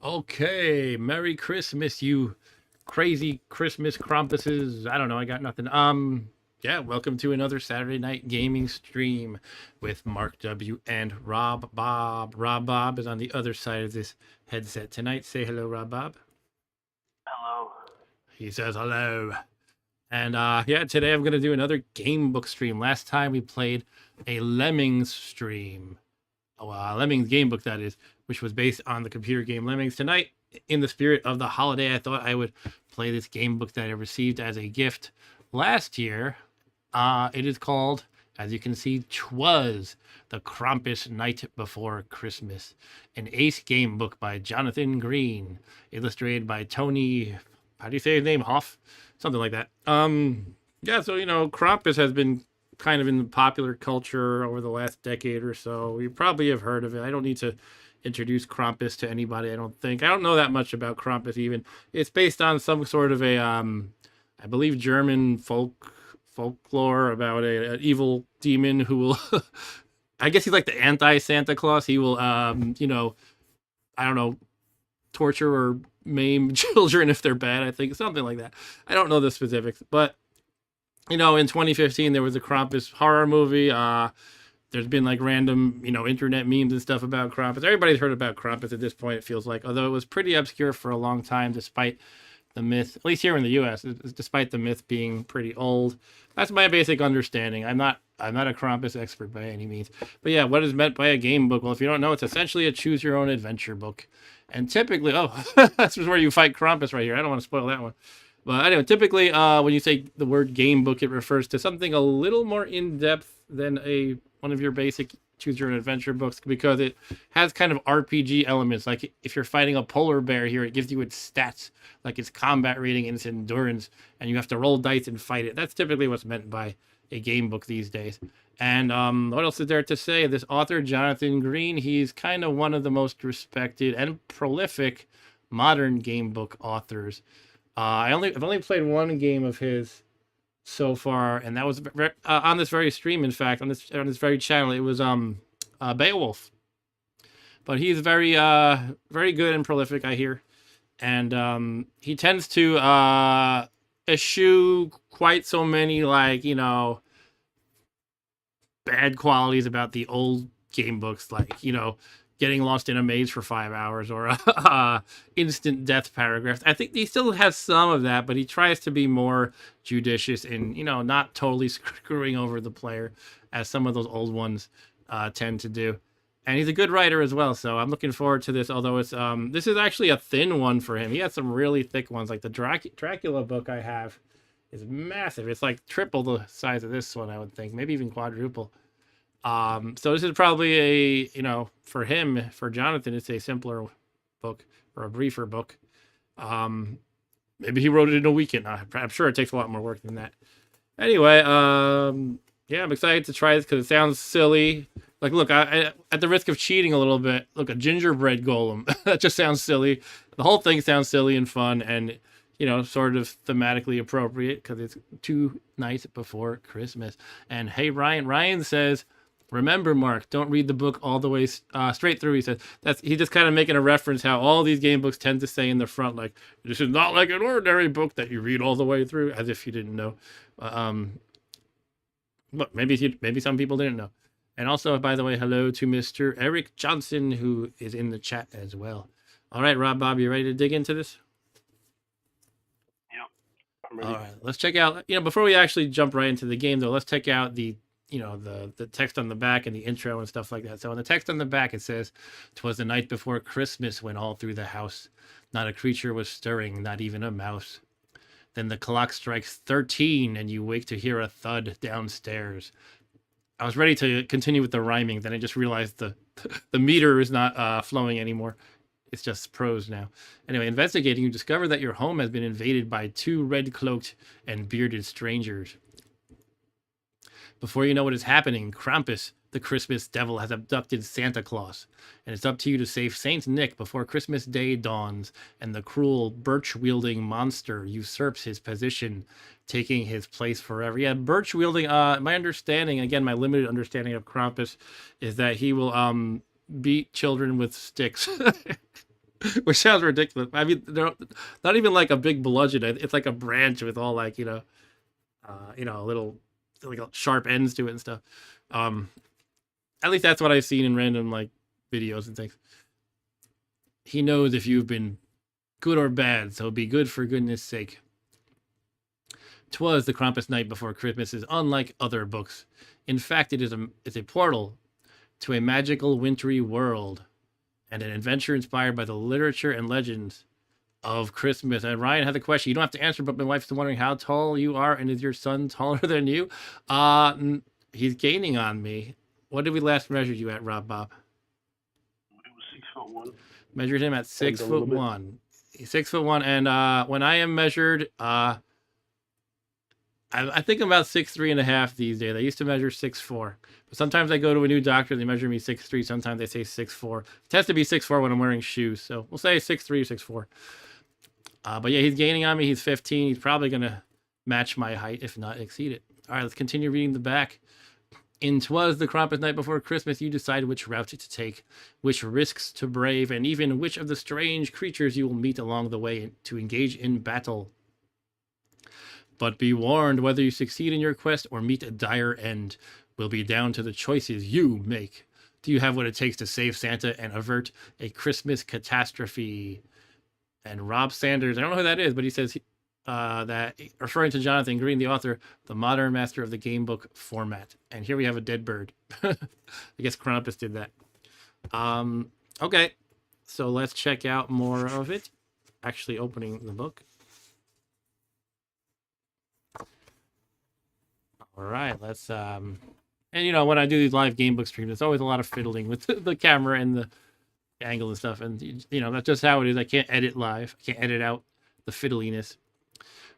Okay, Merry Christmas, you crazy Christmas Krampuses. I don't know, I got nothing. Yeah, welcome to another Saturday night gaming stream with Mark W and Rob Bob. Rob Bob is on the other side of this headset tonight. Say hello, Rob Bob. Hello. He says hello. And yeah, today I'm gonna do another game book stream. Last time we played a Lemmings stream. Lemmings game book, that is, which was based on the computer game Lemmings. Tonight, in the spirit of the holiday, I thought I would play this game book that I received as a gift last year. It is called, as you can see, Twas, the Krampus Night Before Christmas, an ace game book by Jonathan Green, illustrated by Tony, how do you say his name, Hoff? Something like that. Yeah, so, Krampus has been kind of in the popular culture over the last decade or so. You probably have heard of it. I don't need to introduce Krampus to anybody, I don't think. I don't know that much about Krampus even. It's based on some sort of a I believe German folklore about an evil demon who will I guess he's like the anti-Santa Claus. He will I don't know, torture or maim children if they're bad, I think. Something like that. I don't know the specifics, but in 2015 there was a Krampus horror movie. There's been like random, internet memes and stuff about Krampus. Everybody's heard about Krampus at this point, it feels like, although it was pretty obscure for a long time, despite the myth, at least here in the US, despite the myth being pretty old. That's my basic understanding. I'm not a Krampus expert by any means. But yeah, what is meant by a game book? Well, if you don't know, it's essentially a choose your own adventure book. And typically, that's where you fight Krampus right here. I don't want to spoil that one. But anyway, typically, when you say the word game book, it refers to something a little more in-depth than one of your basic choose your own adventure books, because it has kind of RPG elements. Like if you're fighting a polar bear here, it gives you its stats, like its combat rating and its endurance, and you have to roll dice and fight it. That's typically what's meant by a game book these days. And what else is there to say? This author, Jonathan Green, he's kind of one of the most respected and prolific modern game book authors. I've only played one game of his so far, and that was on this very stream. In fact, on this very channel, it was Beowulf. But he's very very good and prolific, I hear, and he tends to eschew quite so many bad qualities about the old game books, like getting lost in a maze for 5 hours or instant death paragraphs. I think he still has some of that, but he tries to be more judicious and, not totally screwing over the player as some of those old ones tend to do. And he's a good writer as well, so I'm looking forward to this, although it's this is actually a thin one for him. He has some really thick ones, like the Dracula book I have is massive. It's like triple the size of this one, I would think, maybe even quadruple. So this is probably for him, for Jonathan, it's a simpler book or a briefer book. Maybe he wrote it in a weekend. I'm sure it takes a lot more work than that. Anyway, yeah, I'm excited to try this because it sounds silly. Like, look, I at the risk of cheating a little bit, look, a gingerbread golem. That just sounds silly. The whole thing sounds silly and fun, and sort of thematically appropriate because it's 2 nights before Christmas. And hey, Ryan says, remember, Mark, don't read the book all the way straight through. He says he's just kind of making a reference how all these game books tend to say in the front, like, this is not like an ordinary book that you read all the way through, as if you didn't know. But maybe some people didn't know. And also, by the way, hello to Mr. Eric Johnson, who is in the chat as well. All right, Rob Bob, you ready to dig into this? Yeah, I'm ready. All right, let's check out, before we actually jump right into the game, though, let's check out the text on the back and the intro and stuff like that. So in the text on the back, it says, "'Twas the night before Christmas when all through the house not a creature was stirring, not even a mouse. Then the clock strikes 13 and you wake to hear a thud downstairs." I was ready to continue with the rhyming, then I just realized the meter is not flowing anymore. It's just prose now. Anyway, investigating, you discover that your home has been invaded by 2 red-cloaked and bearded strangers. Before you know what is happening, Krampus, the Christmas devil, has abducted Santa Claus, and it's up to you to save Saint Nick before Christmas Day dawns and the cruel, birch-wielding monster usurps his position, taking his place forever. Yeah, birch-wielding, my understanding, again, my limited understanding of Krampus, is that he will beat children with sticks. which sounds ridiculous. I mean, they're not even like a big bludgeon. It's like a branch with all like little like sharp ends to it and stuff. Um, at least that's what I've seen in random like videos and things. He knows if you've been good or bad, so be good for goodness sake. Twas the Krampus Night Before Christmas is unlike other books. In fact, it's a portal to a magical wintry world and an adventure inspired by the literature and legends of Christmas. And Ryan had the question. You don't have to answer, but my wife's wondering how tall you are, and is your son taller than you? He's gaining on me. What did we last measure you at, Rob Bob? It was 6'1". Measured him at 6'1". He's 6'1", and when I am measured, I think I'm about 6'3.5" these days. I used to measure 6'4", but sometimes I go to a new doctor. They measure me 6'3". Sometimes they say 6'4". It has to be 6'4" when I'm wearing shoes, so we'll say 6'3" or 6'4". But yeah, he's gaining on me. He's 15. He's probably gonna match my height, if not exceed it. All right, let's continue reading the back. In Twas the Krampus Night Before Christmas, you decide which route to take, which risks to brave, and even which of the strange creatures you will meet along the way to engage in battle. But be warned, whether you succeed in your quest or meet a dire end will be down to the choices you make. Do you have what it takes to save Santa and avert a Christmas catastrophe? And Rob Sanders, I don't know who that is, but he says that, referring to Jonathan Green, the author, the modern master of the gamebook format. And here we have a dead bird. I guess Krampus did that. Okay, so let's check out more of it. Actually opening the book. All right, let's and when I do these live gamebook streams, it's always a lot of fiddling with the camera and the angle and stuff, and that's just how it is. I can't edit live. I can't edit out the fiddliness.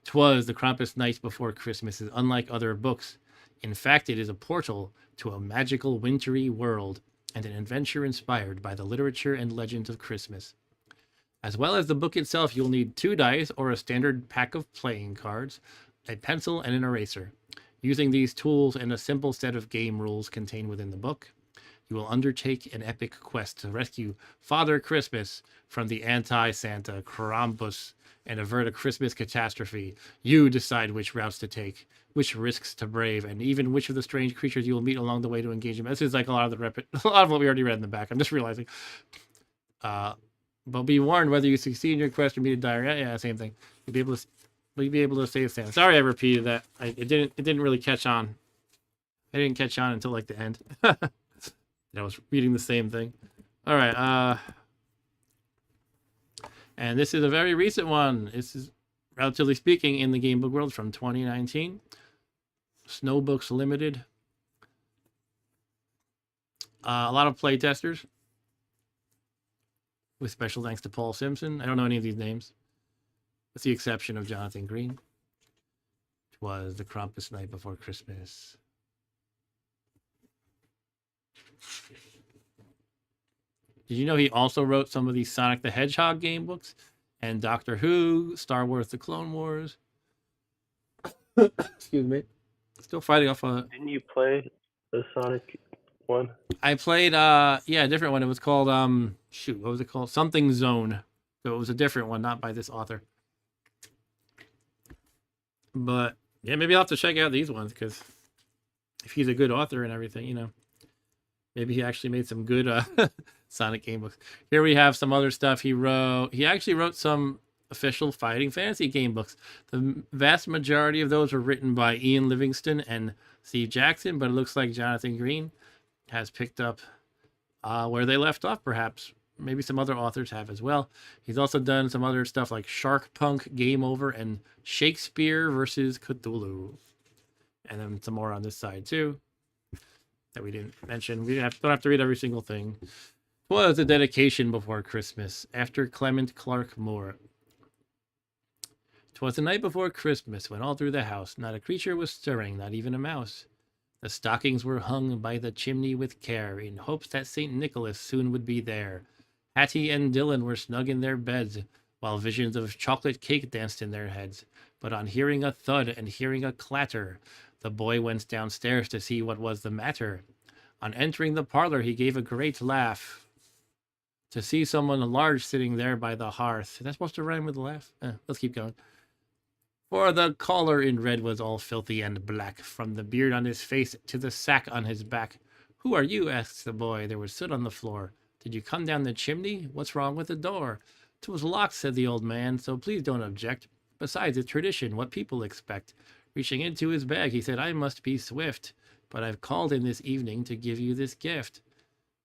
Twas the Krampus Night Before Christmas is unlike other books. In fact, it is a portal to a magical wintry world and an adventure inspired by the literature and legends of Christmas. As well as the book itself, you'll need 2 dice or a standard pack of playing cards, a pencil, and an eraser. Using these tools and a simple set of game rules contained within the book, you will undertake an epic quest to rescue Father Christmas from the anti-Santa Krampus and avert a Christmas catastrophe. You decide which routes to take, which risks to brave, and even which of the strange creatures you will meet along the way to engage in. This is like a lot of what we already read in the back. I'm just realizing. But be warned, whether you succeed in your quest or meet a dire, yeah, same thing. You'll be able to save Santa. Sorry, I repeated that. It didn't really catch on. I didn't catch on until like the end. I was reading the same thing. All right. And this is a very recent one. This is, relatively speaking, in the gamebook world from 2019. Snowbooks Limited. A lot of playtesters. With special thanks to Paul Simpson. I don't know any of these names. With the exception of Jonathan Green. Twas the Krampus Night Before Christmas. Did you know he also wrote some of these Sonic the Hedgehog game books? And Doctor Who, Star Wars The Clone Wars. Excuse me. Still fighting off a... Didn't you play the Sonic one? I played, a different one. It was called, what was it called? Something Zone. So it was a different one, not by this author. But, yeah, maybe I'll have to check out these ones, because if he's a good author and everything, maybe he actually made some good Sonic game books. Here we have some other stuff he wrote. He actually wrote some official Fighting Fantasy game books. The vast majority of those were written by Ian Livingston and Steve Jackson, but it looks like Jonathan Green has picked up where they left off, perhaps. Maybe some other authors have as well. He's also done some other stuff like Shark Punk, Game Over, and Shakespeare versus Cthulhu. And then some more on this side too that we didn't mention. We don't have to read every single thing. Was a dedication before Christmas after Clement Clark Moore. 'Twas the night before Christmas when all through the house not a creature was stirring, not even a mouse. The stockings were hung by the chimney with care in hopes that St. Nicholas soon would be there. Hattie and Dylan were snug in their beds while visions of chocolate cake danced in their heads. But on hearing a thud and hearing a clatter, the boy went downstairs to see what was the matter. On entering the parlor, he gave a great laugh. to see someone large sitting there by the hearth. Is that supposed to rhyme with laugh? Let's keep going. For the collar in red was all filthy and black, from the beard on his face to the sack on his back. Who are you? Asked the boy. There was soot on the floor. Did you come down the chimney? What's wrong with the door? 'Twas locked, said the old man, so please don't object. Besides, it's tradition, what people expect. Reaching into his bag, he said, I must be swift, but I've called in this evening to give you this gift.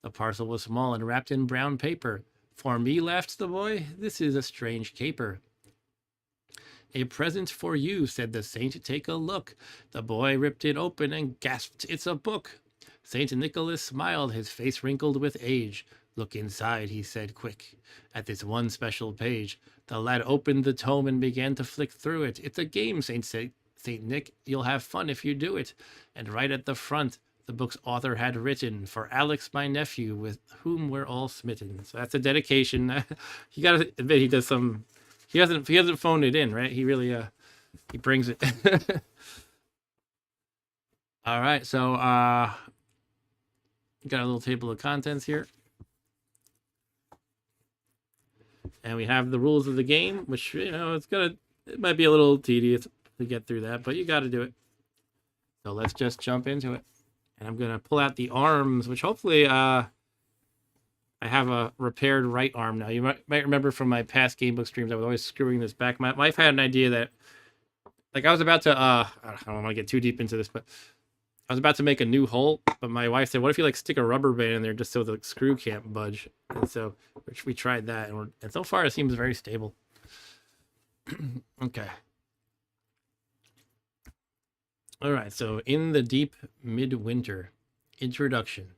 The parcel was small and wrapped in brown paper. For me, laughed the boy, this is a strange caper. A present for you, said the saint, take a look. The boy ripped it open and gasped, it's a book. Saint Nicholas smiled, his face wrinkled with age. Look inside, he said, quick, at this one special page. The lad opened the tome and began to flick through it. It's a game, Saint Nick, you'll have fun if you do it. And right at the front, the book's author had written, for Alex, my nephew, with whom we're all smitten. So that's a dedication. You gotta admit he does some. He hasn't phoned it in, right? He really he brings it. All right, so got a little table of contents here. And we have the rules of the game, which, you know, it might be a little tedious to get through that, but you got to do it. So let's just jump into it. And I'm going to pull out the arms, which hopefully I have a repaired right arm now. You might remember from my past Gamebook streams, I was always screwing this back. My wife had an idea that, like, I was about to, I don't want to get too deep into this, but I was about to make a new hole, but my wife said, what if you, like, stick a rubber band in there just so the screw can't budge? And so we tried that, and so far it seems very stable. Okay. All right, so In the Deep Midwinter, Introduction.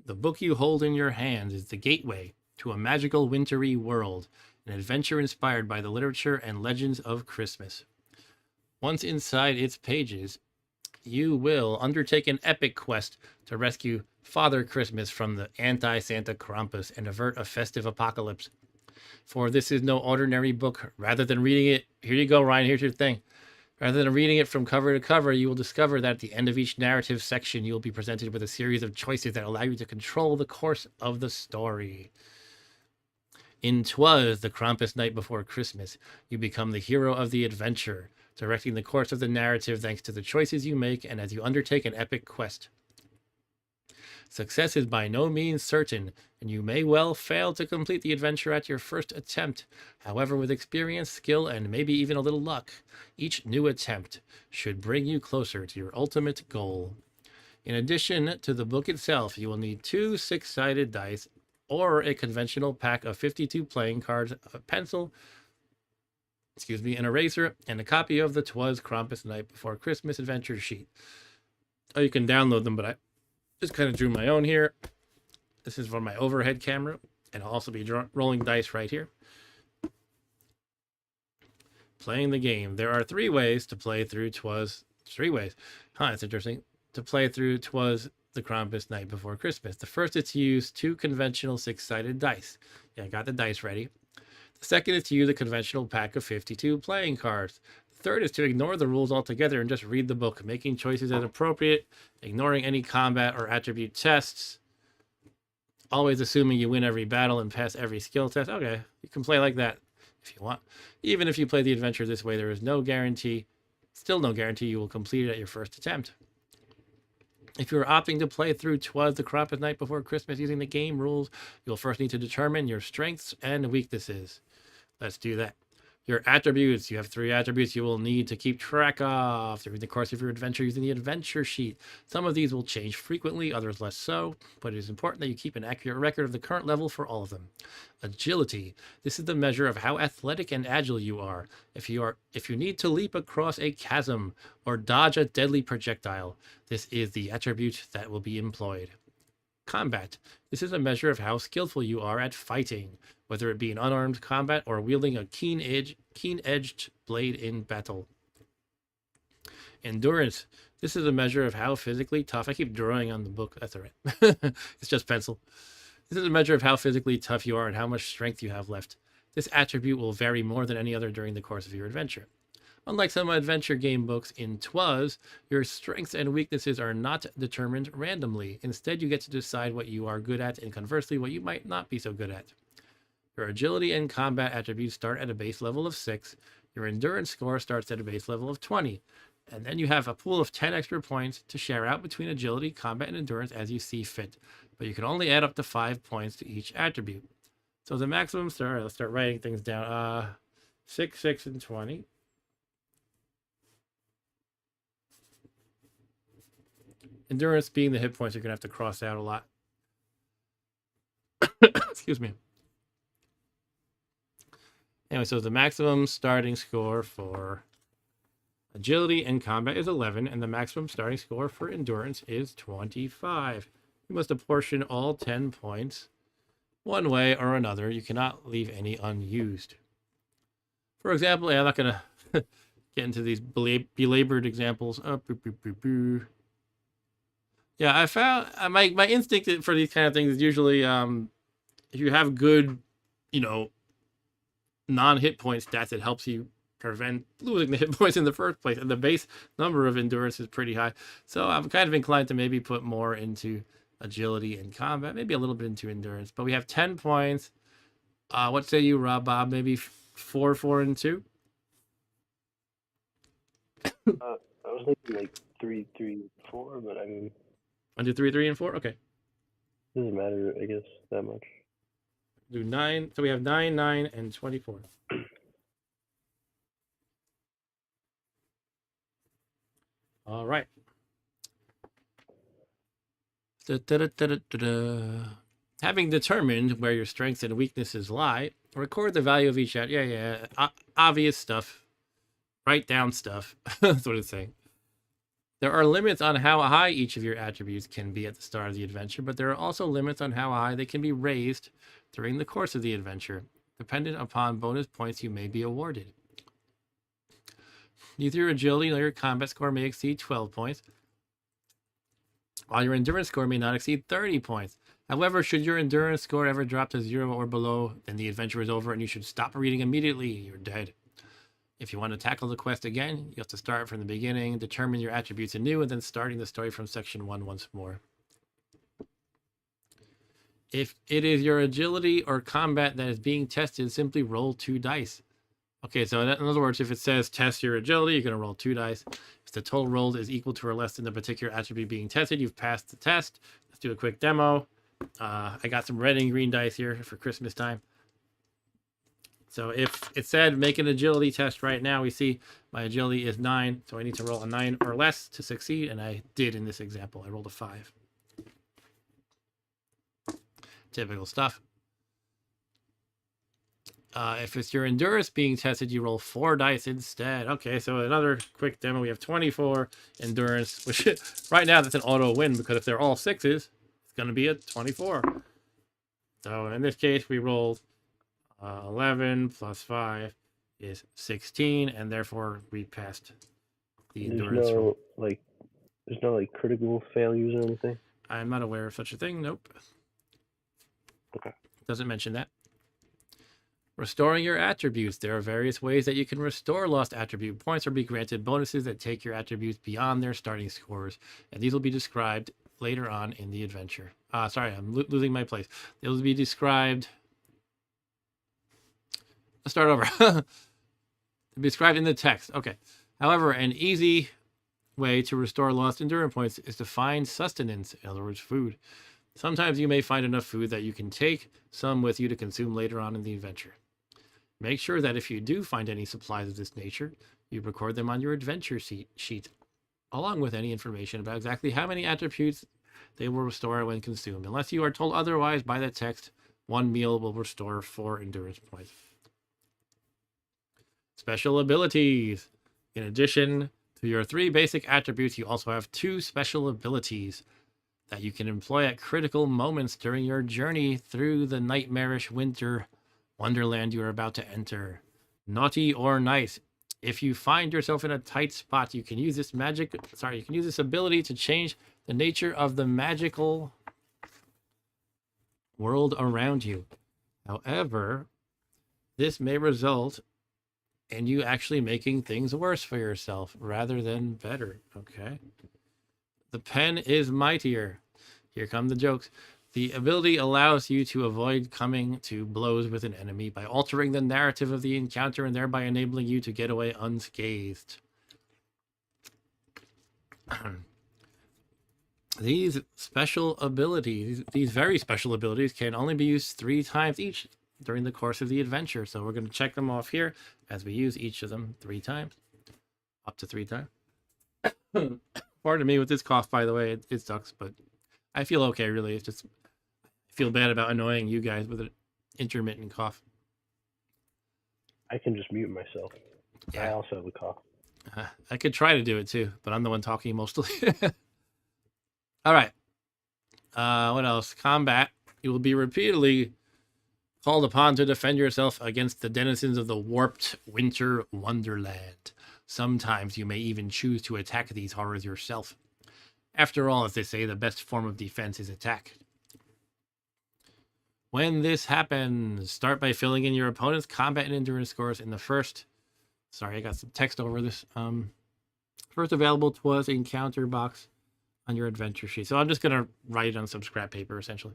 The book you hold in your hands is the gateway to a magical wintry world, an adventure inspired by the literature and legends of Christmas. Once inside its pages, you will undertake an epic quest to rescue Father Christmas from the anti-Santa Krampus and avert a festive apocalypse. For this is no ordinary book. Rather than reading it, here you go, Ryan, here's your thing. Rather than reading it from cover to cover, you will discover that at the end of each narrative section, you will be presented with a series of choices that allow you to control the course of the story. In Twas, the Krampus Night Before Christmas, you become the hero of the adventure, directing the course of the narrative thanks to the choices you make and as you undertake an epic quest. Success is by no means certain, and you may well fail to complete the adventure at your first attempt. However, with experience, skill, and maybe even a little luck, each new attempt should bring you closer to your ultimate goal. In addition to the book itself, you will need 2 6-sided dice or a conventional pack of 52 playing cards, a pencil, an eraser, and a copy of the Twas Krampus Night Before Christmas adventure sheet. Oh, you can download them, but I just kind of drew my own here. This is for my overhead camera, and I'll also be rolling dice right here. Playing the game. There are 3 ways to play through Twas. 3 ways. That's interesting. To play through Twas the Krampus Night Before Christmas. The first is to use 2 conventional 6-sided dice. Yeah, I got the dice ready. The second is to use a conventional pack of 52 playing cards. The third is to ignore the rules altogether and just read the book, making choices as appropriate, ignoring any combat or attribute tests, always assuming you win every battle and pass every skill test. Okay, you can play like that if you want. Even if you play the adventure this way, there is no guarantee, still no guarantee you will complete it at your first attempt. If you're opting to play through Twas the Krampus Night Before Christmas using the game rules, you'll first need to determine your strengths and weaknesses. Let's do that. Your attributes. You have 3 attributes you will need to keep track of during the course of your adventure using the adventure sheet. Some of these will change frequently, others less so, but it is important that you keep an accurate record of the current level for all of them. Agility. This is the measure of how athletic and agile you are. If you need to leap across a chasm or dodge a deadly projectile, this is the attribute that will be employed. Combat. This is a measure of how skillful you are at fighting, whether it be in unarmed combat or wielding a keen-edged blade in battle. Endurance. This is a measure of how physically tough. I keep drawing on the book. That's all right. It's just pencil. This is a measure of how physically tough you are and how much strength you have left. This attribute will vary more than any other during the course of your adventure. Unlike some adventure game books in Twas, your strengths and weaknesses are not determined randomly. Instead, you get to decide what you are good at and conversely what you might not be so good at. Your agility and combat attributes start at a base level of 6. Your endurance score starts at a base level of 20. And then you have a pool of 10 extra points to share out between agility, combat, and endurance as you see fit. But you can only add up to 5 points to each attribute. So the maximum start, let's start writing things down. 6, 6, and 20. Endurance being the hit points you're going to have to cross out a lot. Excuse me. Anyway, so the maximum starting score for agility and combat is 11, and the maximum starting score for endurance is 25. You must apportion all 10 points one way or another. You cannot leave any unused. For example, I'm not going to get into these belabored examples. Yeah, I found my instinct for these kind of things is usually if you have good, non-hit point stats, it helps you prevent losing the hit points in the first place, and the base number of endurance is pretty high. So I'm kind of inclined to maybe put more into agility and combat, maybe a little bit into endurance. But we have 10 points. What say you, Rob Bob? Maybe 4, 4, and 2? I was thinking like 3, 3, 4, but I mean, 1, 2, 3, 3, and 4. Okay. doesn't matter, I guess, that much. Do 9. So we have 9, 9, and 24. All right. Having determined where your strengths and weaknesses lie, record the value of each. Obvious stuff. Write down stuff. That's what it's saying. There are limits on how high each of your attributes can be at the start of the adventure, but there are also limits on how high they can be raised during the course of the adventure, dependent upon bonus points you may be awarded. Neither your agility nor your combat score may exceed 12 points, while your endurance score may not exceed 30 points. However, should your endurance score ever drop to 0 or below, then the adventure is over and you should stop reading immediately. You're dead. If you want to tackle the quest again, you have to start from the beginning, determine your attributes anew, and then starting the story from section 1 once more. If it is your agility or combat that is being tested, simply roll 2 dice. Okay, so in other words, if it says test your agility, you're going to roll 2 dice. If the total rolled is equal to or less than the particular attribute being tested, you've passed the test. Let's do a quick demo. I got some red and green dice here for Christmas time. So if it said make an agility test right now, we see my agility is 9, so I need to roll a 9 or less to succeed, and I did in this example. I rolled a 5. Typical stuff. If it's your endurance being tested, you roll 4 dice instead. Okay, so another quick demo. We have 24 endurance, which right now that's an auto win, because if they're all 6s, it's going to be a 24. So in this case, we rolled 11 plus 5 is 16, and therefore we passed the endurance roll. There's no critical failures or anything? I'm not aware of such a thing. Nope. Okay. Doesn't mention that. Restoring your attributes. There are various ways that you can restore lost attribute points or be granted bonuses that take your attributes beyond their starting scores, and these will be described later on in the adventure. Sorry, I'm losing my place. They will be described. Let's start over. They'll be described in the text. Okay. However, an easy way to restore lost endurance points is to find sustenance, in other words, food. Sometimes you may find enough food that you can take some with you to consume later on in the adventure. Make sure that if you do find any supplies of this nature, you record them on your adventure sheet, along with any information about exactly how many attributes they will restore when consumed. Unless you are told otherwise by the text, 1 meal will restore 4 endurance points. Special abilities. In addition to your 3 basic attributes, you also have 2 special abilities that you can employ at critical moments during your journey through the nightmarish winter wonderland you are about to enter. Naughty or nice. If you find yourself in a tight spot, you can use this ability to change the nature of the magical world around you. However, this may result and you actually making things worse for yourself rather than better. Okay. The pen is mightier. Here come the jokes. The ability allows you to avoid coming to blows with an enemy by altering the narrative of the encounter and thereby enabling you to get away unscathed. These special abilities, these very special abilities, can only be used 3 times each during the course of the adventure. So we're going to check them off here as we use each of them 3 times, up to 3 times. Pardon me with this cough, by the way. It sucks, but I feel okay, really. It's just, I feel bad about annoying you guys with an intermittent cough. I can just mute myself. I Yeah, also have a cough. I could try to do it too, but I'm the one talking mostly. All right. What else? Combat. You will be repeatedly called upon to defend yourself against the denizens of the warped winter wonderland. Sometimes you may even choose to attack these horrors yourself. After all, as they say, the best form of defense is attack. When this happens, start by filling in your opponent's combat and endurance scores in the first... Sorry, I got some text over this. First available Twas encounter box on your adventure sheet. So I'm just going to write it on some scrap paper, essentially.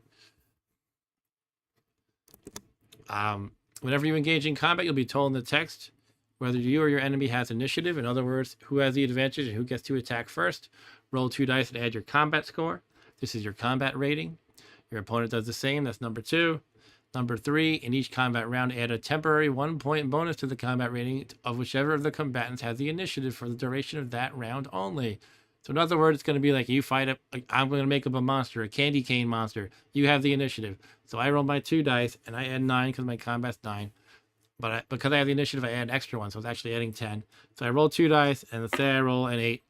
Whenever you engage in combat, you'll be told in the text whether you or your enemy has initiative. In other words, who has the advantage and who gets to attack first. Roll 2 dice and add your combat score. This is your combat rating. Your opponent does the same. That's number 2. Number 3, in each combat round, add a temporary 1-point bonus to the combat rating of whichever of the combatants has the initiative for the duration of that round only. So in other words, it's going to be like you fight up, like I'm going to make up a monster, a candy cane monster. You have the initiative. So I roll my 2 dice and I add 9 because my combat's 9. But because I have the initiative, I add an extra 1. So it's actually adding 10. So I roll 2 dice and let's say I roll an 8.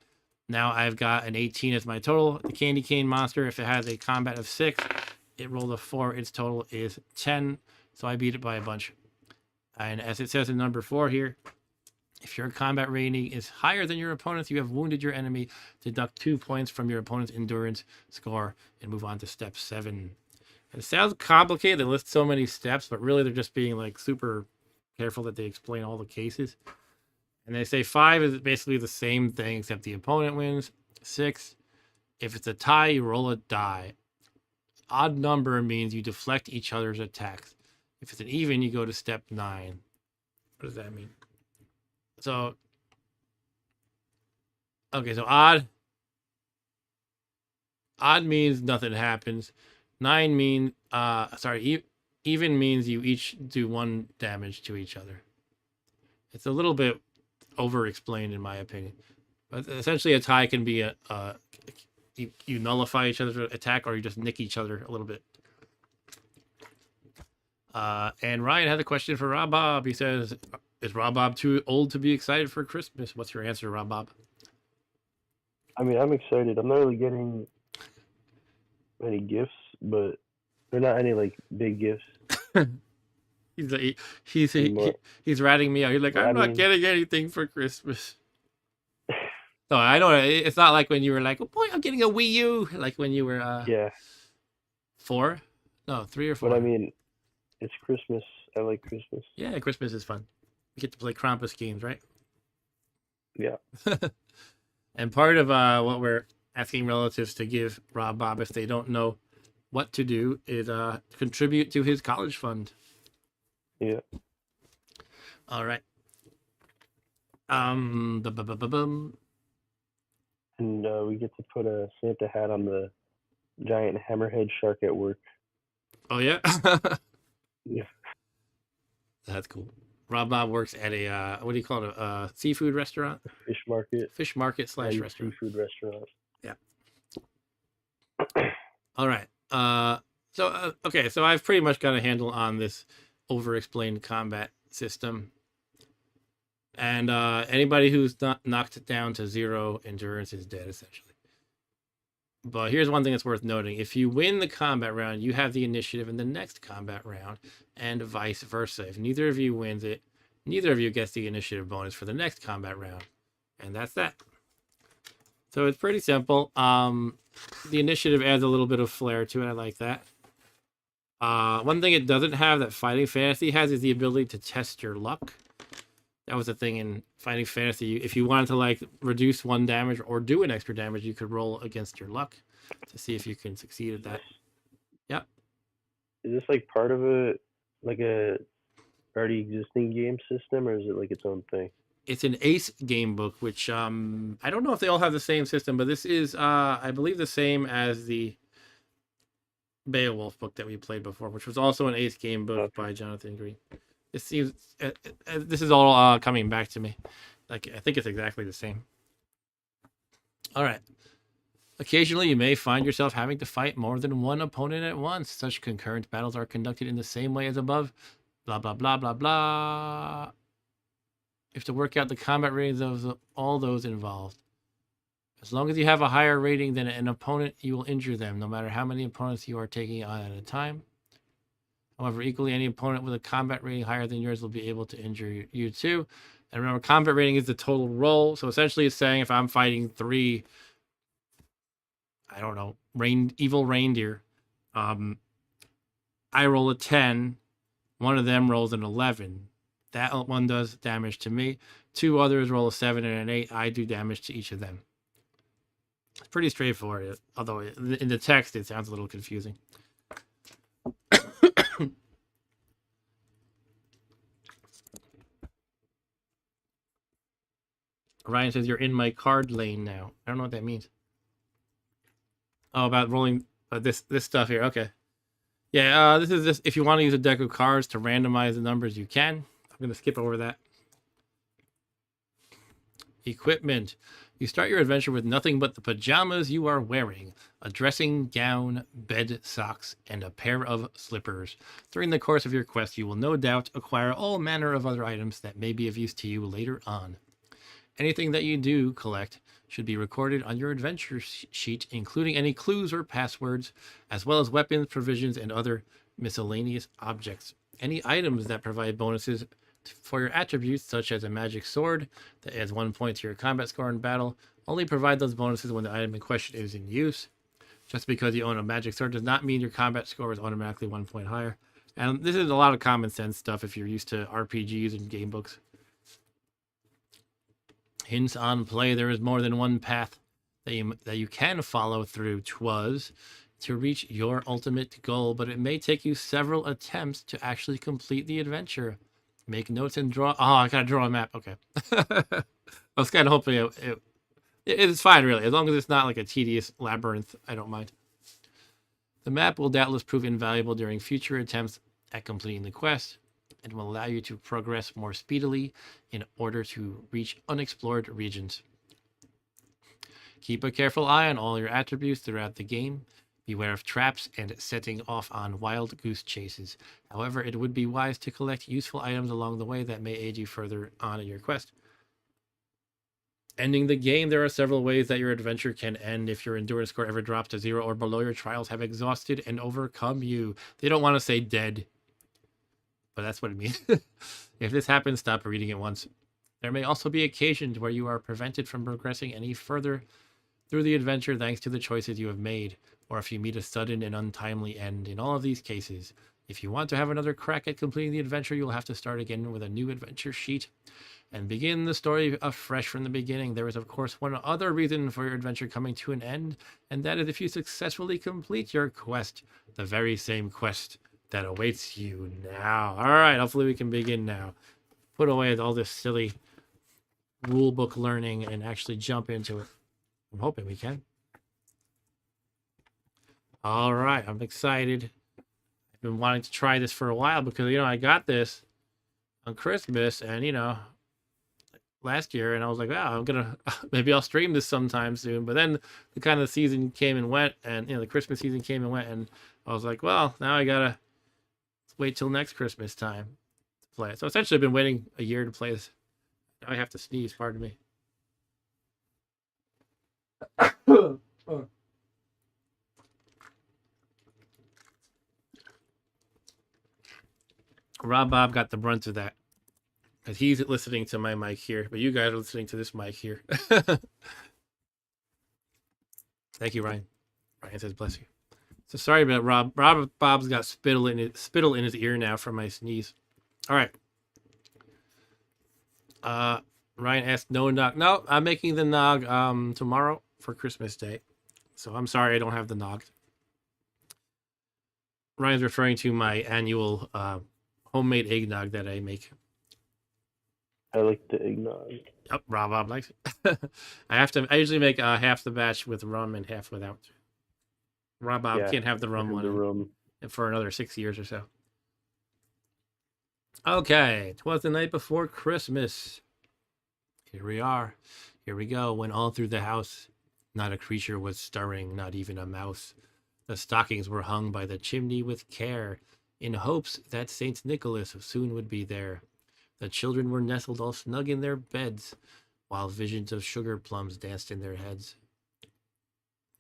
Now I've got an 18 as my total. The candy cane monster, if it has a combat of 6, it rolled a 4. Its total is 10. So I beat it by a bunch. And as it says in number 4 here, if your combat rating is higher than your opponent's, you have wounded your enemy. Deduct 2 points from your opponent's endurance score and move on to step 7. And it sounds complicated. They list so many steps, but really they're just being like super careful that they explain all the cases. And they say 5 is basically the same thing except the opponent wins. 6, if it's a tie, you roll a die. Odd number means you deflect each other's attacks. If it's an even, you go to step 9. What does that mean? So, okay, so odd means nothing happens. 9 mean, even means you each do 1 damage to each other. It's a little bit over-explained in my opinion. But essentially a tie can be you nullify each other's attack or you just nick each other a little bit. And Ryan had a question for Rob Bob. He says, is Rob Bob too old to be excited for Christmas? What's your answer, Rob Bob? I mean, I'm excited. I'm not really getting any gifts, but they're not any like big gifts. He's ratting me out. He's like, I'm not getting anything for Christmas. No, I know it's not like when you were like, oh boy, I'm getting a Wii U. Like when you were 4? No, 3 or 4. But I mean, it's Christmas. I like Christmas. Yeah, Christmas is fun. You get to play Krampus games, right? Yeah. And part of what we're asking relatives to give Rob Bob if they don't know what to do is contribute to his college fund. Yeah. All right. And we get to put a Santa hat on the giant hammerhead shark at work. Oh yeah. Yeah. That's cool. Rob Bob works at a what do you call it? A seafood restaurant? Fish market. Fish market / restaurant. Seafood restaurant. Yeah. All right. Okay, so I've pretty much got a handle on this over-explained combat system. And anybody who's not knocked it down to 0 endurance is dead, essentially. But here's one thing that's worth noting. If you win the combat round, you have the initiative in the next combat round, and vice versa. If neither of you wins it, neither of you gets the initiative bonus for the next combat round. And that's that. So it's pretty simple. The initiative adds a little bit of flair to it. I like that. One thing it doesn't have that Fighting Fantasy has is the ability to test your luck. That was the thing in Fighting Fantasy. If you wanted to like reduce 1 damage or do an extra damage, you could roll against your luck to see if you can succeed at that. Yep. Is this like part of a already existing game system, or is it like its own thing? It's an Ace game book, which I don't know if they all have the same system, but this is I believe the same as the Beowulf book that we played before, which was also an Ace game book Okay. by Jonathan Green. It seems this is all coming back to me. Like I think it's exactly the same. All right. Occasionally, you may find yourself having to fight more than one opponent at once. Such concurrent battles are conducted in the same way as above. Blah blah blah blah blah. You have to work out the combat ratings of all those involved. As long as you have a higher rating than an opponent, you will injure them, no matter how many opponents you are taking on at a time. However, equally, any opponent with a combat rating higher than yours will be able to injure you too. And remember, combat rating is the total roll. So essentially, it's saying if I'm fighting 3, I don't know, evil reindeer, I roll a 10, one of them rolls an 11. That one does damage to me. 2 others roll a 7 and an 8. I do damage to each of them. It's pretty straightforward, although in the text it sounds a little confusing. Ryan says you're in my card lane now. I don't know what that means. Oh, about rolling this stuff here. Okay. Yeah, this is just if you want to use a deck of cards to randomize the numbers, you can. I'm going to skip over that. Equipment. You start your adventure with nothing but the pajamas you are wearing, a dressing gown, bed socks, and a pair of slippers. During the course of your quest, you will no doubt acquire all manner of other items that may be of use to you later on. Anything that you do collect should be recorded on your adventure sheet, including any clues or passwords, as well as weapons, provisions, and other miscellaneous objects. Any items that provide bonuses for your attributes, such as a magic sword that adds 1 point to your combat score in battle, only provide those bonuses when the item in question is in use. Just because you own a magic sword does not mean your combat score is automatically 1 point higher. And this is a lot of common sense stuff if you're used to RPGs and game books. Hints on play. There is more than one path that you can follow through Twas to reach your ultimate goal, but it may take you several attempts to actually complete the adventure. Make notes and draw. Oh, I gotta draw a map. Okay. I was kind of hoping it's fine, really. As long as it's not like a tedious labyrinth, I don't mind. The map will doubtless prove invaluable during future attempts at completing the quest and will allow you to progress more speedily in order to reach unexplored regions. Keep a careful eye on all your attributes throughout the game. Beware of traps and setting off on wild goose chases. However, it would be wise to collect useful items along the way that may aid you further on in your quest. Ending the game. There are several ways that your adventure can end. If your endurance score ever drops to 0 or below, your trials have exhausted and overcome you. They don't want to say dead, but that's what it means. If this happens, stop reading it once. There may also be occasions where you are prevented from progressing any further through the adventure thanks to the choices you have made, or if you meet a sudden and untimely end. In all of these cases, if you want to have another crack at completing the adventure, you will have to start again with a new adventure sheet and begin the story afresh from the beginning. There is, of course, one other reason for your adventure coming to an end, and that is if you successfully complete your quest, the very same quest that awaits you now. All right, hopefully we can begin now. Put away all this silly rule book learning and actually jump into it. I'm hoping we can. All right, I'm excited. I've been wanting to try this for a while because, I got this on Christmas and, last year, and I was like, wow, maybe I'll stream this sometime soon. But then the kind of season came and went, and, the Christmas season came and went, and I was like, well, now I gotta wait till next Christmas time to play it. So essentially, I've been waiting a year to play this. Now I have to sneeze, pardon me. Rob Bob got the brunt of that because he's listening to my mic here, but you guys are listening to this mic here. Thank you, Ryan. Ryan says, bless you. So sorry about Rob. Bob's got spittle in his ear now from my sneeze. All right. Ryan asked no nog. No, I'm making the nog tomorrow for Christmas Day. So I'm sorry I don't have the nog. Ryan's referring to my annual homemade eggnog that I make. I like the eggnog. Yep, Rob likes it. I usually make half the batch with rum and half without. Rob Yeah, can't have the I rum heard one the rum. for another 6 years or so. Okay, 'twas the night before Christmas. Here we are. Here we go. When all through the house, not a creature was stirring, not even a mouse. The stockings were hung by the chimney with care, in hopes that Saint Nicholas soon would be there. The children were nestled all snug in their beds, while visions of sugar plums danced in their heads.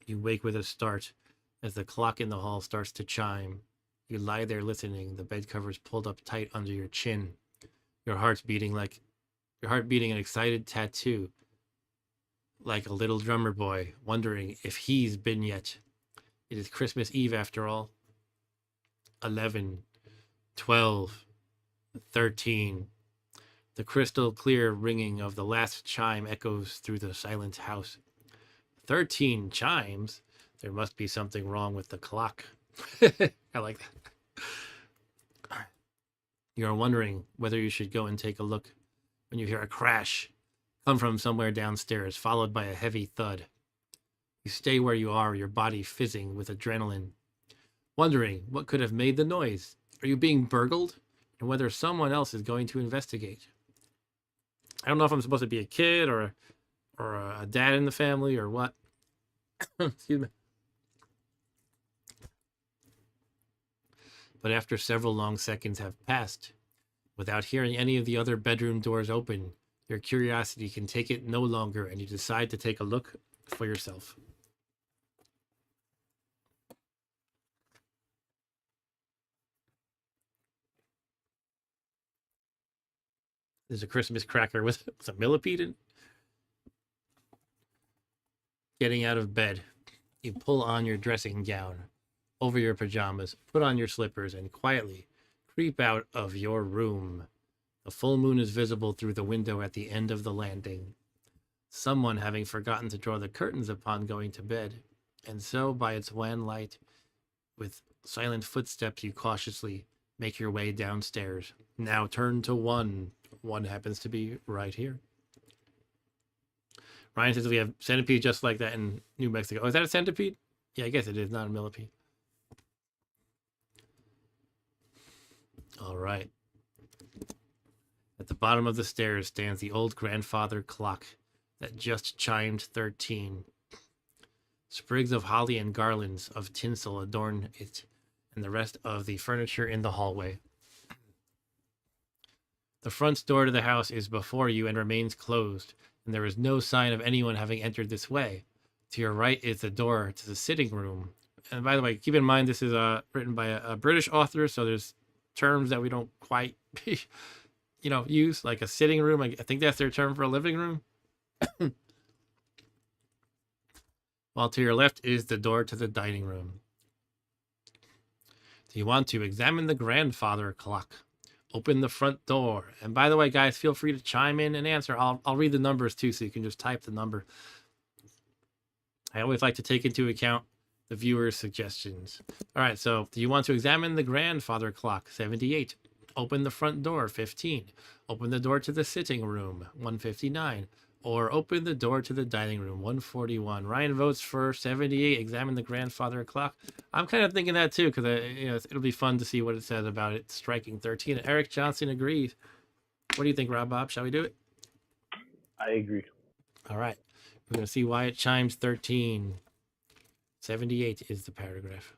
You wake with a start as the clock in the hall starts to chime. You lie there listening, the bed covers pulled up tight under your chin. Your heart beating an excited tattoo, like a little drummer boy, wondering if he's been yet. It is Christmas Eve after all. 11, 12, 13. The crystal clear ringing of the last chime echoes through the silent house. 13 chimes? There must be something wrong with the clock. I like that. You are wondering whether you should go and take a look when you hear a crash come from somewhere downstairs, followed by a heavy thud. You stay where you are, your body fizzing with adrenaline, wondering what could have made the noise. Are you being burgled? And whether someone else is going to investigate. I don't know if I'm supposed to be a kid or a dad in the family or what. Excuse me. But after several long seconds have passed, without hearing any of the other bedroom doors open, your curiosity can take it no longer and you decide to take a look for yourself. There's a Christmas cracker with some millipede in. Getting out of bed, you pull on your dressing gown over your pajamas, put on your slippers, and quietly creep out of your room. The full moon is visible through the window at the end of the landing. Someone having forgotten to draw the curtains upon going to bed, and so by its wan light, with silent footsteps, you cautiously make your way downstairs. Now turn to one. One happens to be right here. Ryan says we have centipede just like that in New Mexico. Oh, is that a centipede? Yeah, I guess it is, not a millipede. All right. At the bottom of the stairs stands the old grandfather clock that just chimed 13. Sprigs of holly and garlands of tinsel adorn it and the rest of the furniture in the hallway. The front door to the house is before you and remains closed, and there is no sign of anyone having entered this way. To your right is the door to the sitting room. And by the way, keep in mind this is written by a British author, so there's terms that we don't quite, use, like a sitting room. I think that's their term for a living room. While to your left is the door to the dining room. Do you want to examine the grandfather clock? Open the front door. And by the way, guys, feel free to chime in and answer. I'll read the numbers too, so you can just type the number. I always like to take into account the viewer's suggestions. All right, so do you want to examine the grandfather clock? 78. Open the front door. 15. Open the door to the sitting room. 159. Or open the door to the dining room. 141. Ryan votes for 78. Examine the grandfather clock. I'm kind of thinking that too, because it'll be fun to see what it says about it striking 13. Eric Johnson agrees. What do you think, Rob Bob? Shall we do it? I agree. All right. We're going to see why it chimes 13. 78 is the paragraph.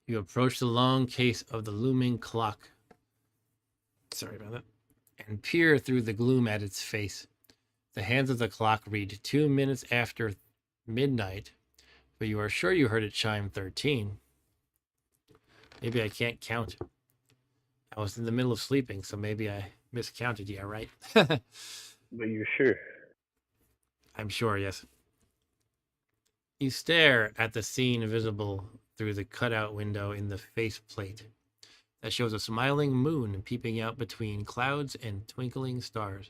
You approach the long case of the looming clock. Sorry about that. And peer through the gloom at its face. The hands of the clock read 2 minutes after midnight, but you are sure you heard it chime 13. Maybe I can't count. I was in the middle of sleeping, so maybe I miscounted. Yeah, right. But you're sure? I'm sure, yes. You stare at the scene visible through the cutout window in the faceplate that shows a smiling moon peeping out between clouds and twinkling stars.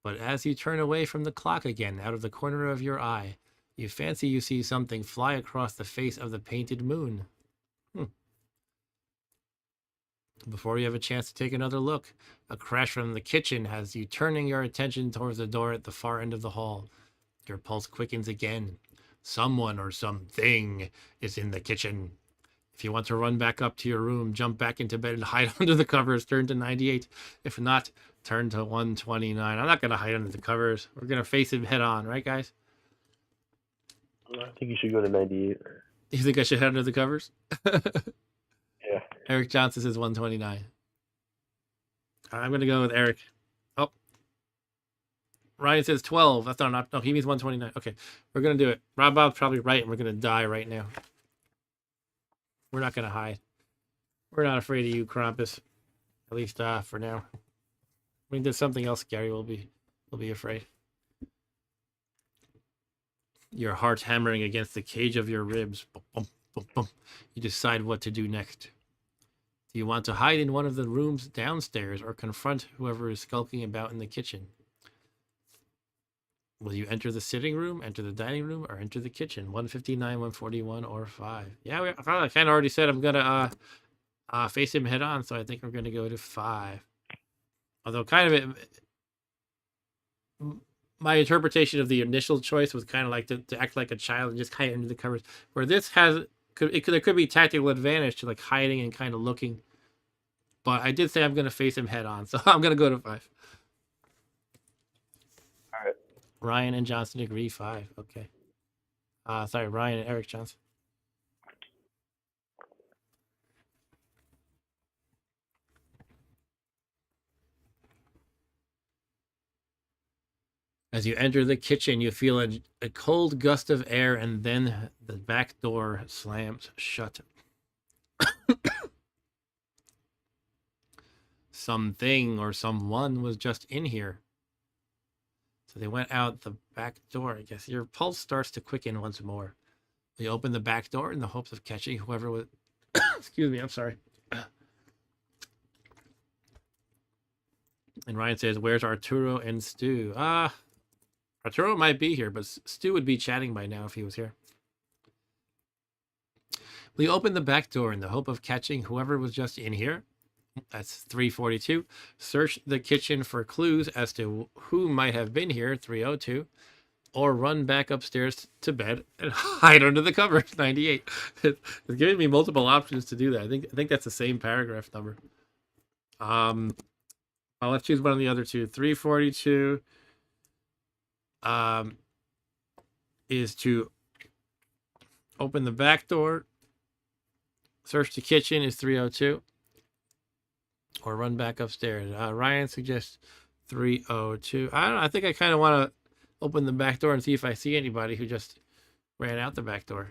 But as you turn away from the clock again out of the corner of your eye, you fancy you see something fly across the face of the painted moon. Before you have a chance to take another look, a crash from the kitchen has you turning your attention towards the door at the far end of the hall. Your pulse quickens again. Someone or something is in the kitchen. If you want to run back up to your room, jump back into bed and hide under the covers, turn to 98. If not, turn to 129. I'm not going to hide under the covers. We're going to face him head on, right, guys? I think you should go to 98. You think I should head under the covers? Yeah. Eric Johnson says 129. I'm going to go with Eric. Oh. Ryan says 12. That's not. No, he means 129. Okay. We're going to do it. Rob Bob's probably right, and we're going to die right now. We're not going to hide. We're not afraid of you, Krampus. At least for now. When he does something else scary, we'll be afraid. Your heart hammering against the cage of your ribs. Bum, bum, bum, bum. You decide what to do next. Do you want to hide in one of the rooms downstairs or confront whoever is skulking about in the kitchen? Will you enter the sitting room, enter the dining room, or enter the kitchen? 159, 141, or 5. Yeah, I kind of already said I'm going to face him head on, so I think we're going to go to 5. Although kind of my interpretation of the initial choice was kind of like to act like a child and just hide under the covers. Where this has, there could be tactical advantage to like hiding and kind of looking. But I did say I'm going to face him head on, so I'm going to go to 5. All right. Ryan and Johnson agree 5. Okay. Sorry, Ryan and Eric Johnson. As you enter the kitchen, you feel a cold gust of air, and then the back door slams shut. Something or someone was just in here. So they went out the back door, I guess. Your pulse starts to quicken once more. You open the back door in the hopes of catching whoever was... Excuse me, I'm sorry. And Ryan says, where's Arturo and Stu? Arturo might be here, but Stu would be chatting by now if he was here. We open the back door in the hope of catching whoever was just in here. That's 342. Search the kitchen for clues as to who might have been here, 302. Or run back upstairs to bed and hide under the covers, 98. It's giving me multiple options to do that. I think that's the same paragraph number. Well, let's choose one of the other two. 342 is to open the back door. Search the kitchen is 302. Or run back upstairs. Ryan suggests 302. I don't know. I think I kind of want to open the back door and see if I see anybody who just ran out the back door.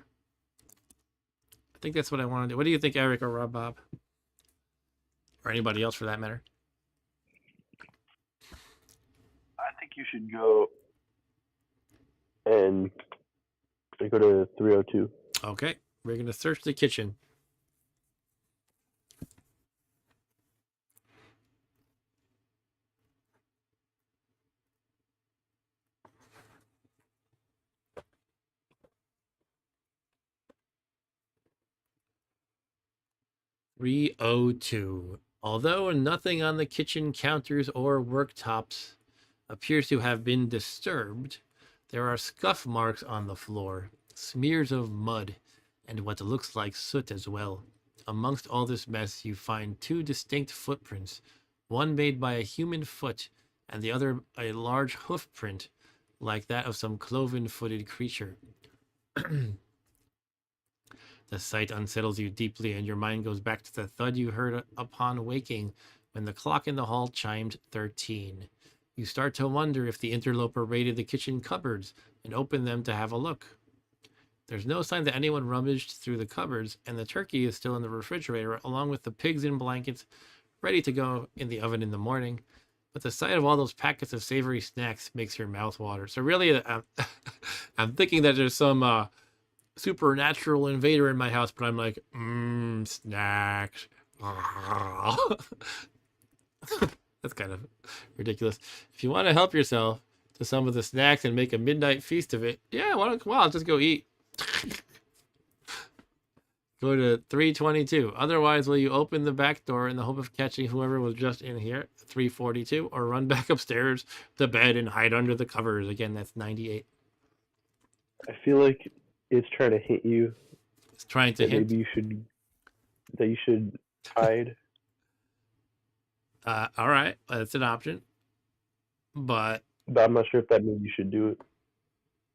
I think that's what I want to do. What do you think, Eric or Rob Bob? Or anybody else for that matter? I think you should go and go to 302. Okay. We're going to search the kitchen. (302). Although nothing on the kitchen counters or worktops appears to have been disturbed, there are scuff marks on the floor, smears of mud, and what looks like soot as well. Amongst all this mess, you find 2 distinct footprints, one made by a human foot, and the other a large hoof print, like that of some cloven-footed creature. The sight unsettles you deeply, and your mind goes back to the thud you heard upon waking when the clock in the hall chimed 13. You start to wonder if the interloper raided the kitchen cupboards and opened them to have a look. There's no sign that anyone rummaged through the cupboards, and the turkey is still in the refrigerator, along with the pigs in blankets, ready to go in the oven in the morning. But the sight of all those packets of savory snacks makes your mouth water. So really, I'm thinking that there's some supernatural invader in my house, but I'm like, snacks. That's kind of ridiculous. If you want to help yourself to some of the snacks and make a midnight feast of it, yeah, why don't, well, just go eat. Go to 322. Otherwise, will you open the back door in the hope of catching whoever was just in here? 342. Or run back upstairs to bed and hide under the covers. Again, that's 98. I feel like it's trying to hit you It's trying to that hint. maybe you should hide. All right, that's an option. But But I'm not sure if that means you should do it.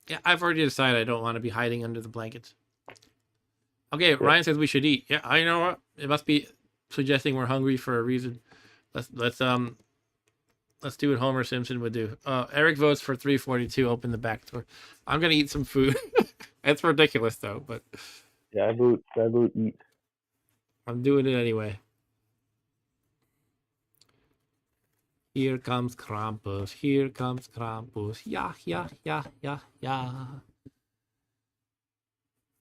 yeah, I've already decided I don't want to be hiding under the blankets. Okay, Ryan says we should eat. Yeah, I know what. It must be suggesting we're hungry for a reason. Let's do what Homer Simpson would do. Eric votes for 342. Open the back door. I'm gonna eat some food. It's ridiculous though, but Yeah, I vote eat. I'm doing it anyway. Here comes Krampus. Here comes Krampus. Yeah, yeah, yeah, yeah, yeah.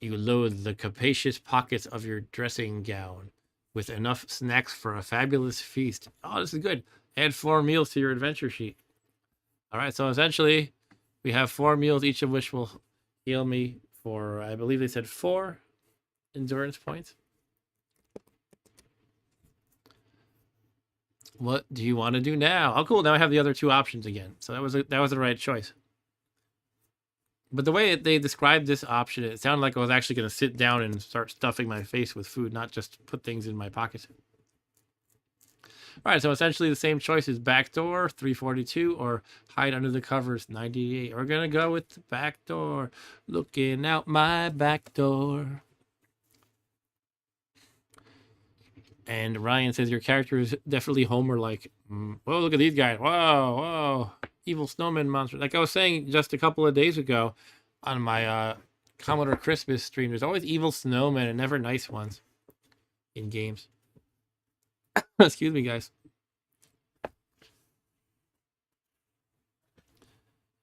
You load the capacious pockets of your dressing gown with enough snacks for a fabulous feast. Oh, this is good. Add 4 meals to your adventure sheet. All right, so essentially, we have 4 meals, each of which will heal me for, I believe they said 4 endurance points. What do you want to do now? Oh, cool. Now I have the other 2 options again. So that was the right choice. But the way they described this option, it sounded like I was actually going to sit down and start stuffing my face with food, not just put things in my pockets. All right, so essentially the same choices: back door, 342, or hide under the covers, 98. We're going to go with the back door. Looking out my back door. And Ryan says your character is definitely Homer-like. Whoa, look at these guys. Whoa, whoa. Evil snowman monster. Like I was saying just a couple of days ago on my Commodore Christmas stream, there's always evil snowmen and never nice ones in games. Excuse me, guys.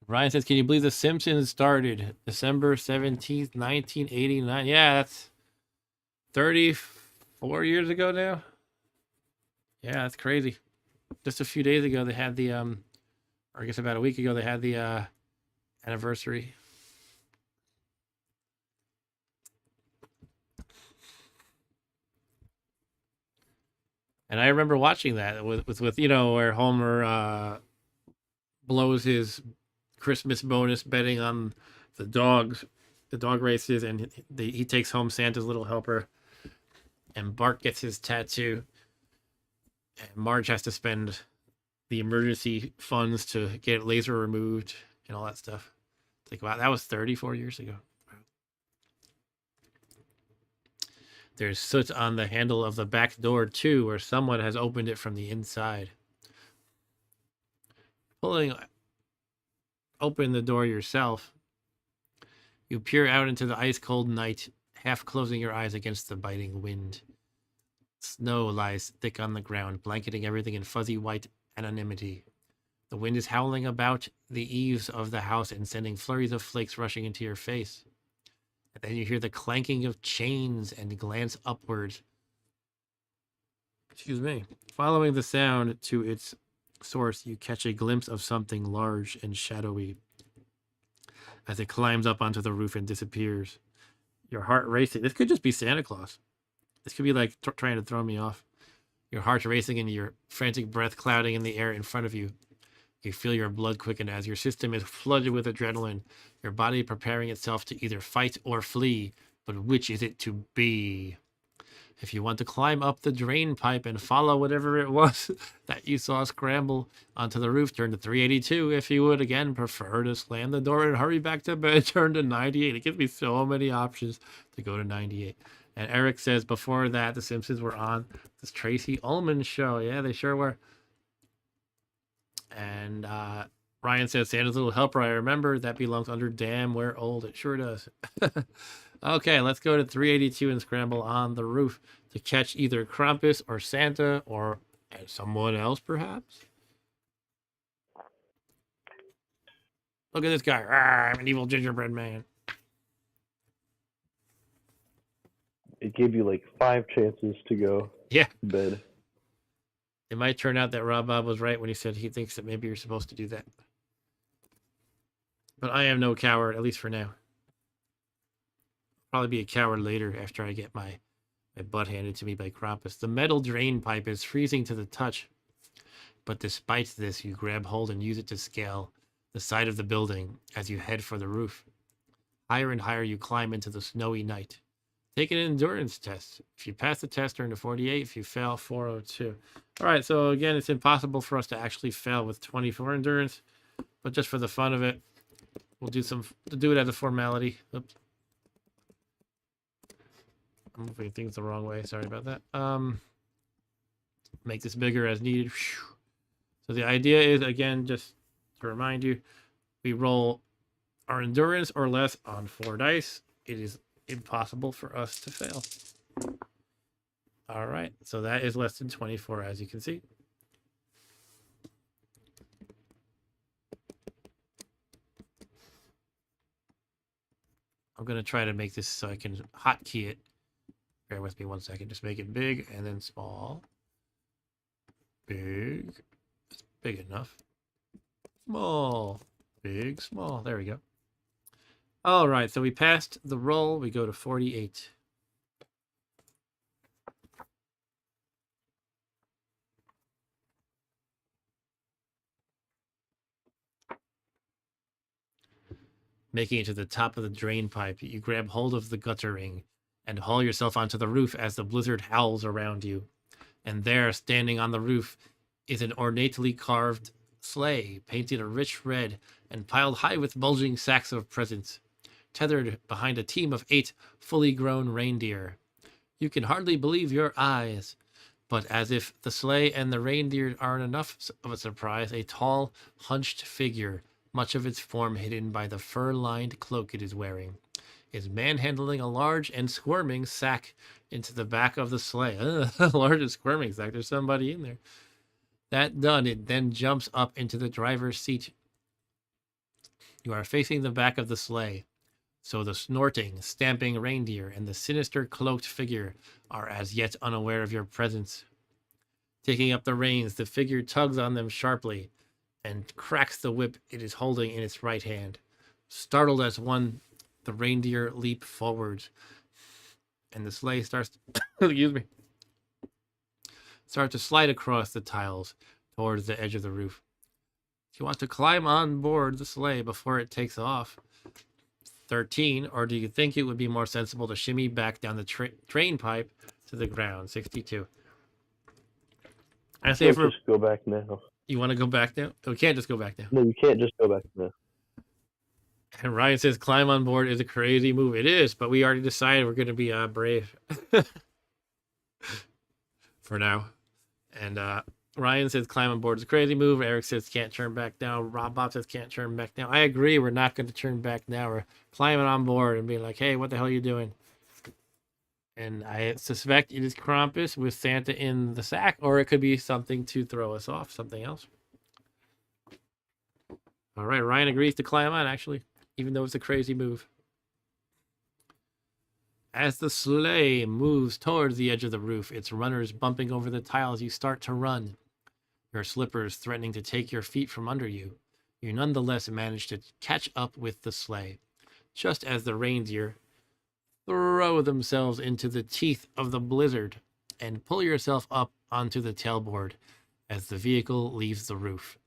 Ryan says, can you believe The Simpsons started December 17th, 1989? Yeah, that's 34 years ago now. Yeah, that's crazy. Just a few days ago, they had the, or I guess about a week ago, they had the anniversary. And I remember watching that with you know, where Homer blows his Christmas bonus betting on the dog races, and he takes home Santa's little helper, and Bart gets his tattoo, and Marge has to spend the emergency funds to get laser removed and all that stuff. It's like, wow, that was 34 years ago. There's soot on the handle of the back door too, where someone has opened it from the inside. Pulling open the door yourself, you peer out into the ice-cold night, half closing your eyes against the biting wind. Snow lies thick on the ground, blanketing everything in fuzzy white anonymity. The wind is howling about the eaves of the house and sending flurries of flakes rushing into your face. And then you hear the clanking of chains and glance upward. Excuse me. Following the sound to its source, you catch a glimpse of something large and shadowy as it climbs up onto the roof and disappears. Your heart racing. This could just be Santa Claus. This could be like trying to throw me off. Your heart's racing and your frantic breath clouding in the air in front of you. You feel your blood quicken as your system is flooded with adrenaline, your body preparing itself to either fight or flee. But which is it to be? If you want to climb up the drain pipe and follow whatever it was that you saw scramble onto the roof, turn to 382. If you would, again, prefer to slam the door and hurry back to bed, turn to 98. It gives me so many options to go to 98. And Eric says, before that, The Simpsons were on this Tracy Ullman show. Yeah, they sure were. And Ryan says, Santa's Little Helper, I remember. That belongs under Damn We're Old. It sure does. Okay, let's go to 382 and scramble on the roof to catch either Krampus or Santa or someone else, perhaps. Look at this guy. I'm an evil gingerbread man. it gave you like 5 chances to go Yeah. to bed. It might turn out that Rob Bob was right when he said he thinks that maybe you're supposed to do that. But I am no coward, at least for now. Probably be a coward later after I get my butt handed to me by Krampus. The metal drain pipe is freezing to the touch. But despite this, you grab hold and use it to scale the side of the building as you head for the roof. Higher and higher you climb into the snowy night. Take an endurance test. If you pass the test, earn a 48. If you fail, 402. All right, so again, it's impossible for us to actually fail with 24 endurance, but just for the fun of it, we'll do it as a formality. Oops. I'm moving things the wrong way. Sorry about that. Make this bigger as needed. So the idea is, again, just to remind you, we roll our endurance or less on 4 dice. It is impossible for us to fail. All right, so that is less than 24, as you can see. I'm going to try to make this so I can hotkey it. Bear with me 1 second. Just make it big and then small. Big. That's big enough. Small. Big, small. There we go. All right, so we passed the roll. We go to 48. Making it to the top of the drain pipe, you grab hold of the guttering and haul yourself onto the roof as the blizzard howls around you. And there, standing on the roof, is an ornately carved sleigh, painted a rich red and piled high with bulging sacks of presents, tethered behind a team of 8 fully grown reindeer. You can hardly believe your eyes. But as if the sleigh and the reindeer aren't enough of a surprise, a tall, hunched figure, much of its form hidden by the fur-lined cloak it is wearing, is manhandling a large and squirming sack into the back of the sleigh. Large and squirming sack. There's somebody in there. That done, it then jumps up into the driver's seat. You are facing the back of the sleigh, so the snorting, stamping reindeer and the sinister cloaked figure are as yet unaware of your presence. Taking up the reins, the figure tugs on them sharply and cracks the whip it is holding in its right hand. Startled as one, the reindeer leap forward, and the sleigh starts start to slide across the tiles towards the edge of the roof. Do you want to climb on board the sleigh before it takes off? 13, or do you think it would be more sensible to shimmy back down the drain pipe to the ground? 62. I say Just go back now. You want to go back now? We can't just go back now. No, you can't just go back now. And Ryan says climb on board is a crazy move. It is, but we already decided we're going to be brave for now. And Ryan says climb on board is a crazy move. Eric says can't turn back now. Rob Bob says can't turn back now. I agree. We're not going to turn back now. We're climbing on board and being like, hey, what the hell are you doing? And I suspect it is Krampus with Santa in the sack, or it could be something to throw us off, something else. All right, Ryan agrees to climb on, actually, even though it's a crazy move. As the sleigh moves towards the edge of the roof, its runners bumping over the tiles, you start to run, your slippers threatening to take your feet from under you. You nonetheless manage to catch up with the sleigh, just as the reindeer throw themselves into the teeth of the blizzard and pull yourself up onto the tailboard as the vehicle leaves the roof.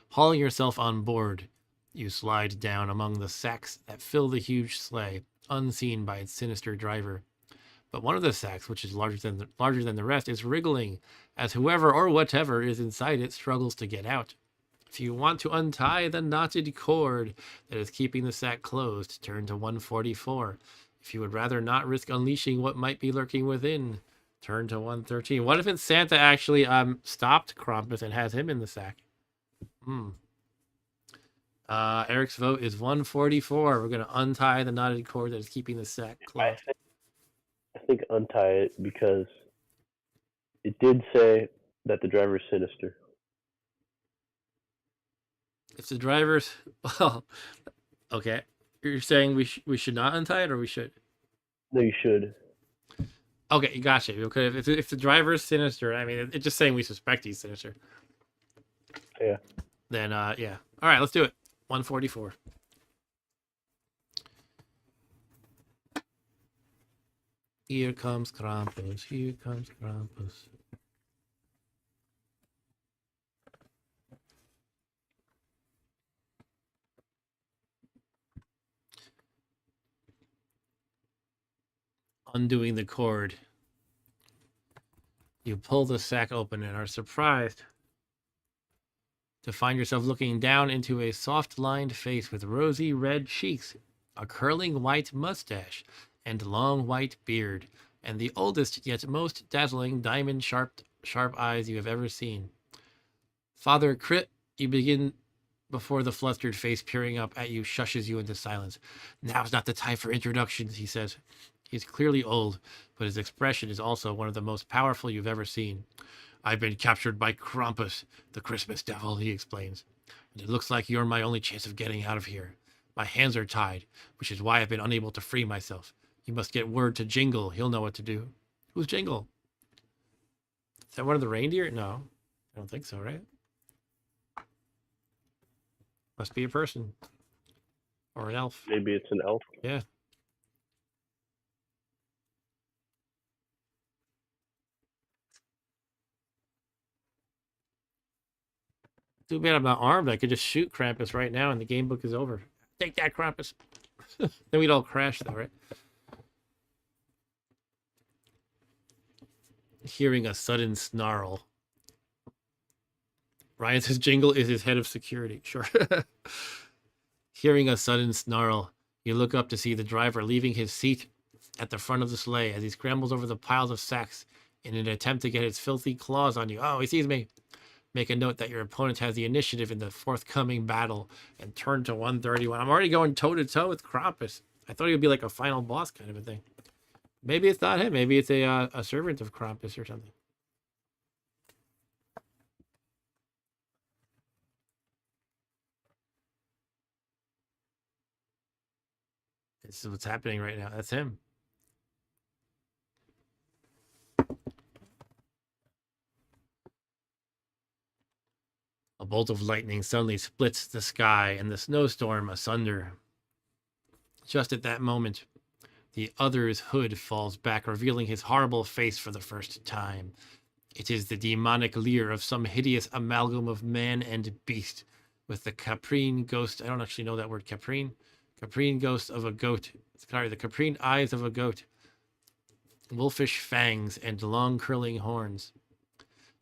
Hauling yourself on board, you slide down among the sacks that fill the huge sleigh, unseen by its sinister driver. But one of the sacks, which is larger than the rest, is wriggling as whoever or whatever is inside it struggles to get out. If you want to untie the knotted cord that is keeping the sack closed, turn to 144. If you would rather not risk unleashing what might be lurking within, turn to 113. What if it's Santa actually stopped Krampus and has him in the sack? Eric's vote is 144. We're going to untie the knotted cord that is keeping the sack closed. I think untie it because it did say that the driver is sinister. If the driver's... Well, okay. You're saying we should not untie it, or we should? No, you should. Okay, gotcha. Okay, if the driver is sinister, I mean, it's just saying we suspect he's sinister. Yeah. Then, yeah. All right, let's do it. 144. Here comes Krampus. Here comes Krampus. Undoing the cord. You pull the sack open and are surprised to find yourself looking down into a soft-lined face with rosy red cheeks, a curling white mustache, and long white beard, and the oldest yet most dazzling diamond-sharp eyes you have ever seen. Father Crit, you begin before the flustered face peering up at you shushes you into silence. Now's not the time for introductions, he says. He's clearly old, but his expression is also one of the most powerful you've ever seen. I've been captured by Krampus, the Christmas devil, he explains. And it looks like you're my only chance of getting out of here. My hands are tied, which is why I've been unable to free myself. You must get word to Jingle. He'll know what to do. Who's Jingle? Is that one of the reindeer? No, I don't think so, right? Must be a person. Or an elf. Maybe it's an elf. Yeah. Too bad I'm not armed. I could just shoot Krampus right now and the game book is over. Take that, Krampus. Then we'd all crash though, right? Hearing a sudden snarl. Ryan says Jingle is his head of security. Sure. Hearing a sudden snarl, you look up to see the driver leaving his seat at the front of the sleigh as he scrambles over the piles of sacks in an attempt to get his filthy claws on you. Oh, he sees me. Make a note that your opponent has the initiative in the forthcoming battle and turn to 131. I'm already going toe-to-toe with Krampus. I thought he would be like a final boss kind of a thing. Maybe it's not him. Maybe it's a servant of Krampus or something. This is what's happening right now. That's him. A bolt of lightning suddenly splits the sky and the snowstorm asunder. Just at that moment, the other's hood falls back, revealing his horrible face for the first time. It is the demonic leer of some hideous amalgam of man and beast, with the caprine ghost. I don't actually know that word, caprine. Caprine ghost of a goat. Sorry, the caprine eyes of a goat. Wolfish fangs and long curling horns.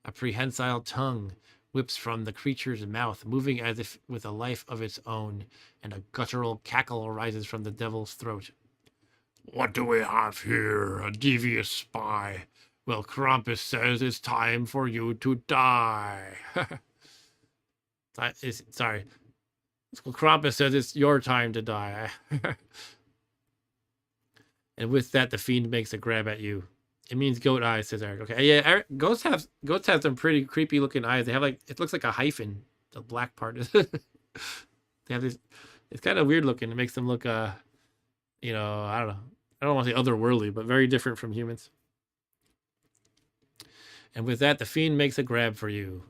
A prehensile tongue whips from the creature's mouth, moving as if with a life of its own, and a guttural cackle arises from the devil's throat. What do we have here? A devious spy. Well, Krampus says it's time for you to die. Sorry. Well, Krampus says it's your time to die. And with that, the fiend makes a grab at you. It means goat eyes, says Eric. Okay, yeah, Eric, goats have some pretty creepy looking eyes. They have like, it looks like a hyphen. The black part is. They have this. It's kind of weird looking. It makes them look, I don't know. I don't want to say otherworldly, but very different from humans. And with that, the fiend makes a grab for you.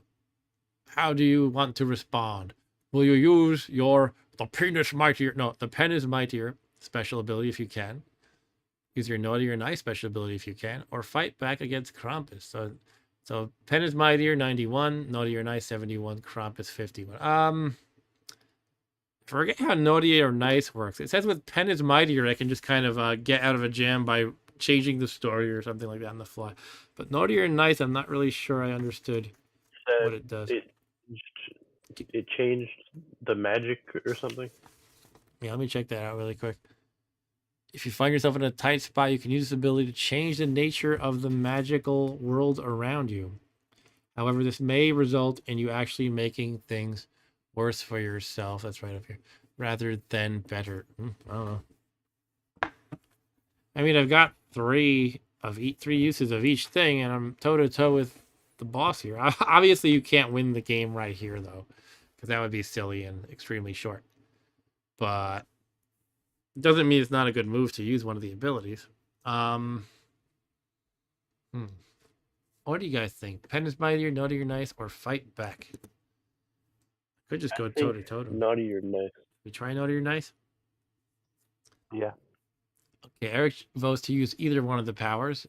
How do you want to respond? Will you use the pen is mightier special ability if you can? Use your naughty or nice special ability if you can, or fight back against Krampus. So pen is mightier 91, naughty or nice 71, Krampus 51. Forget how naughty or nice works. It says with pen is mightier, I can just kind of get out of a jam by changing the story or something like that on the fly. But naughty or nice, I'm not really sure I understood what it does. It changed the magic or something. Yeah, let me check that out really quick. If you find yourself in a tight spot, you can use this ability to change the nature of the magical world around you. However, this may result in you actually making things worse for yourself. That's right up here. Rather than better. I don't know. I mean, I've got three uses of each thing, and I'm toe-to-toe with the boss here. Obviously, you can't win the game right here, though, because that would be silly and extremely short. But it doesn't mean it's not a good move to use one of the abilities. Um, hmm. What do you guys think? Pen is mightier, naughty or nice, or fight back? Could just I go toe think to toe. naughty or nice. We try naughty or nice. Yeah. Okay, Eric votes to use either one of the powers.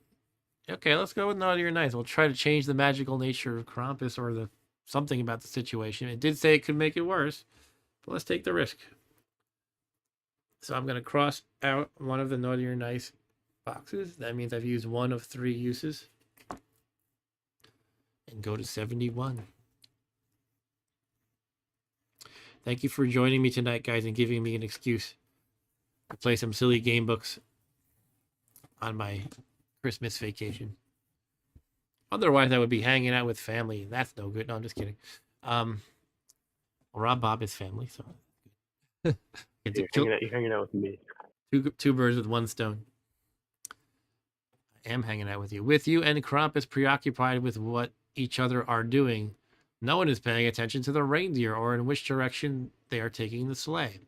Okay, let's go with naughty or nice. We'll try to change the magical nature of Krampus or the something about the situation. It did say it could make it worse, but let's take the risk. So I'm going to cross out one of the naughty or nice boxes. That means I've used one of 3 uses. And go to 71. Thank you for joining me tonight, guys, and giving me an excuse to play some silly game books on my Christmas vacation. Otherwise, I would be hanging out with family. That's no good. No, I'm just kidding. Rob Bob is family, so You're hanging out with me. two birds with one stone. I am hanging out with you. With you and Krampus preoccupied with what each other are doing, no one is paying attention to the reindeer or in which direction they are taking the sleigh.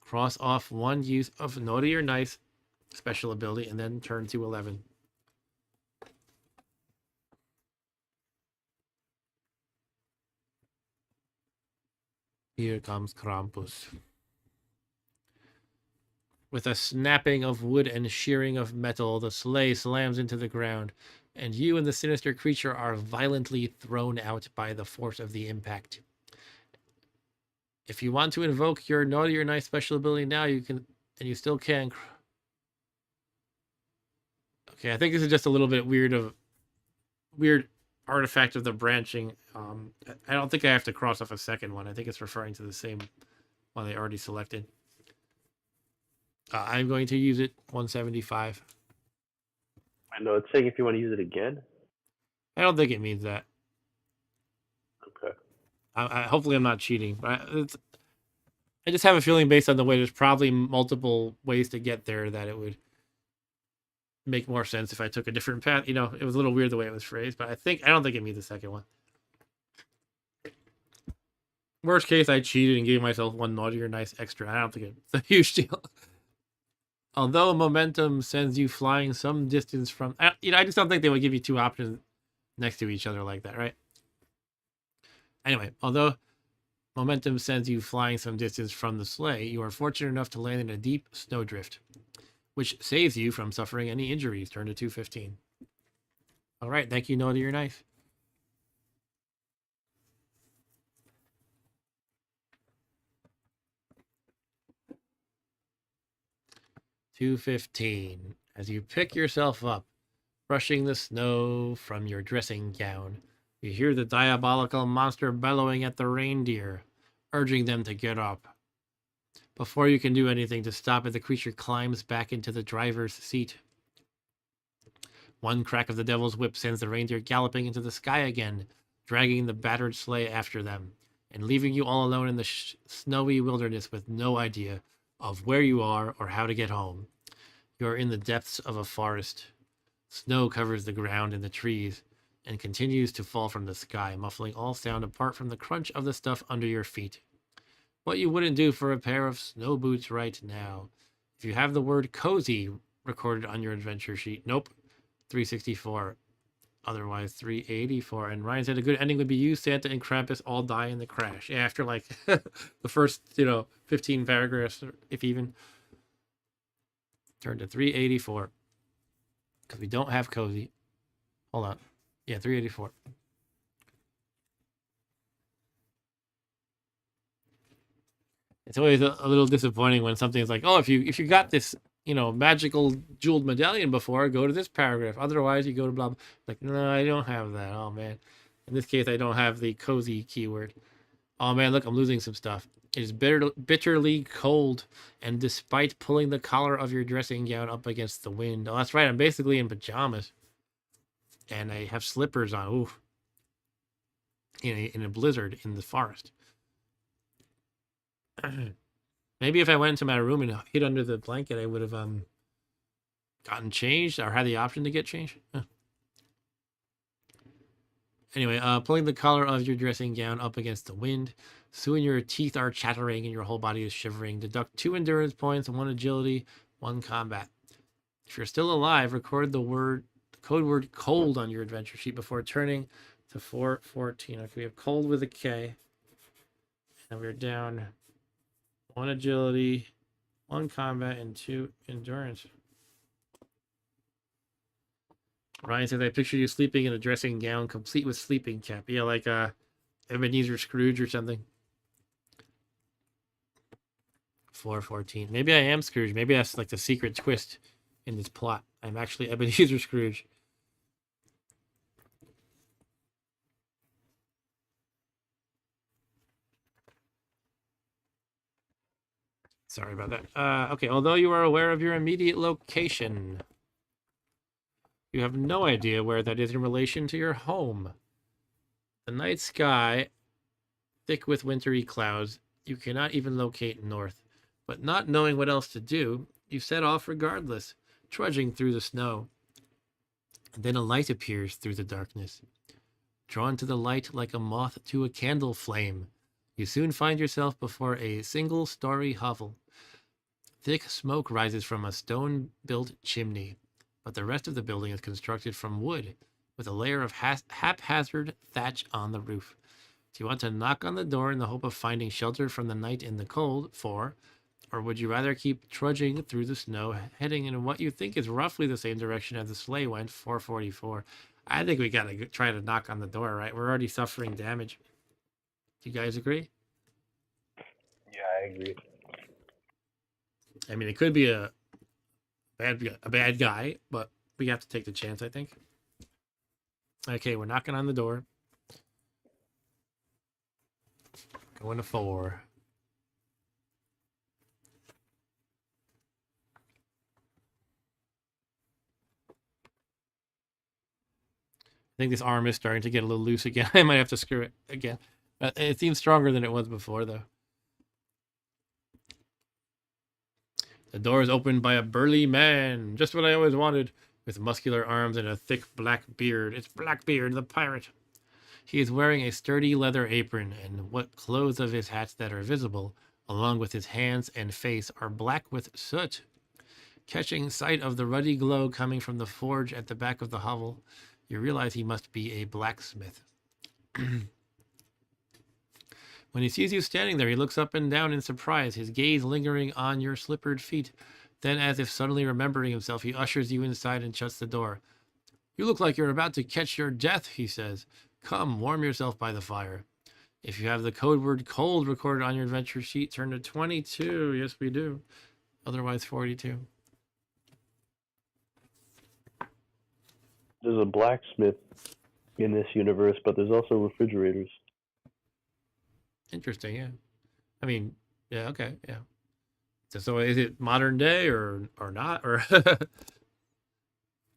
Cross off one use of naughty or nice special ability and then turn to 11. Here comes Krampus. With a snapping of wood and shearing of metal, the sleigh slams into the ground, and you and the sinister creature are violently thrown out by the force of the impact. If you want to invoke your naughty or nice special ability now, you can, and you still can. Okay, I think this is just a little bit weird artifact of the branching. I don't think I have to cross off a second one. I think it's referring to the same one they already selected. I'm going to use it 175. I know it's saying if you want to use it again. I don't think it means that. Okay. Hopefully I'm not cheating, but I just have a feeling based on the way there's probably multiple ways to get there that it would make more sense if I took a different path. You know, it was a little weird the way it was phrased, but I don't think it means the second one. Worst case, I cheated and gave myself one naughty or nice extra. I don't think it's a huge deal. Although momentum sends you flying some distance from, I just don't think they would give you 2 options next to each other like that, right? Anyway, although momentum sends you flying some distance from the sleigh, you are fortunate enough to land in a deep snowdrift, which saves you from suffering any injuries. Turn to 215. All right, thank you, naughty or nice. $215. As you pick yourself up, brushing the snow from your dressing gown, you hear the diabolical monster bellowing at the reindeer, urging them to get up. Before you can do anything to stop it, the creature climbs back into the driver's seat. One crack of the devil's whip sends the reindeer galloping into the sky again, dragging the battered sleigh after them, and leaving you all alone in the snowy wilderness with no idea of where you are or how to get home. You are in the depths of a forest. Snow covers the ground and the trees and continues to fall from the sky, muffling all sound apart from the crunch of the stuff under your feet. What you wouldn't do for a pair of snow boots right now. If you have the word cozy recorded on your adventure sheet, nope, 364. Otherwise, 384. And Ryan said a good ending would be you, Santa, and Krampus all die in the crash. Yeah, after like the first, 15 paragraphs, if even. Turn to 384. Because we don't have cozy. Hold on. Yeah, 384. It's always a little disappointing when something's like, oh, if you got this, magical jeweled medallion before, go to this paragraph. Otherwise, you go to blah, blah. Like, no, I don't have that. Oh, man. In this case, I don't have the cozy keyword. Oh, man, look, I'm losing some stuff. It is bitterly cold, and despite pulling the collar of your dressing gown up against the wind. Oh, that's right. I'm basically in pajamas. And I have slippers on. Ooh. In a blizzard in the forest. Maybe if I went into my room and hid under the blanket, I would have gotten changed or had the option to get changed. Anyway, pulling the collar of your dressing gown up against the wind. Soon your teeth are chattering and your whole body is shivering. Deduct 2 endurance points, 1 agility, 1 combat. If you're still alive, record the code word cold on your adventure sheet before turning to 414. Okay, we have cold with a K. And we're down 1 agility, 1 combat, and 2 endurance. Ryan says, I picture you sleeping in a dressing gown complete with sleeping cap. Yeah, like Ebenezer Scrooge or something. 414. Maybe I am Scrooge. Maybe that's like the secret twist in this plot. I'm actually Ebenezer Scrooge. Sorry about that. Okay, although you are aware of your immediate location, you have no idea where that is in relation to your home. The night sky, thick with wintry clouds, you cannot even locate north. But not knowing what else to do, you set off regardless, trudging through the snow. And then a light appears through the darkness. Drawn to the light like a moth to a candle flame, you soon find yourself before a single-story hovel. Thick smoke rises from a stone-built chimney, but the rest of the building is constructed from wood, with a layer of haphazard thatch on the roof. Do you want to knock on the door in the hope of finding shelter from the night in the cold, 4, or would you rather keep trudging through the snow, heading in what you think is roughly the same direction as the sleigh went, 444? I think we gotta try to knock on the door, right? We're already suffering damage. Do you guys agree? Yeah, I agree. I mean, it could be a bad guy, but we have to take the chance, I think. Okay, we're knocking on the door. Going to 4. I think this arm is starting to get a little loose again. I might have to screw it again. It seems stronger than it was before, though. The door is opened by a burly man, just what I always wanted, with muscular arms and a thick black beard. It's Blackbeard, the pirate. He is wearing a sturdy leather apron, and what clothes of his hats that are visible, along with his hands and face, are black with soot. Catching sight of the ruddy glow coming from the forge at the back of the hovel, you realize he must be a blacksmith. When he sees you standing there, he looks up and down in surprise, his gaze lingering on your slippered feet. Then, as if suddenly remembering himself, he ushers you inside and shuts the door. You look like you're about to catch your death, he says. Come, warm yourself by the fire. If you have the code word cold recorded on your adventure sheet, turn to 22. Yes, we do. Otherwise, 42. There's a blacksmith in this universe, but there's also refrigerators. Interesting, yeah. I mean, yeah, okay, yeah. So is it modern day or not? Or it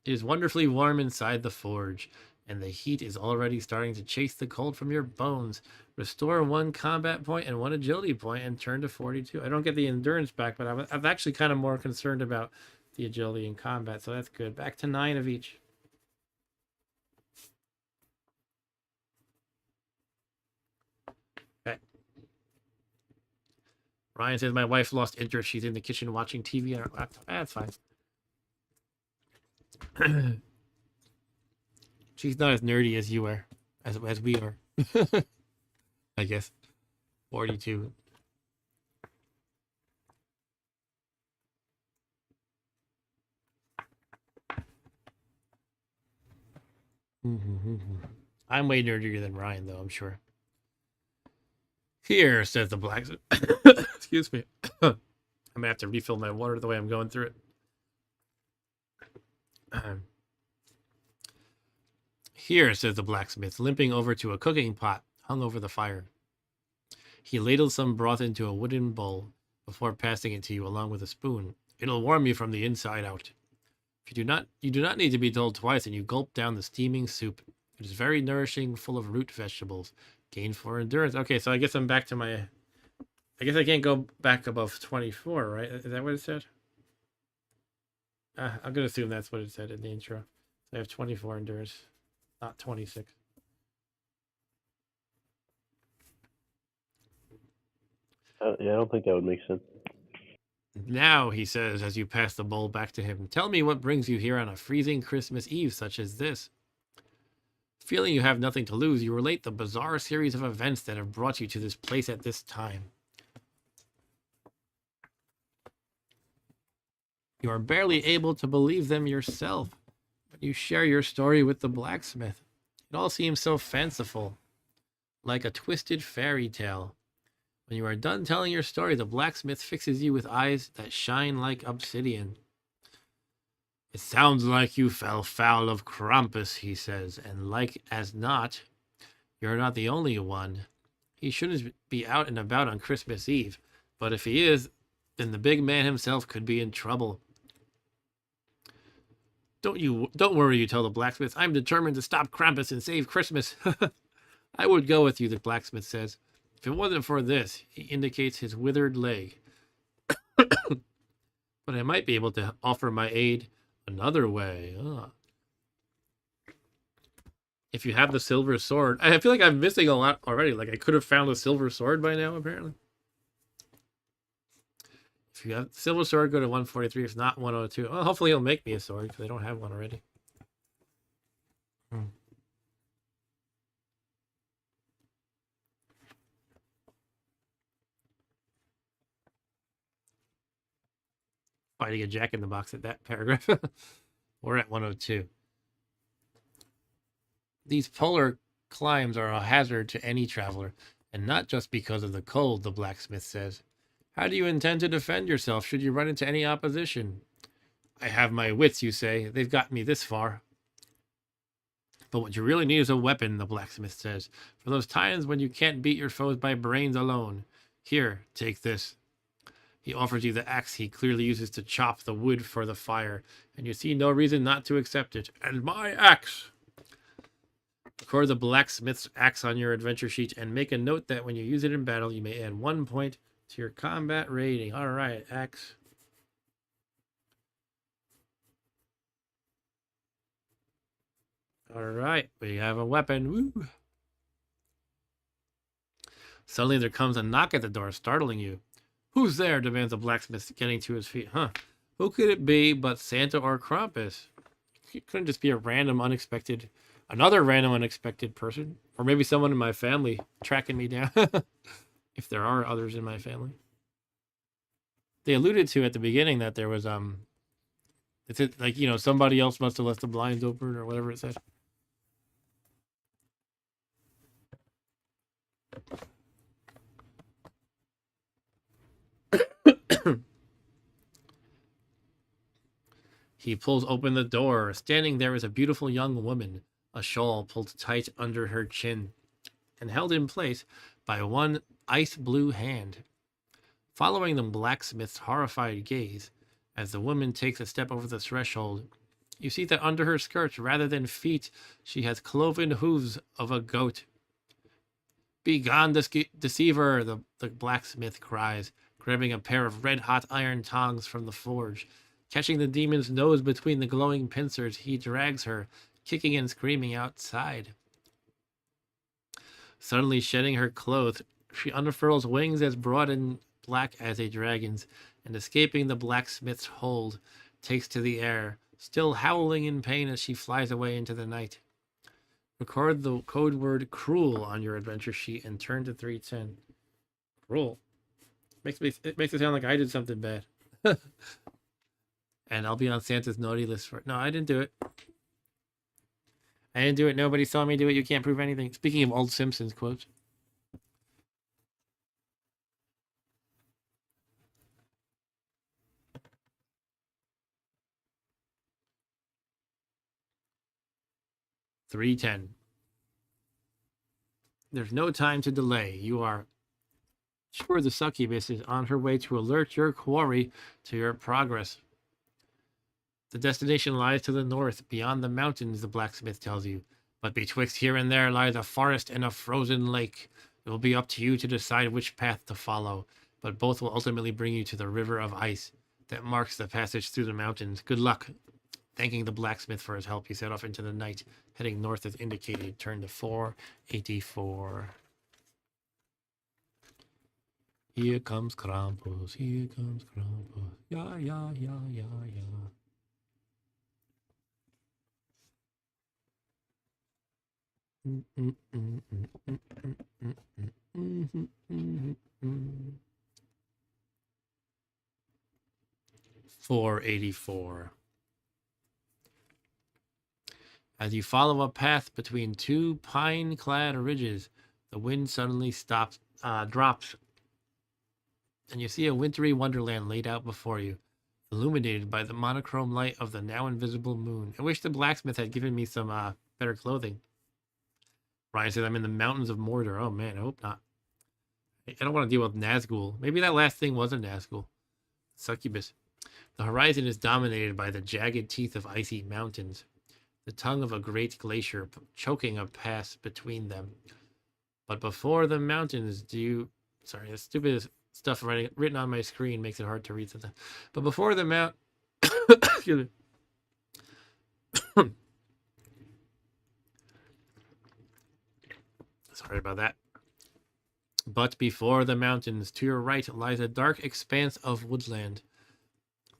is wonderfully warm inside the forge, and the heat is already starting to chase the cold from your bones. Restore 1 combat point and 1 agility point and turn to 42. I don't get the endurance back, but I'm actually kind of more concerned about the agility in combat, so that's good. Back to 9 of each. Okay. Ryan says, my wife lost interest. She's in the kitchen watching TV on her laptop. That's fine. She's not as nerdy as you are, as we are. I guess. 42. I'm way nerdier than Ryan, though, I'm sure. Here, says the blacksmith. Excuse me. I'm gonna have to refill my water the way I'm going through it. Here, says the blacksmith, limping over to a cooking pot hung over the fire. He ladled some broth into a wooden bowl before passing it to you along with a spoon. It'll warm you from the inside out. You do not need to be told twice, and you gulp down the steaming soup. It is very nourishing, full of root vegetables. Gain 4 endurance. Okay, so I guess I'm back to my... I guess I can't go back above 24, right? Is that what it said? I'm going to assume that's what it said in the intro. So I have 24 endurance, not 26. Yeah, I don't think that would make sense. Now, he says as you pass the bowl back to him, tell me what brings you here on a freezing Christmas Eve such as this. Feeling you have nothing to lose, you relate the bizarre series of events that have brought you to this place at this time. You are barely able to believe them yourself, but you share your story with the blacksmith. It all seems so fanciful, like a twisted fairy tale. When you are done telling your story, the blacksmith fixes you with eyes that shine like obsidian. It sounds like you fell foul of Krampus, he says, and like as not, you're not the only one. He shouldn't be out and about on Christmas Eve, but if he is, then the big man himself could be in trouble. Don't worry, you tell the blacksmith. I'm determined to stop Krampus and save Christmas. I would go with you, the blacksmith says. If it wasn't for this, he indicates his withered leg. But I might be able to offer my aid another way. If you have the silver sword. I feel like I'm missing a lot already. Like I could have found a silver sword by now, apparently. If you have silver sword, go to 143. If not, 102. Well, hopefully he'll make me a sword because I don't have one already. Fighting a jack in the box at that paragraph. We're at 102. These polar climbs are a hazard to any traveler, and not just because of the cold, the blacksmith says. How do you intend to defend yourself should you run into any opposition? I have my wits, you say. They've got me this far. But what you really need is a weapon, the blacksmith says, for those times when you can't beat your foes by brains alone. Here, take this. He offers you the axe he clearly uses to chop the wood for the fire, and you see no reason not to accept it. And my axe! Record the blacksmith's axe on your adventure sheet and make a note that when you use it in battle, you may add 1 point to your combat rating. All right, axe. All right, we have a weapon. Woo! Suddenly there comes a knock at the door, startling you. Who's there? Demands the blacksmith, getting to his feet. Who could it be but Santa or Krampus? It couldn't just be another random, unexpected person. Or maybe someone in my family tracking me down. If there are others in my family. They alluded to at the beginning that there was, somebody else must have left the blinds open or whatever it said. He pulls open the door. Standing there is a beautiful young woman, a shawl pulled tight under her chin and held in place by one ice blue hand. Following the blacksmith's horrified gaze, as the woman takes a step over the threshold, you see that under her skirts, rather than feet, she has cloven hooves of a goat. Begone, deceiver, the blacksmith cries, grabbing a pair of red-hot iron tongs from the forge. Catching the demon's nose between the glowing pincers, he drags her, kicking and screaming, outside. Suddenly shedding her clothes, she unfurls wings as broad and black as a dragon's, and escaping the blacksmith's hold, takes to the air, still howling in pain as she flies away into the night. Record the code word cruel on your adventure sheet and turn to 310. Cruel. It makes it sound like I did something bad. And I'll be on Santa's naughty list for it. No, I didn't do it. I didn't do it. Nobody saw me do it. You can't prove anything. Speaking of old Simpsons quotes. $3.10. There's no time to delay. You are sure the succubus is on her way to alert your quarry to your progress. The destination lies to the north, beyond the mountains, the blacksmith tells you. But betwixt here and there lies a forest and a frozen lake. It will be up to you to decide which path to follow, but both will ultimately bring you to the river of ice that marks the passage through the mountains. Good luck. Thanking the blacksmith for his help, he set off into the night, heading north as indicated. Turn to 484. Here comes Krampus, here comes Krampus. Yeah, yeah, yeah, yeah, yeah. $4.84. As you follow a path between two pine-clad ridges, the wind suddenly drops, and you see a wintry wonderland laid out before you, illuminated by the monochrome light of the now invisible moon. I wish the blacksmith had given me some better clothing. Ryan says I'm in the mountains of Mordor. Oh man, I hope not. I don't want to deal with Nazgul. Maybe that last thing was a Nazgul. Succubus. The horizon is dominated by the jagged teeth of icy mountains, the tongue of a great glacier choking a pass between them. But before the mountains sorry, the stupid stuff written on my screen makes it hard to read something. But before the excuse me. Sorry about that. But before the mountains, to your right, lies a dark expanse of woodland.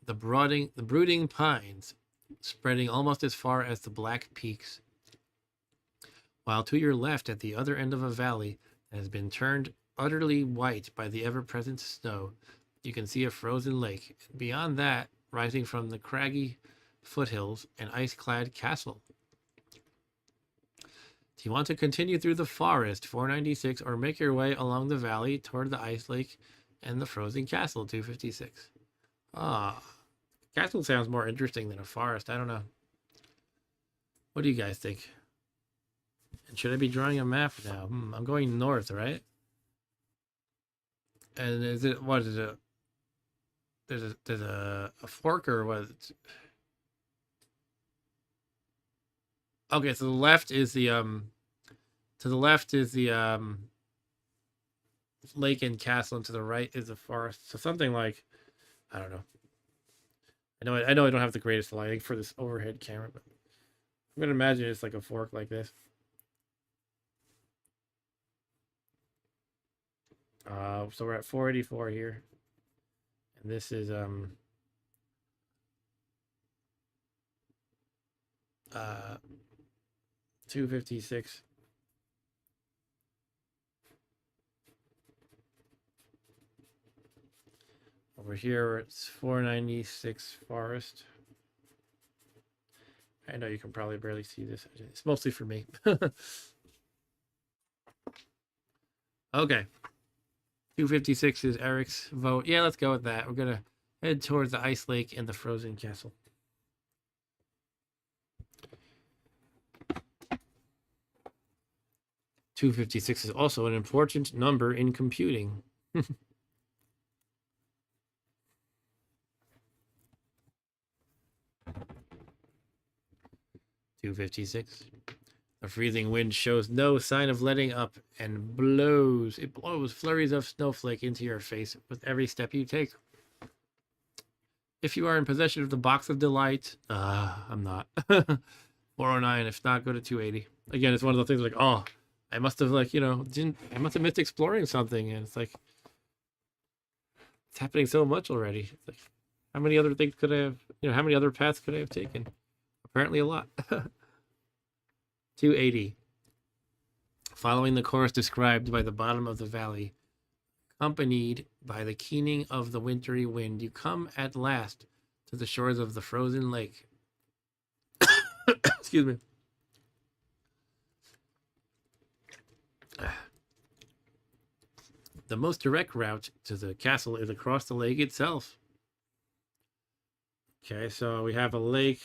The brooding pines, spreading almost as far as the black peaks. While to your left, at the other end of a valley that has been turned utterly white by the ever-present snow, you can see a frozen lake. Beyond that, rising from the craggy foothills, an ice-clad castle. Do you want to continue through the forest, 496, or make your way along the valley toward the ice lake and the frozen castle, 256? Castle sounds more interesting than a forest. I don't know. What do you guys think? And should I be drawing a map now? I'm going north, right? And what is it? There's a fork or what? Okay, so the left is the lake and castle, and to the right is the forest. So something like, I don't know. I know I don't have the greatest lighting for this overhead camera, but I'm gonna imagine it's like a fork like this. So we're at 484 here, and this is 256. Over here it's 496 forest. I know you can probably barely see this. It's mostly for me. Okay. 256 is Eric's vote. Yeah, let's go with that. We're gonna head towards the ice lake and the frozen castle. $256 is also an important number in computing. 256. The freezing wind shows no sign of letting up and blows. It blows flurries of snowflake into your face with every step you take. If you are in possession of the box of delight, I'm not. 409. If not, go to 280. Again, it's one of the things like, oh, I must have I must have missed exploring something, and it's like it's happening so much already. It's like, how many other things could I have? How many other paths could I have taken? Apparently, a lot. 280. Following the course described by the bottom of the valley, accompanied by the keening of the wintry wind, you come at last to the shores of the frozen lake. Excuse me. The most direct route to the castle is across the lake itself. Okay, so we have a lake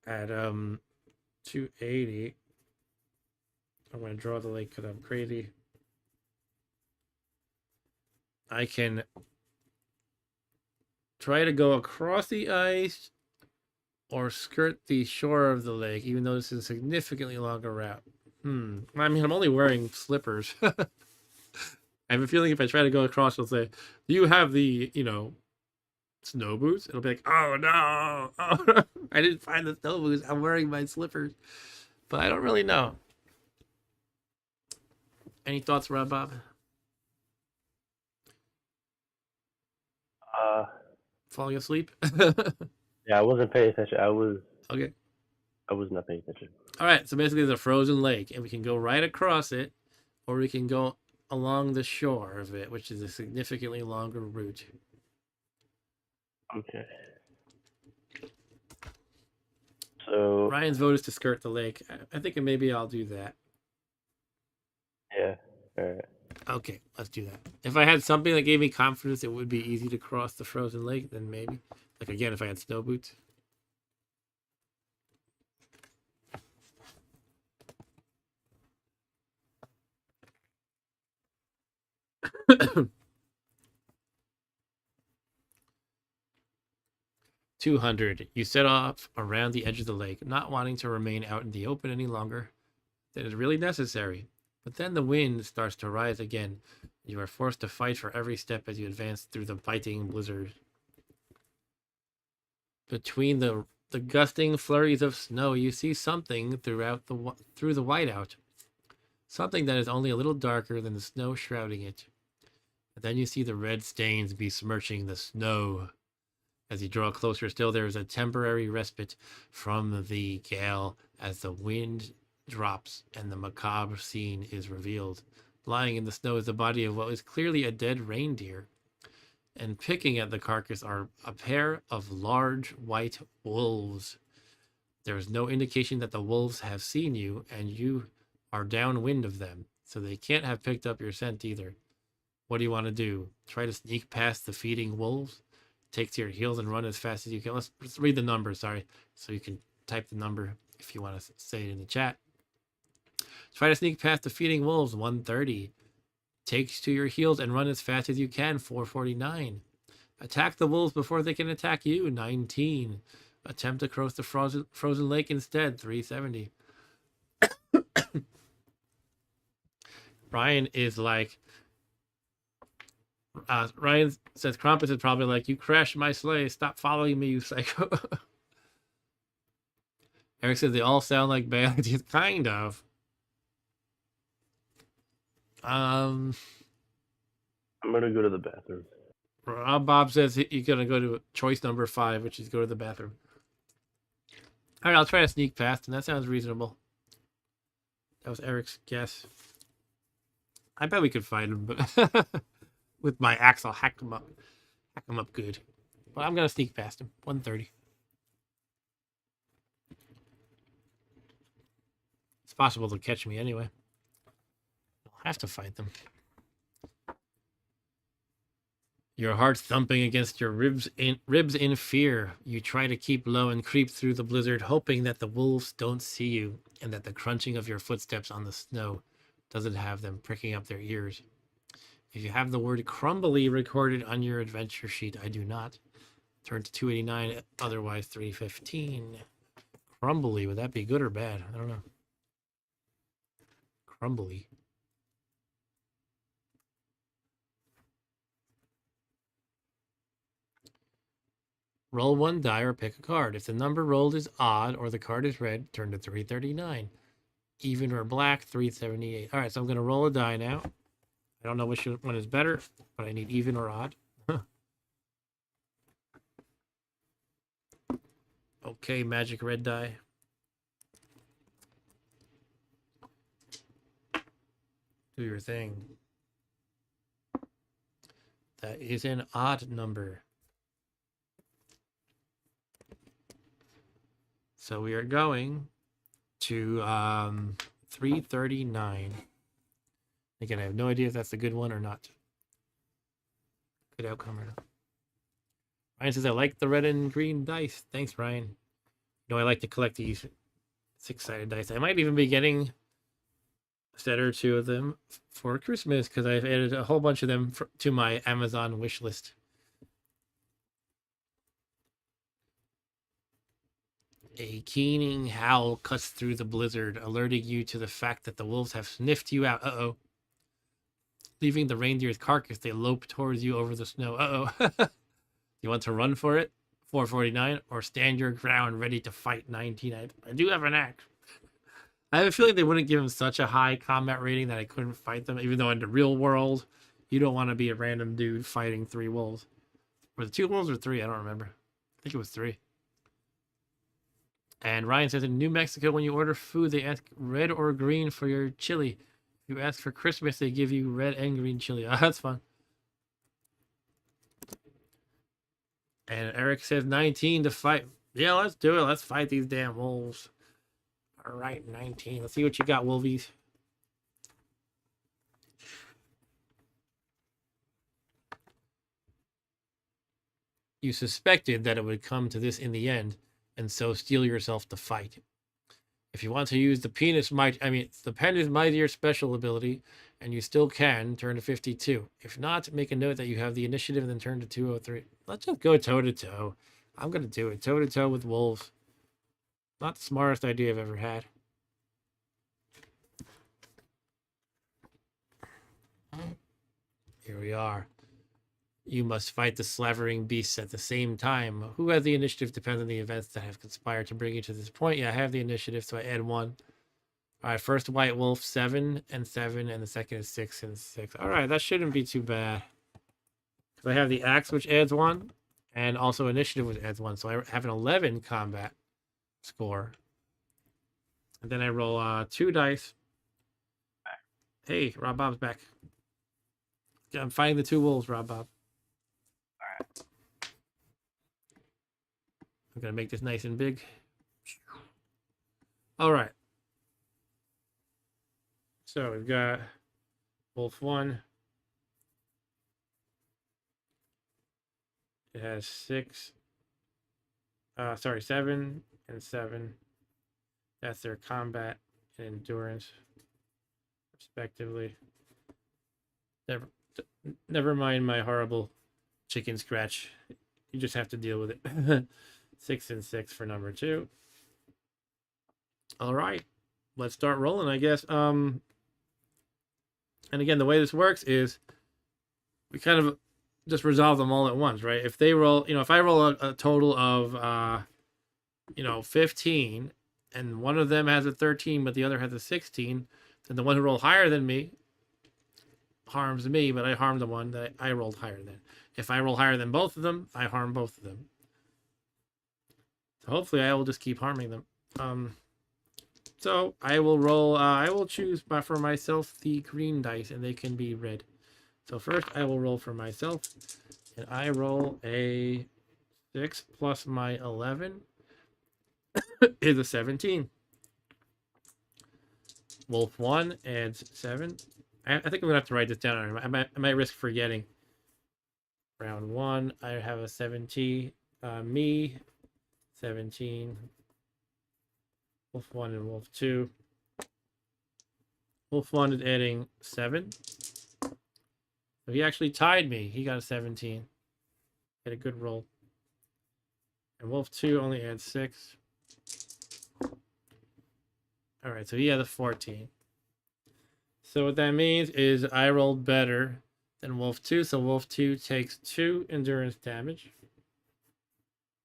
at 280. I'm going to draw the lake because I'm crazy. I can try to go across the ice or skirt the shore of the lake, even though this is a significantly longer route. I mean, I'm only wearing slippers. I have a feeling if I try to go across, it'll say, do you have the, snow boots? It'll be like, oh no, oh, I didn't find the snow boots. I'm wearing my slippers. But I don't really know. Any thoughts, Rob Bob? Uh, Falling asleep? yeah, I wasn't paying attention. Okay. I was not paying attention. All right. So basically, there's a frozen lake, and we can go right across it, or we can go along the shore of it, which is a significantly longer route. Okay. So Ryan's vote is to skirt the lake. I think maybe I'll do that. yeah, all right. Okay, let's do that. If I had something that gave me confidence it would be easy to cross the frozen lake, then maybe. Like again, if I had snow boots. 200. You set off around the edge of the lake, not wanting to remain out in the open any longer than is really necessary. But then the wind starts to rise again. You are forced to fight for every step as you advance through the biting blizzard. Between the gusting flurries of snow, you see something through the whiteout. Something that is only a little darker than the snow shrouding it. And then you see the red stains besmirching the snow. As you draw closer still, there is a temporary respite from the gale as the wind drops and the macabre scene is revealed. Lying in the snow is the body of what is clearly a dead reindeer. And picking at the carcass are a pair of large white wolves. There is no indication that the wolves have seen you, and you are downwind of them, so they can't have picked up your scent either. What do you want to do? Try to sneak past the feeding wolves? Take to your heels and run as fast as you can. Let's read the number, sorry, so you can type the number if you want to say it in the chat. Try to sneak past the feeding wolves, 130. Take to your heels and run as fast as you can, 449. Attack the wolves before they can attack you, 19. Attempt to cross the frozen lake instead, 370. Ryan is like, Ryan says Krampus is probably like, you crashed my sleigh. Stop following me, you psycho. Eric says they all sound like bad ideas. Kind of. I'm gonna go to the bathroom. Bob says he's gonna go to choice number 5, which is go to the bathroom. All right, I'll try to sneak past, and that sounds reasonable. That was Eric's guess. I bet we could find him, but with my axe, I'll hack him up. Hack him up good. But I'm gonna sneak past him. 130. It's possible to catch me anyway. I'll have to fight them. Your heart thumping against your ribs in fear. You try to keep low and creep through the blizzard, hoping that the wolves don't see you and that the crunching of your footsteps on the snow doesn't have them pricking up their ears. If you have the word crumbly recorded on your adventure sheet, I do not. Turn to 289, otherwise 315. Crumbly, would that be good or bad? I don't know. Crumbly. Roll 1 die or pick a card. If the number rolled is odd or the card is red, turn to 339. Even or black, 378. All right, so I'm going to roll a die now. I don't know which one is better, but I need even or odd. Okay, magic red die. Do your thing. That is an odd number. So we are going to 339. Again, I have no idea if that's a good one or not. Good outcome or not. Ryan says, I like the red and green dice. Thanks, Ryan. You know, I like to collect these 6-sided dice. I might even be getting a set or 2 of them for Christmas because I've added a whole bunch of them to my Amazon wish list. A keening howl cuts through the blizzard, alerting you to the fact that the wolves have sniffed you out. Uh-oh. Leaving the reindeer's carcass, they lope towards you over the snow. Uh-oh. You want to run for it? 449, or stand your ground ready to fight? 19. I do have an axe. I have a feeling they wouldn't give him such a high combat rating that I couldn't fight them, even though in the real world, you don't want to be a random dude fighting 3 wolves. Were the 2 wolves or 3? I don't remember. I think it was 3. And Ryan says in New Mexico, when you order food, they ask red or green for your chili. If you ask for Christmas, they give you red and green chili. Oh, that's fun. And Eric says 19 to fight. Yeah, let's do it. Let's fight these damn wolves. All right, 19. Let's see what you got, Wolvies. You suspected that it would come to this in the end, and so steel yourself to fight. If you want to use the the pen is mightier special ability, and you still can turn to 52. If not, make a note that you have the initiative and then turn to 203. Let's just go toe to toe. I'm gonna do it toe to toe with wolves. Not the smartest idea I've ever had. Here we are. You must fight the slavering beasts at the same time. Who has the initiative depends on the events that have conspired to bring you to this point. Yeah, I have the initiative, so I add 1. All right, first white wolf, 7 and 7, and the second is 6 and 6. All right, that shouldn't be too bad. So I have the axe, which adds 1, and also initiative, which adds 1. So I have an 11 combat score. And then I roll 2 dice. Hey, Rob Bob's back. Yeah, I'm fighting the 2 wolves, Rob Bob. I'm going to make this nice and big. All right. So we've got Wolf 1. It has 7 and 7. That's their combat and endurance, respectively. Never mind my horrible chicken scratch. You just have to deal with it. 6 and 6 for number 2. All right, let's start rolling, I guess. And again, the way this works is we kind of just resolve them all at once, right? If they roll, if I roll a total of, 15, and one of them has a 13, but the other has a 16, then the one who rolled higher than me harms me, but I harm the one that I rolled higher than. If I roll higher than both of them, I harm both of them. So hopefully I will just keep harming them. So I will roll, I will choose for myself the green dice, and they can be red. So first I will roll for myself, and I roll a 6 plus my 11 is a 17. Wolf 1 adds 7. I think I'm going to have to write this down. I might risk forgetting. Round 1, I have a 17. Me, 17. Wolf 1 and Wolf 2. Wolf 1 is adding 7. So he actually tied me. He got a 17. Had a good roll. And Wolf 2 only adds 6. All right, so he had a 14. So what that means is I rolled better than Wolf 2. So Wolf 2 takes 2 endurance damage.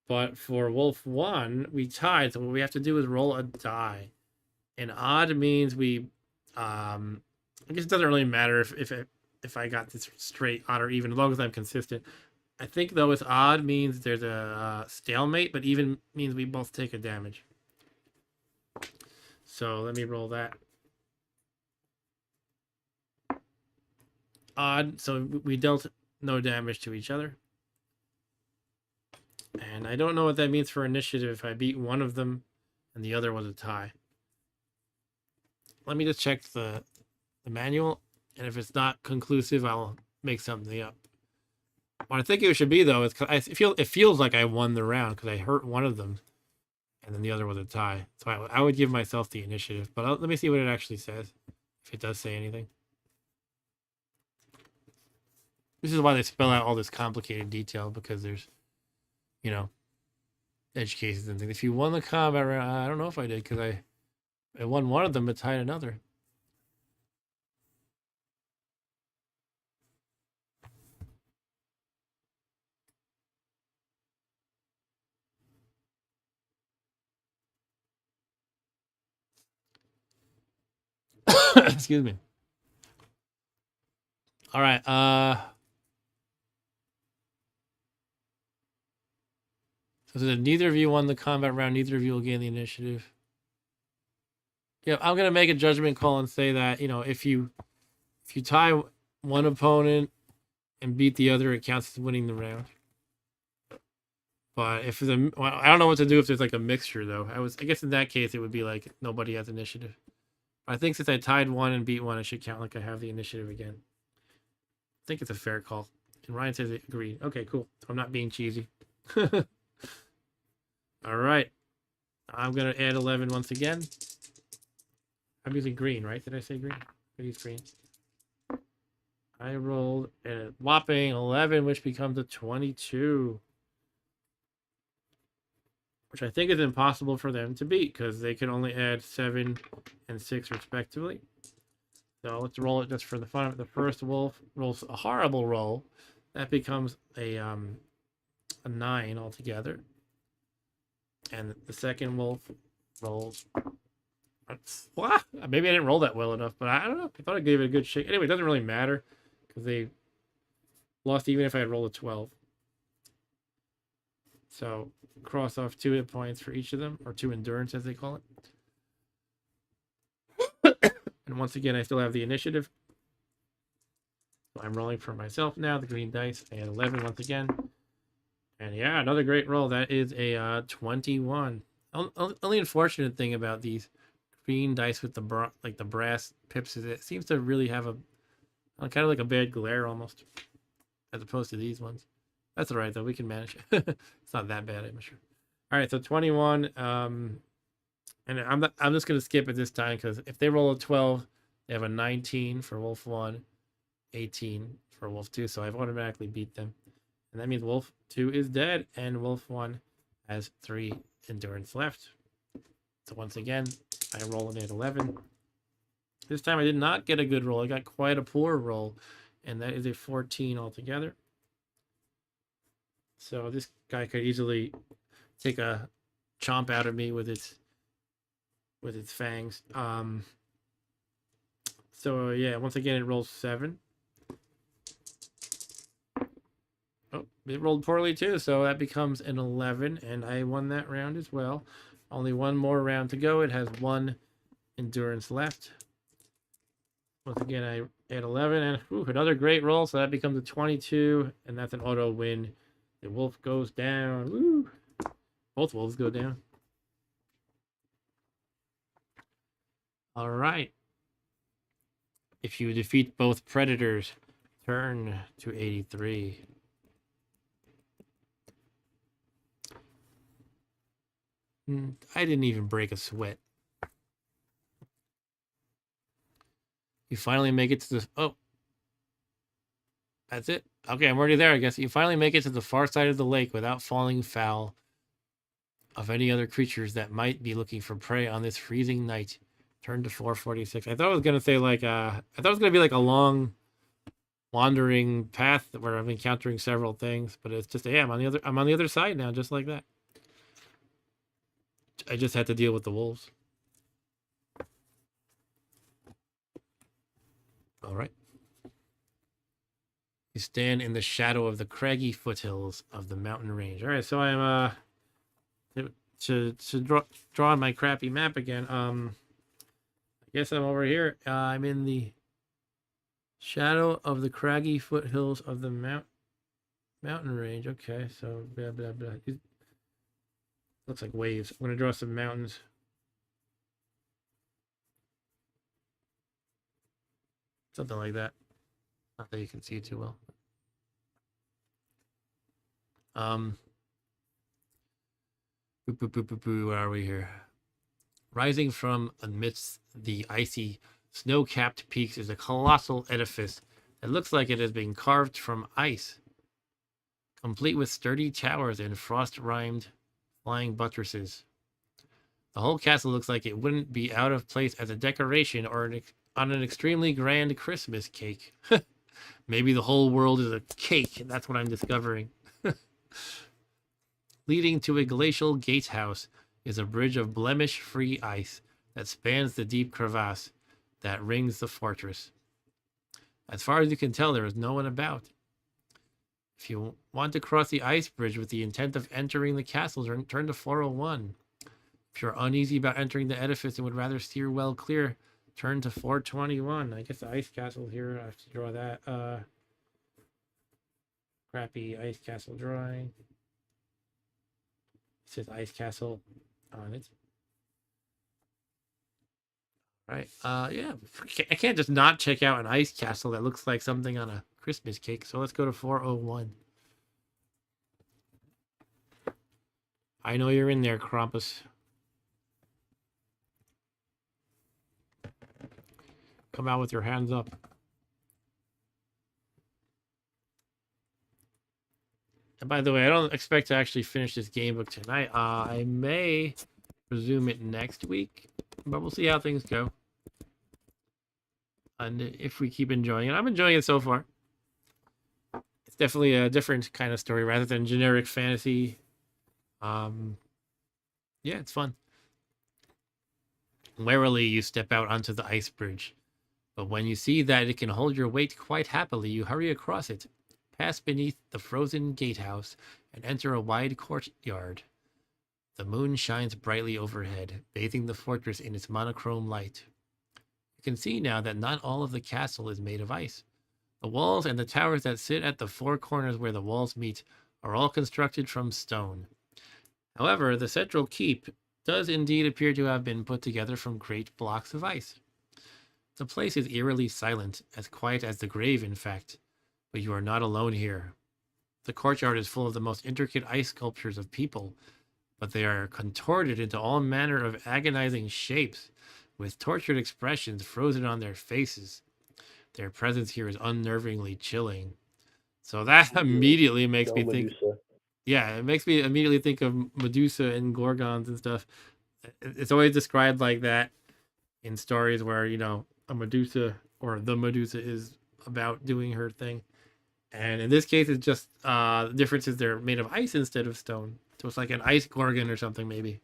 But for Wolf 1, we tied. So what we have to do is roll a die. And odd means we, I guess it doesn't really matter if I got this straight, odd, or even, as long as I'm consistent. I think, though, it's odd means there's a stalemate, but even means we both take a damage. So let me roll that. Odd, so we dealt no damage to each other. And I don't know what that means for initiative if I beat one of them and the other was a tie. Let me just check the manual, and if it's not conclusive, I'll make something up. What I think it should be, though, is it feels like I won the round because I hurt one of them, and then the other was a tie. So I would give myself the initiative, but let me see what it actually says, if it does say anything. This is why they spell out all this complicated detail, because there's, edge cases and things. If you won the combat round, I don't know if I did, because I won one of them but tied another. Excuse me. All right. So that neither of you won the combat round, neither of you will gain the initiative. Yeah, I'm gonna make a judgment call and say that, you know, if you tie one opponent and beat the other, it counts as winning the round. But if the I don't know what to do if there's like a mixture though. I guess in that case it would be like nobody has initiative. I think since I tied one and beat one, it should count like I have the initiative again. I think it's a fair call. And Ryan says it agreed. Okay, cool. I'm not being cheesy. All right. I'm gonna add 11 once again. I'm using green, right? Did I say green? I use green. I rolled a whopping 11, which becomes a 22. Which I think is impossible for them to beat because they can only add 7 and 6 respectively. So let's roll it just for the fun of it. The first wolf rolls a horrible roll. That becomes a 9 altogether. And the second wolf rolls... What? Maybe I didn't roll that well enough, but I don't know. I thought I gave it a good shake. Anyway, it doesn't really matter because they lost even if I had rolled a 12. So cross off 2 hit points for each of them, or 2 endurance as they call it. And once again, I still have the initiative. So I'm rolling for myself now, the green dice. I had 11 once again. And yeah, another great roll. That is a 21. Only unfortunate thing about these green dice with the the brass pips is it seems to really have a kind of like a bad glare almost, as opposed to these ones. That's all right though. We can manage it. It's not that bad, I'm sure. All right, so 21. And I'm just gonna skip it this time because if they roll a 12, they have a 19 for Wolf 1, 18 for Wolf 2, so I've automatically beat them. And that means Wolf 2 is dead, and Wolf 1 has 3 endurance left. So once again, I roll an 11. This time I did not get a good roll. I got quite a poor roll, and that is a 14 altogether. So this guy could easily take a chomp out of me with its fangs. So yeah, once again it rolls 7. Oh, it rolled poorly too, so that becomes an 11, and I won that round as well. Only one more round to go. It has 1 endurance left. Once again, I add 11, and another great roll, so that becomes a 22, and that's an auto win. The wolf goes down. Woo! Both wolves go down. All right. If you defeat both predators, turn to 83. I didn't even break a sweat. You finally make it to the... Oh. That's it. Okay, I'm already there, I guess. You finally make it to the far side of the lake without falling foul of any other creatures that might be looking for prey on this freezing night. Turn to 446. I thought I was going to say like... I thought it was going to be like a long wandering path where I'm encountering several things, but it's just, yeah, I'm on the other side now, just like that. I just had to deal with the wolves. All right. You stand in the shadow of the craggy foothills of the mountain range. All right, so I'm to draw on my crappy map again. I guess I'm over here. I'm in the shadow of the craggy foothills of the mountain range. Okay, so blah blah blah. Looks like waves. I'm gonna draw some mountains. Something like that. Not that you can see it too well. Where are we here? Rising from amidst the icy, snow-capped peaks is a colossal edifice that looks like it has been carved from ice, complete with sturdy towers and frost-rimed flying buttresses. The whole castle looks like it wouldn't be out of place as a decoration or on an extremely grand Christmas cake. Maybe the whole world is a cake, and that's what I'm discovering. Leading to a glacial gatehouse is a bridge of blemish-free ice that spans the deep crevasse that rings the fortress. As far as you can tell, there is no one about. If you want to cross the ice bridge with the intent of entering the castle, turn to 401. If you're uneasy about entering the edifice and would rather steer well clear, turn to 421. I guess the ice castle here, I have to draw that. Crappy ice castle drawing. It says ice castle on it. Right. Yeah. I can't just not check out an ice castle that looks like something on a Christmas cake. So let's go to 401. I know you're in there, Krampus. Come out with your hands up. And by the way, I don't expect to actually finish this game book tonight. I may resume it next week, but we'll see how things go. And if we keep enjoying it, I'm enjoying it so far. It's definitely a different kind of story rather than generic fantasy. Yeah, it's fun. Warily, you step out onto the ice bridge, but when you see that it can hold your weight quite happily, you hurry across it, pass beneath the frozen gatehouse, and enter a wide courtyard. The moon shines brightly overhead, bathing the fortress in its monochrome light. You can see now that not all of the castle is made of ice. The walls and the towers that sit at the four corners where the walls meet are all constructed from stone. However, the central keep does indeed appear to have been put together from great blocks of ice. The place is eerily silent, as quiet as the grave, in fact, but you are not alone here. The courtyard is full of the most intricate ice sculptures of people, but they are contorted into all manner of agonizing shapes, with tortured expressions frozen on their faces. Their presence here is unnervingly chilling. So that immediately makes me think... Yeah, it makes me immediately think of Medusa and Gorgons and stuff. It's always described like that in stories where, you know, a Medusa or the Medusa is about doing her thing. And in this case, it's just the difference is they're made of ice instead of stone. So it's like an ice gorgon or something, maybe.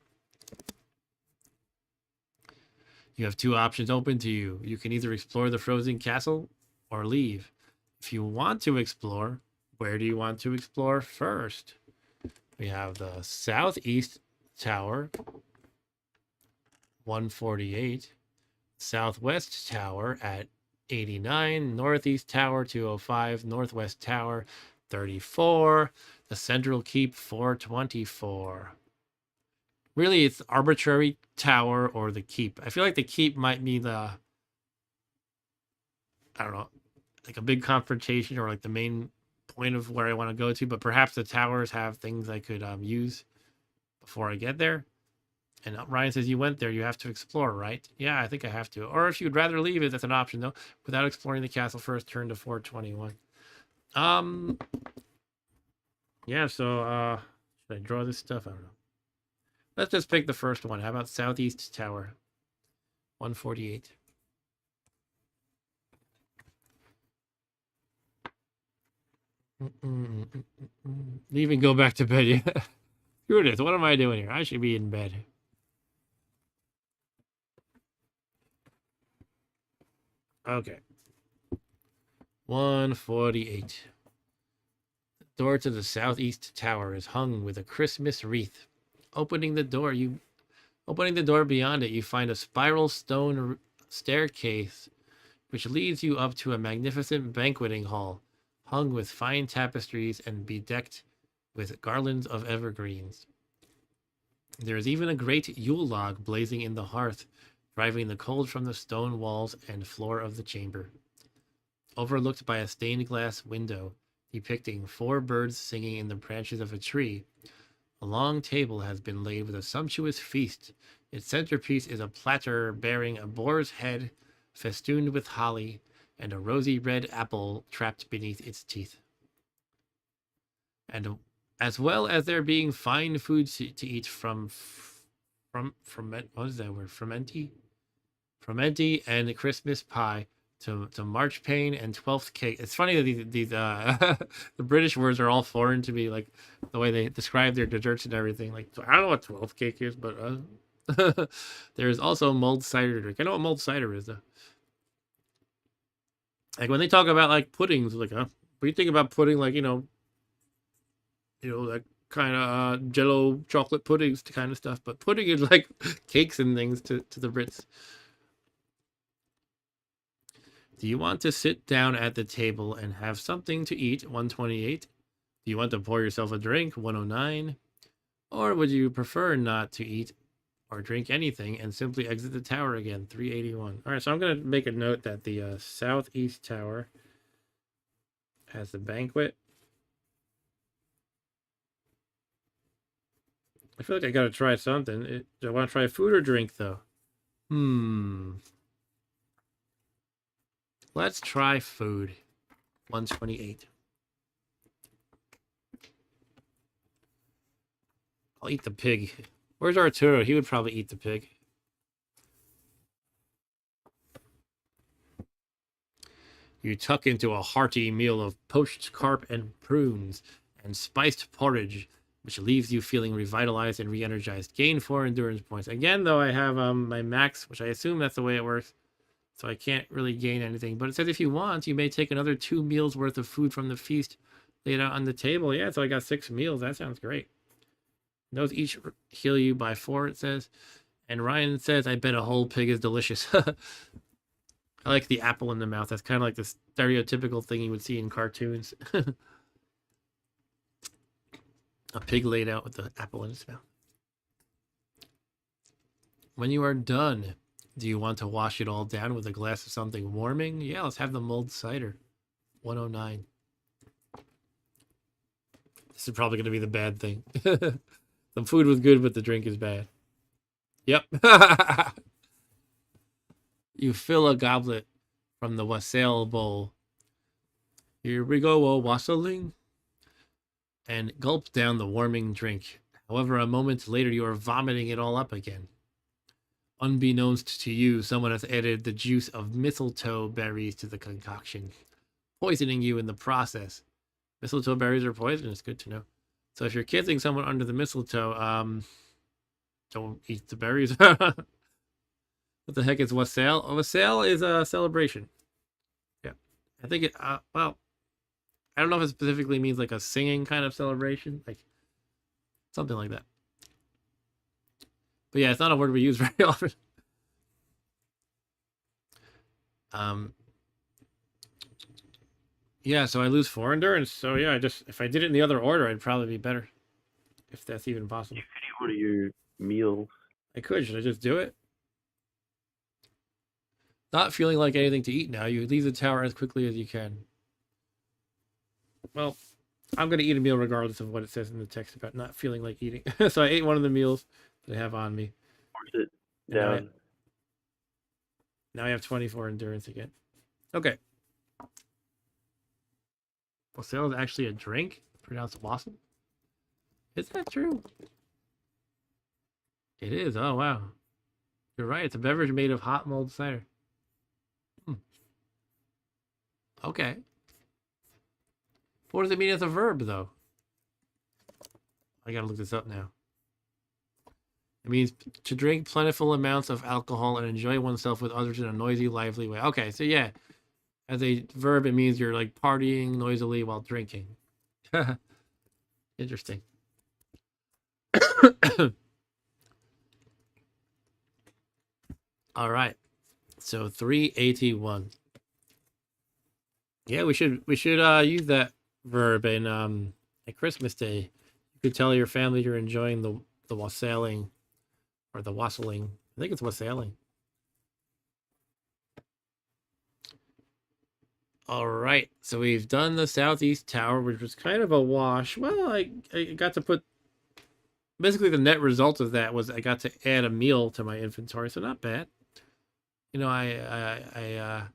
You have two options open to you. You can either explore the frozen castle or leave. If you want to explore, where do you want to explore first? We have the southeast tower, 148, southwest tower at 89, northeast tower 205, northwest tower 34, the central keep 424. Really, it's arbitrary tower or the keep. I feel like the keep might be the, I don't know, like a big confrontation or like the main point of where I want to go to, but perhaps the towers have things I could use before I get there. And Ryan says, you went there, you have to explore, right? Yeah, I think I have to. Or if you'd rather leave it, that's an option, though. Without exploring the castle first, turn to 421. Yeah, so, should I draw this stuff? I don't know. Let's just pick the first one. How about Southeast Tower? 148. Leave and go back to bed. Yeah. Screw this. What am I doing here? I should be in bed. Okay. 148. The door to the southeast tower is hung with a Christmas wreath. Opening the door beyond it, you find a spiral stone staircase which leads you up to a magnificent banqueting hall, hung with fine tapestries and bedecked with garlands of evergreens. There is even a great Yule log blazing in the hearth, driving the cold from the stone walls and floor of the chamber. Overlooked by a stained glass window, depicting 4 birds singing in the branches of a tree, a long table has been laid with a sumptuous feast. Its centerpiece is a platter bearing a boar's head festooned with holly, and a rosy red apple trapped beneath its teeth. And as well as there being fine food to eat from what is that word? Frumenti and Christmas pie to marchpane and 12th cake. It's funny that these the British words are all foreign to me, like the way they describe their desserts and everything. Like, I don't know what 12th cake is, but there's also mulled cider drink. I know what mulled cider is, though. Like when they talk about like puddings, like, what do you think about pudding? Like, you know, That kind of Jello chocolate puddings kind of stuff. But pudding is like cakes and things to the Brits. Do you want to sit down at the table and have something to eat? 128. Do you want to pour yourself a drink? 109. Or would you prefer not to eat or drink anything and simply exit the tower again? 381. All right, so I'm going to make a note that the southeast tower has the banquet. I feel like I got to try something. Do I want to try food or drink, though? Let's try food. 128. I'll eat the pig. Where's Arturo? He would probably eat the pig. You tuck into a hearty meal of poached carp and prunes and spiced porridge, which leaves you feeling revitalized and re-energized. Gain 4 endurance points. Again, though, I have my max, which I assume that's the way it works, so I can't really gain anything. But it says if you want, you may take another 2 meals worth of food from the feast laid out on the table. Yeah, so I got 6 meals. That sounds great. Those each heal you by 4, it says. And Ryan says, I bet a whole pig is delicious. I like the apple in the mouth. That's kind of like the stereotypical thing you would see in cartoons. A pig laid out with the apple in its mouth. When you are done, do you want to wash it all down with a glass of something warming? Yeah, let's have the mulled cider. 109. This is probably going to be the bad thing. The food was good, but the drink is bad. Yep. You fill a goblet from the wassail bowl. Here we go, a wassailing. And gulp down the warming drink. However, a moment later, you are vomiting it all up again. Unbeknownst to you, someone has added the juice of mistletoe berries to the concoction, poisoning you in the process. Mistletoe berries are poisonous, good to know. So if you're kissing someone under the mistletoe, don't eat the berries. What the heck is wassail? A wassail is a celebration. Yeah. I think it, well, I don't know if it specifically means like a singing kind of celebration, like something like that. But yeah, it's not a word we use very often. Yeah, so I lose 4 endurance. So yeah, if I did it in the other order, I'd probably be better. If that's even possible. You could eat one of your meals. I could. Should I just do it? Not feeling like anything to eat now, you leave the tower as quickly as you can. Well, I'm going to eat a meal regardless of what it says in the text about not feeling like eating. So I ate one of the meals that I have on me. Force it down. Now I have 24 endurance again. Okay. Wassail is actually a drink, pronounced wassail. Is that true? It is. Oh, wow. You're right. It's a beverage made of hot mulled cider. Okay. What does it mean as a verb, though? I gotta look this up now. It means to drink plentiful amounts of alcohol and enjoy oneself with others in a noisy, lively way. Okay, so yeah. As a verb, it means you're like partying noisily while drinking. Interesting. All right. So 381. Yeah, we should use that verb in at Christmas Day. You could tell your family you're enjoying the wassailing or the wassailing. I think it's wassailing. All right, so we've done the southeast tower, which was kind of a wash. Well, I got to put basically the net result of that was I got to add a meal to my inventory, so not bad. You know, I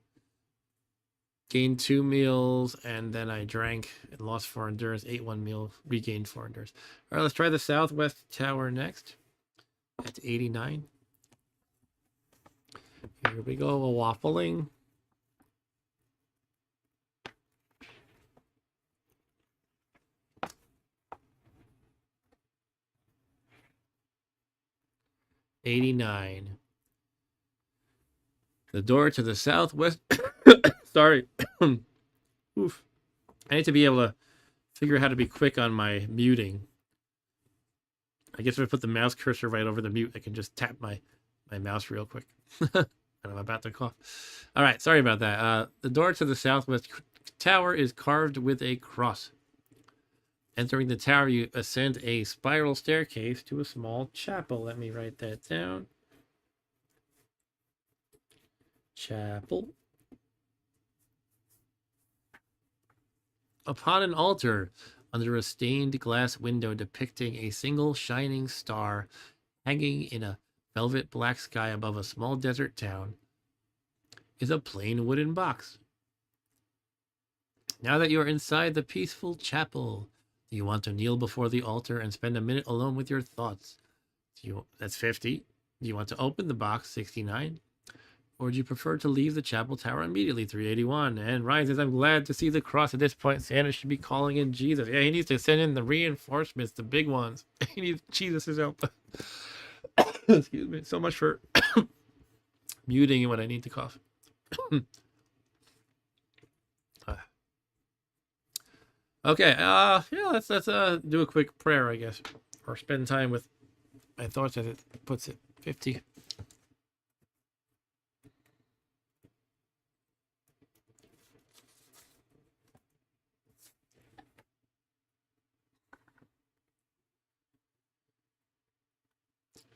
gained 2 meals and then I drank and lost 4 endurance, ate 1 meal, regained 4 endurance. All right, let's try the southwest tower next. That's 89. Here we go, a waffling. $89. The door to the southwest. Sorry. Oof. I need to be able to figure out how to be quick on my muting. I guess if I put the mouse cursor right over the mute, I can just tap my mouse real quick. And I'm about to cough. All right, sorry about that. The door to the southwest tower is carved with a cross. Entering the tower, you ascend a spiral staircase to a small chapel. Let me write that down. Chapel. Upon an altar, under a stained glass window depicting a single shining star hanging in a velvet black sky above a small desert town, is a plain wooden box. Now that you are inside the peaceful chapel, do you want to kneel before the altar and spend a minute alone with your thoughts? That's 50. Do you want to open the box? 69. Or do you prefer to leave the chapel tower immediately? 381. And Ryan says, I'm glad to see the cross. At this point, Santa should be calling in Jesus. Yeah, he needs to send in the reinforcements, the big ones. He needs Jesus' help. Excuse me. So much for muting when I need to cough. Okay, yeah, let's do a quick prayer, I guess. Or spend time with my thoughts, as it puts it. 50.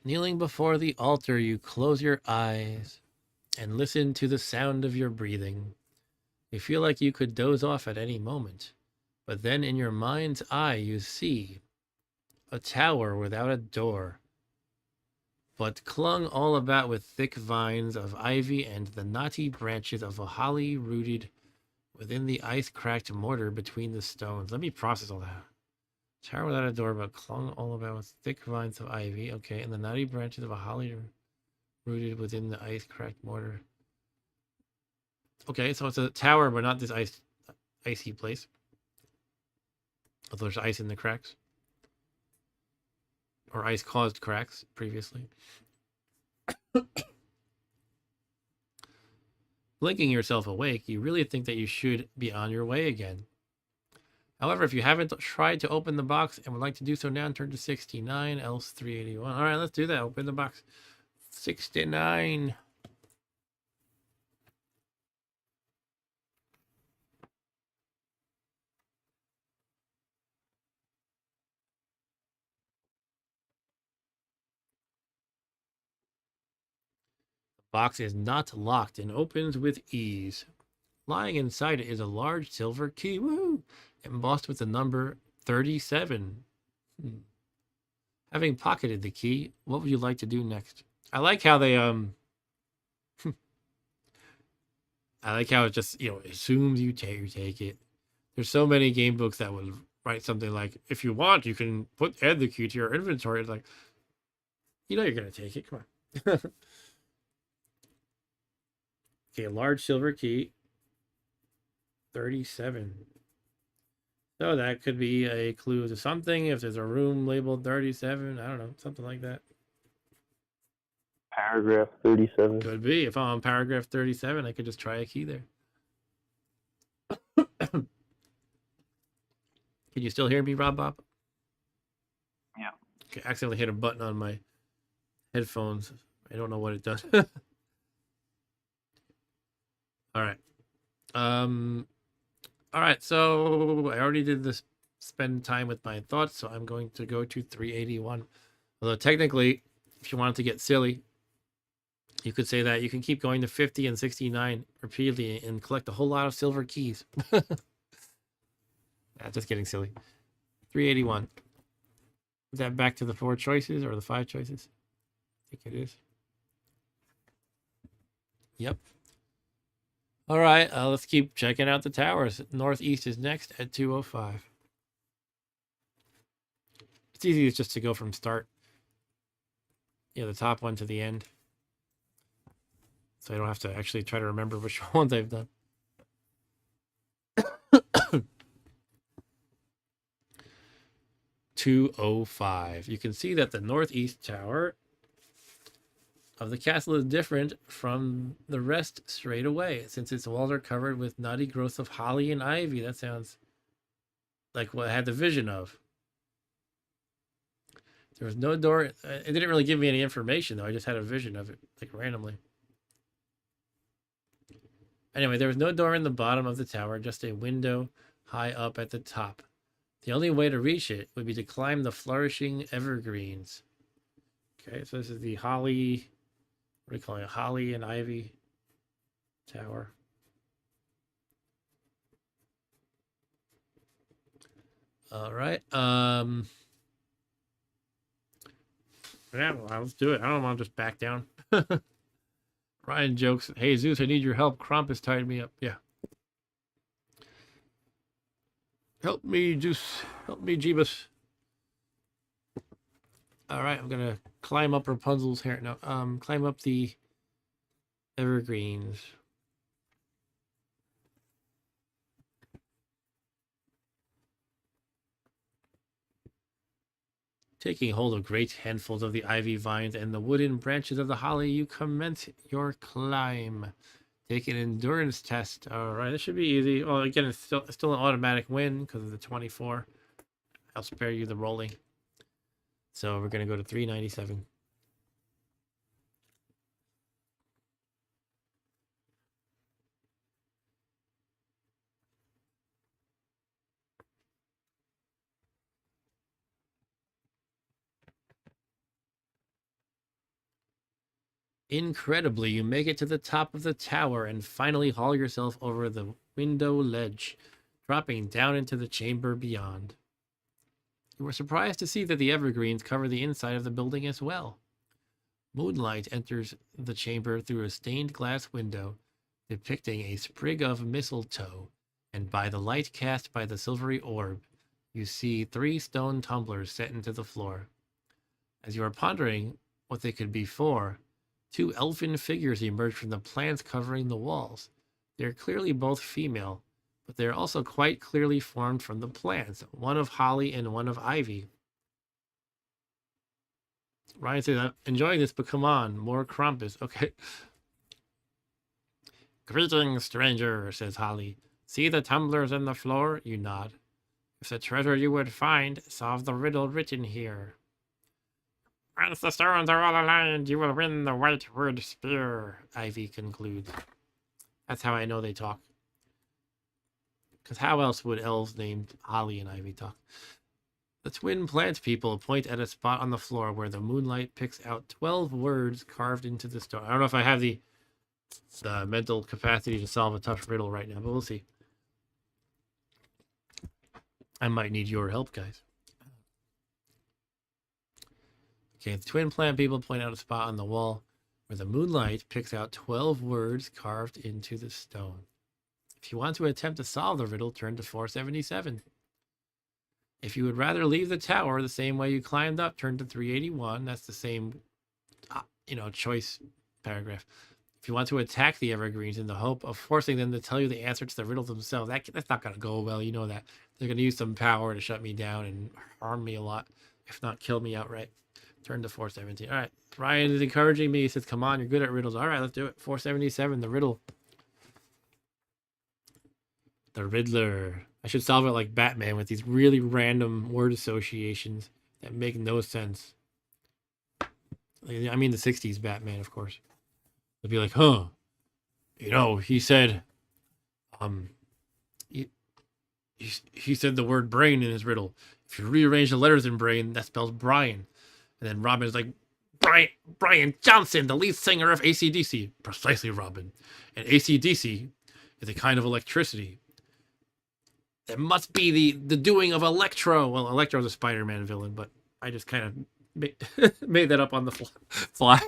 Kneeling before the altar, you close your eyes and listen to the sound of your breathing. You feel like you could doze off at any moment, but then in your mind's eye you see a tower without a door, but clung all about with thick vines of ivy and the knotty branches of a holly rooted within the ice-cracked mortar between the stones. Let me process all that. Tower without a door, but clung all about with thick vines of ivy. Okay, and the knotty branches of a holly rooted within the ice-cracked mortar. Okay, so it's a tower, but not this icy place. Although there's ice in the cracks. Or ice caused cracks previously. Blinking yourself awake, you really think that you should be on your way again. However, if you haven't tried to open the box and would like to do so now, turn to 69, else 381. All right, let's do that. Open the box. 69. The box is not locked and opens with ease. Lying inside it is a large silver key, woo, embossed with the number 37. Having pocketed the key, what would you like to do next? I like how they I like how it just, assumes you take it. There's so many game books that would write something like, if you want, you can add the key to your inventory. It's like, you're gonna take it. Come on. Okay, a large silver key. 37. So that could be a clue to something. If there's a room labeled 37, I don't know, something like that. Paragraph 37. Could be. If I'm on paragraph 37, I could just try a key there. Can you still hear me, Rob Bob? Yeah. Okay, I accidentally hit a button on my headphones. I don't know what it does. All right. All right, so I already did this spend time with my thoughts, so I'm going to go to 381. Although technically, if you wanted to get silly, you could say that you can keep going to 50 and 69 repeatedly and collect a whole lot of silver keys. Just getting silly. 381. Is that back to the 4 choices or the 5 choices? I think it is. Yep. All right, let's keep checking out the towers. Northeast is next at 205. It's easy just to go from start, the top one to the end. So I don't have to actually try to remember which ones I've done. 205. You can see that the northeast tower of the castle is different from the rest straight away, since its walls are covered with knotty growths of holly and ivy. That sounds like what I had the vision of. There was no door. It didn't really give me any information though. I just had a vision of it, like randomly. Anyway, there was no door in the bottom of the tower, just a window high up at the top. The only way to reach it would be to climb the flourishing evergreens. Okay, so this is the holly. What do you call it? Holly and ivy tower. All right. Yeah, well, let's do it. I don't want to just back down. Ryan jokes, "Hey Zeus, I need your help. Krampus tied me up." Yeah. Help me, Zeus. Help me, Jeebus. All right, I'm gonna climb up Rapunzel's hair. No, climb up the evergreens. Taking hold of great handfuls of the ivy vines and the wooden branches of the holly, you commence your climb. Take an endurance test. All right, this should be easy. Well, again, it's still an automatic win because of the 24. I'll spare you the rolling. So we're going to go to 397. Incredibly, you make it to the top of the tower and finally haul yourself over the window ledge, dropping down into the chamber beyond. You were surprised to see that the evergreens cover the inside of the building as well. Moonlight enters the chamber through a stained glass window, depicting a sprig of mistletoe, and by the light cast by the silvery orb, you see 3 stone tumblers set into the floor. As you are pondering what they could be for, 2 elfin figures emerge from the plants covering the walls. They are clearly both female, but they are also quite clearly formed from the plants, one of holly and one of ivy. Ryan says, "I'm enjoying this, but come on, more Krampus." Okay. "Greetings, stranger," says Holly. "See the tumblers on the floor?" You nod. "If the treasure you would find, solve the riddle written here." "Once the stones are all aligned, you will win the white wood spear," Ivy concludes. That's how I know they talk. Because how else would elves named Holly and Ivy talk? The twin plant people point at a spot on the floor where the moonlight picks out 12 words carved into the stone. I don't know if I have the mental capacity to solve a tough riddle right now, but we'll see. I might need your help, guys. Okay, the twin plant people point out a spot on the wall where the moonlight picks out 12 words carved into the stone. If you want to attempt to solve the riddle, turn to 477. If you would rather leave the tower the same way you climbed up, turn to 381. That's the same, choice paragraph. If you want to attack the evergreens in the hope of forcing them to tell you the answer to the riddle themselves, that's not going to go well. You know that. They're going to use some power to shut me down and harm me a lot, if not kill me outright. Turn to 417. All right. Ryan is encouraging me. He says, "Come on, you're good at riddles." All right, let's do it. 477, the riddle. The Riddler. I should solve it like Batman with these really random word associations that make no sense. I mean the 60s Batman, of course. It'd be like, he said, he said the word brain in his riddle. If you rearrange the letters in brain, that spells Brian. And then Robin's like, Brian Johnson, the lead singer of AC/DC. Precisely, Robin. And AC/DC is a kind of electricity. It must be the doing of Electro. Well, Electro's a Spider-Man villain, but I just kind of made that up on the fly.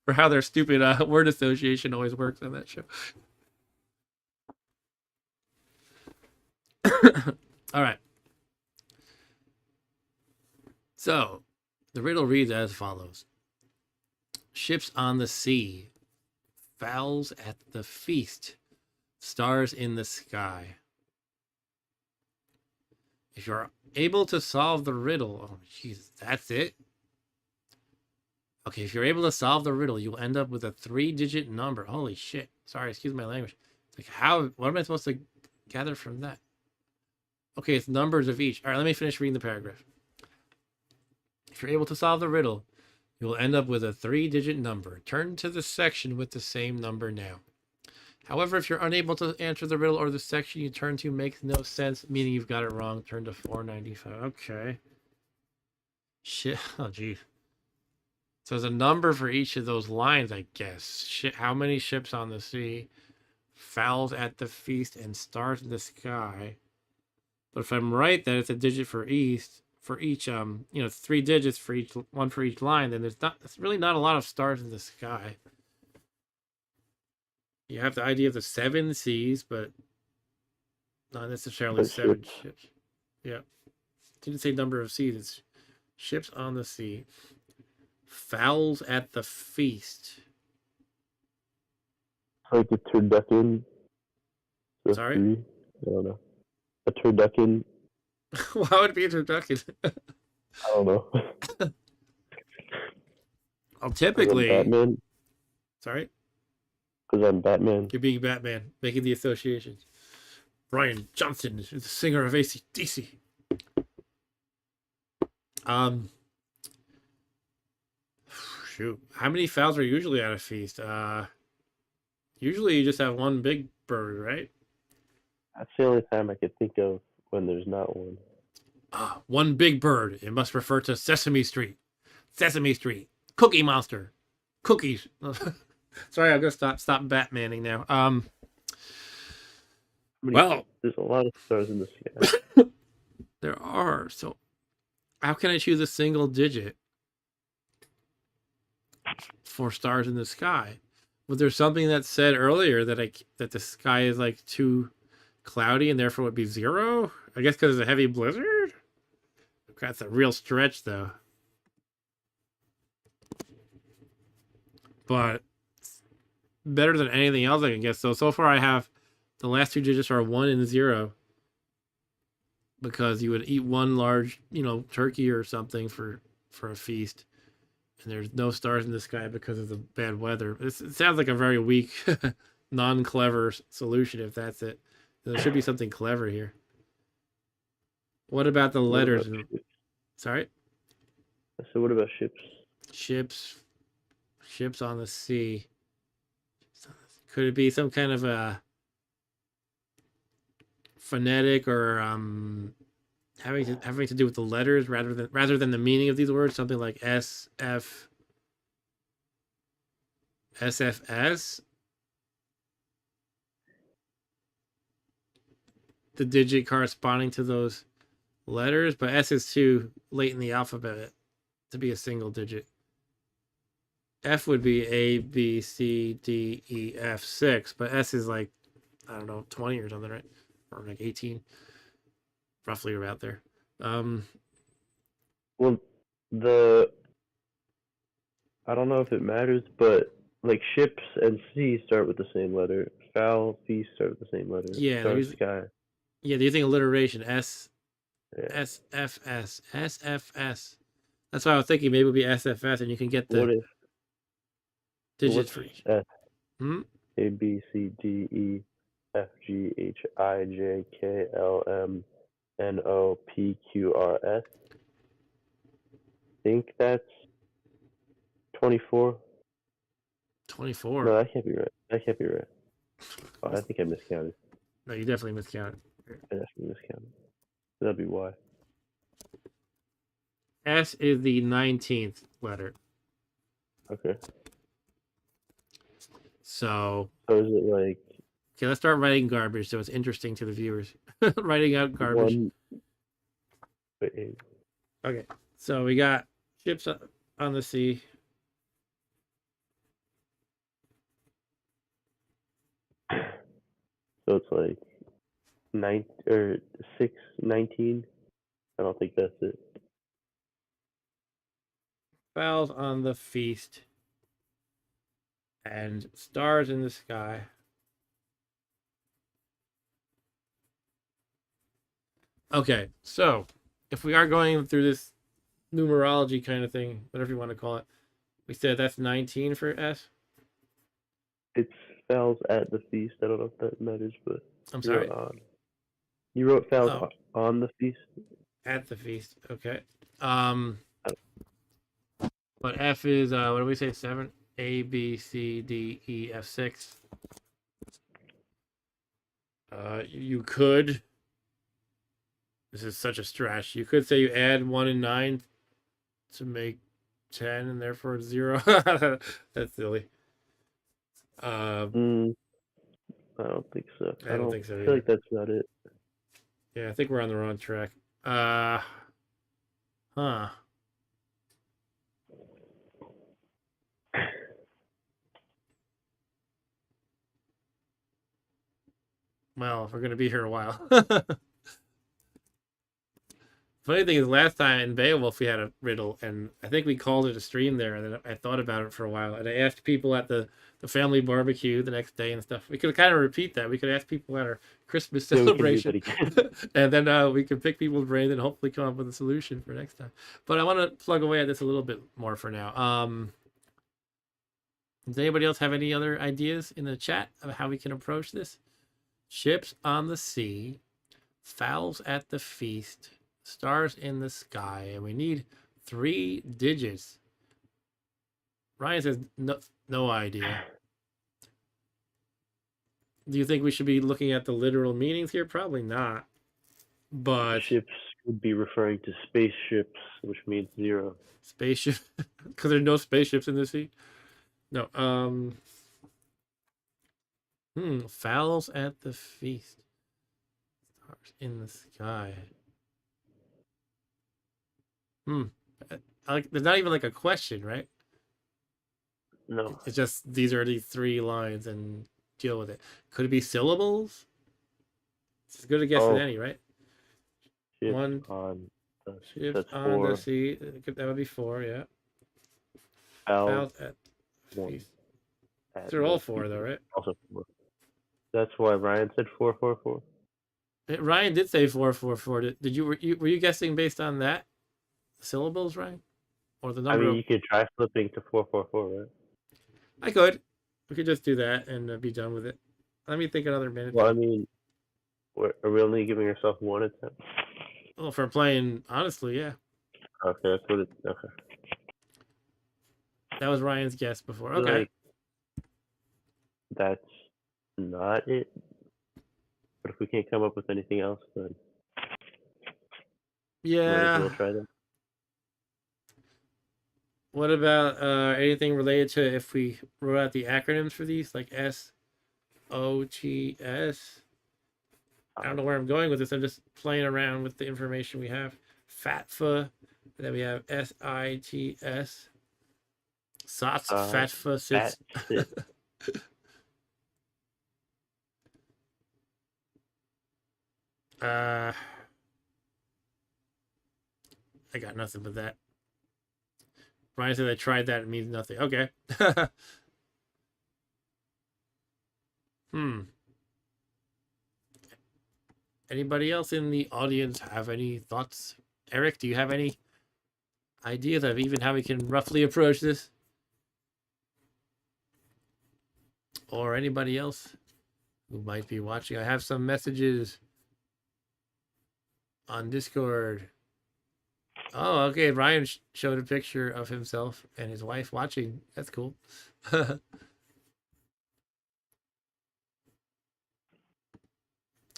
For how their stupid word association always works on that show. All right. So, the riddle reads as follows. Ships on the sea, fowls at the feast, stars in the sky. If you're able to solve the riddle, oh Jesus, that's it? Okay, if you're able to solve the riddle, you'll end up with a 3-digit number. Holy shit. Sorry, excuse my language. Like what am I supposed to gather from that? Okay, it's numbers of each. All right, let me finish reading the paragraph. If you're able to solve the riddle, you will end up with a 3-digit number. Turn to the section with the same number now. However, if you're unable to answer the riddle or the section you turn to makes no sense, meaning you've got it wrong, turn to 495. Okay. Shit. Oh, geez. So there's a number for each of those lines, I guess. Shit. How many ships on the sea, fowls at the feast, and stars in the sky? But if I'm right that it's a digit for each, you know, 3 digits for each one for each line, then it's really not a lot of stars in the sky. You have the idea of the 7 seas, but not necessarily 7 ships. Yeah. Didn't say number of seas, it's ships on the sea. Fowls at the feast. Like the turducken. Sorry? 3. I don't know. A turducken. Why would it be a turducken? I don't know. Well, typically. Batman. Sorry? Because I'm Batman. You're being Batman, making the associations. Brian Johnson is the singer of AC/DC. Shoot. How many fowls are usually at a feast? Usually you just have one big bird, right? That's the only time I could think of when there's not one. One big bird. It must refer to Sesame Street. Sesame Street. Cookie Monster. Cookies. Sorry, I'm gonna stop Batmaning now. Well, there's a lot of stars in the sky. There are. So, how can I choose a single digit for stars in the sky? Was there something that said earlier that the sky is like too cloudy and therefore would be 0? I guess because it's a heavy blizzard. That's a real stretch, though. But better than anything else I can guess. So far I have the last 2 digits are 1 and 0. Because you would eat one large, you know, turkey or something for a feast. And there's no stars in the sky because of the bad weather. It sounds like a very weak, non-clever solution if that's it. There should be something clever here. What about the letters? Sorry? So what about ships? Ships on the sea. Could it be some kind of a phonetic or having to do with the letters rather than the meaning of these words? Something like SFS. The digit corresponding to those letters, but S is too late in the alphabet to be a single digit. F would be A, B, C, D, E, F, 6, but S is like, I don't know, 20 or something, right? Or like 18, roughly about there. Well, I don't know if it matters, but like ships and sea start with the same letter. Fowl, feast start with the same letter. Yeah, Star, sky. Yeah, they're using alliteration. S, Yeah. S, F, S, S, F, S. That's why I was thinking maybe it would be SFS, and you can get the digits for each. S? Hmm? A, B, C, D, E, F, G, H, I, J, K, L, M, N, O, P, Q, R, S. I think that's 24. 24. No, that can't be right. Oh, I think I miscounted. No, you definitely miscounted. I definitely miscounted. That'd be why. S is the 19th letter. Okay. So is it like... Okay, let's start writing garbage so it's interesting to the viewers. Writing out garbage. Wait. Okay, so we got ships on the sea. So it's like 6, 19. I don't think that's it. Fowls on the feast. And stars in the sky. Okay, so if we are going through this numerology kind of thing, whatever you want to call it, we said that's 19 for S? It's fowls at the feast. I don't know if that matters, but I'm sorry? odd. You wrote fowls Oh, on the feast. at the feast. Okay. Um, but F is what do we say? 7. A B C D E F 6. You could. This is such a stretch. You could say you add 1 and 9 to make 10, and therefore 0. That's silly. Mm, I don't think so. I don't think so I feel either. like that's not it. Yeah, I think we're on the wrong track. Uh, huh. Well, we're gonna be here a while. Funny thing is, last time in Beowulf we had a riddle, and I think we called it a stream there, and then I thought about it for a while, and I asked people at the family barbecue the next day and stuff. We could kind of repeat that. We could ask people at our Christmas Yeah, we can do that celebration, again. and then we could pick people's brains and hopefully come up with a solution for next time. But I want to plug away at this a little bit more for now. Does anybody else have any other ideas in the chat of how we can approach this? Ships on the sea, fowls at the feast, stars in the sky, and we need 3 digits. Ryan says no idea. Do you think we should be looking at the literal meanings here? Probably not. But Ships would be referring to spaceships, which means 0. spaceship, because there's no spaceships in the sea. No. Fowls at the feast, stars in the sky. There's not even like a question, right? No. It's just these are the 3 lines and deal with it. Could it be syllables? It's as good a guess as any, right? Ships 1 on the ships that's on 4. the sea. That would be 4, yeah. Fowls Fowls at one. feast. At They're all the 4 though, right? Also 4. That's why Ryan said 444. Ryan did say 444. Did you were you guessing based on that syllables, Ryan, or the I number mean, of? you could try flipping to 444, right? I could. We could just do that and be done with it. Let me think another minute. Well, I mean, are we only giving ourselves one attempt? Well, for playing honestly, yeah, Okay, that's what it's. Okay. that was Ryan's guess before. I feel Okay. like that's not it. But if we can't come up with anything else, then might as well Yeah. try that. What about anything related to if we wrote out the acronyms for these, like SOTS? I don't know where I'm going with this. I'm just playing around with the information we have. FATFA, and then we have SITS. SOTS, FATFA, SITS. I got nothing but that. Brian said I tried that. It means nothing. Okay. Anybody else in the audience have any thoughts? Eric, do you have any ideas of even how we can roughly approach this? Or anybody else who might be watching? I have some messages on Discord. Oh, okay. Ryan showed a picture of himself and his wife watching. That's cool.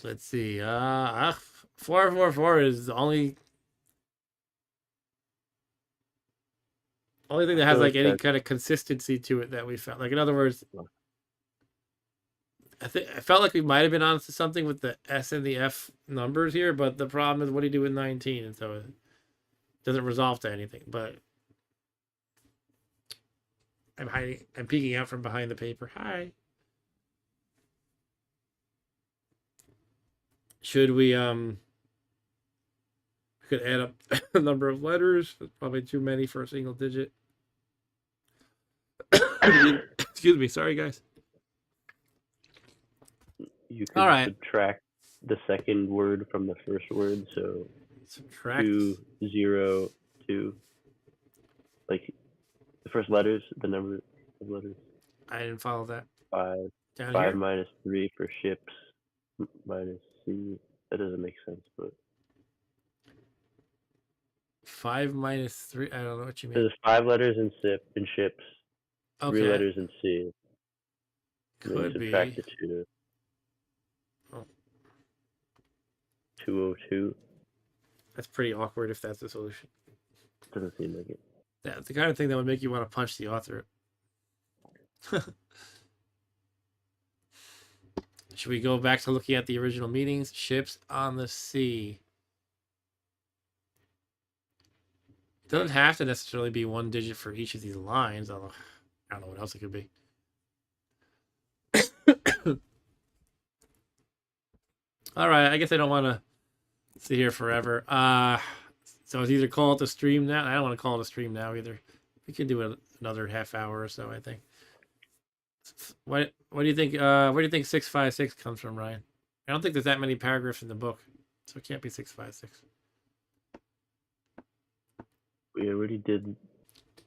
Let's see. 444 is the only thing that has like any kind of consistency to it that we found. Like in other words, I felt like we might have been onto something with the S and the F numbers here, but the problem is what do you do with 19, and so it doesn't resolve to anything. But I'm hiding. I'm peeking out from behind the paper. Hi. Should we could add up the number of letters. That's probably too many for a single digit. Excuse me. Sorry, guys. You could subtract the second word from the first word, so subtract 2, 0, 2. Like the first letters, the number of letters. I didn't follow that. 5. Down 5 here? minus 3 for ships. Minus C. That doesn't make sense, but 5 minus 3. I don't know what you mean. there's 5 letters in ships, 3 Okay, letters in C. And then you could subtract be. the 2. Oh, 202. that's pretty awkward if that's the solution. Doesn't seem like it. That's the kind of thing that would make you want to punch the author. Should we go back to looking at the original meanings? Ships on the sea. Doesn't have to necessarily be 1 digit for each of these lines. Although I don't know what else it could be. All right, I guess I don't want to sit here forever. So it's either call it the stream now. I don't want to call it a stream now either. We can do another half hour or so, I think. What do you think? Where do you think 656 comes from, Ryan? I don't think there's that many paragraphs in the book, so it can't be 656. We already did.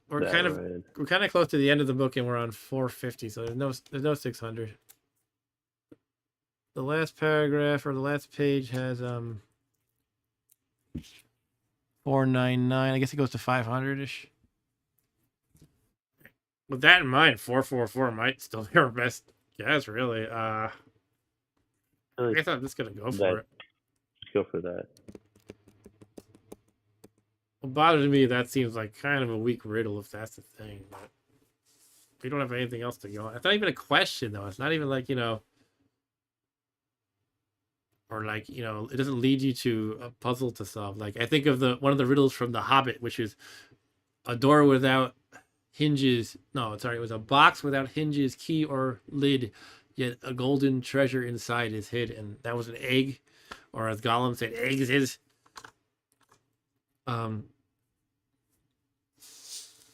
We're that, kind of Ryan. we're kind of close to the end of the book, and we're on 450, so there's no 600. The last paragraph or the last page has 499. I guess it goes to 500-ish. With that in mind, 444 might still be our best guess, really. I guess I'm just gonna go for it. Let's go for that. What bothers me, that seems like kind of a weak riddle if that's the thing. But we don't have anything else to go on. It's not even a question, though. It's not even like, or like, it doesn't lead you to a puzzle to solve. Like, I think of one of the riddles from The Hobbit, which is a door without hinges. No, sorry, it was a box without hinges, key, or lid, yet a golden treasure inside is hid. And that was an egg, or as Gollum said, eggs is.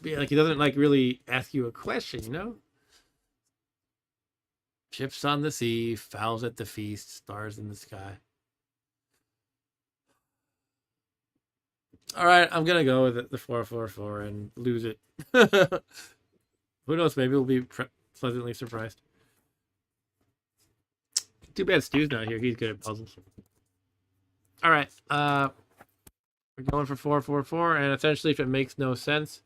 Yeah, like, he doesn't like really ask you a question, Ships on the sea, fowls at the feast, stars in the sky. All right, I'm gonna go with the 444 and lose it. Who knows? Maybe we'll be pleasantly surprised. Too bad Stu's not here. He's good at puzzles. All right, we're going for 444, and essentially, if it makes no sense,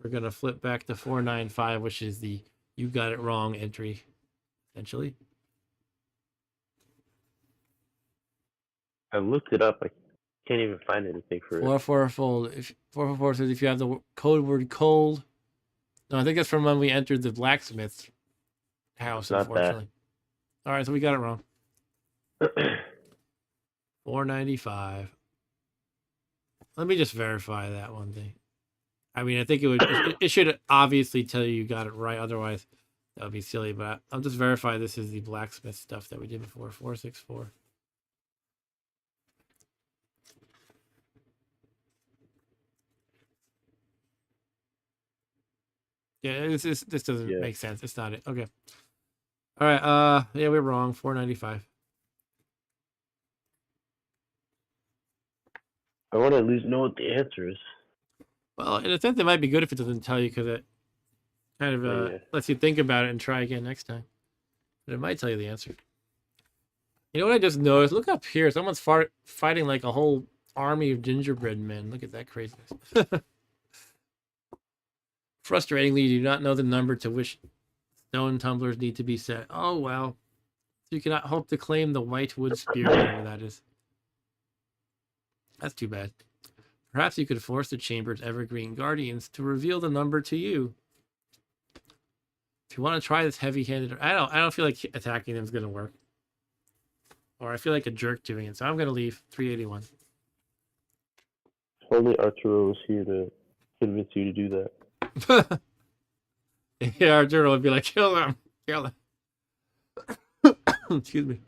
we're gonna flip back to 495, which is the "you got it wrong" entry. Essentially, I looked it up. I can't even find anything for it. 444. If 444 says if you have the code word "cold," no, I think that's from when we entered the blacksmith's house. Not Unfortunately. All right, so we got it wrong. 495. Let me just verify that one thing. I mean, I think it should obviously tell you got it right. Otherwise, that would be silly. But I'll just verify this is the blacksmith stuff that we did before. 464. Yeah, this doesn't make sense. It's not it. Okay. All right. Yeah, we're wrong. 495. I want to at least know what the answer is. Well, in a sense, it might be good if it doesn't tell you because it kind of lets you think about it and try again next time. But it might tell you the answer. You know what I just noticed? Look up here. Someone's fighting like a whole army of gingerbread men. Look at that craziness. Frustratingly, you do not know the number to which stone tumblers need to be set. Oh, well. You cannot hope to claim the white wood spear, whatever that is. That's too bad. Perhaps you could force the chamber's evergreen guardians to reveal the number to you. If you want to try this heavy-handed, I don't feel like attacking them is going to work. Or I feel like a jerk doing it, so I'm going to leave 381. Only Arturo was here to convince you to do that. Yeah, Arturo would be like, kill them. Kill them. Excuse me.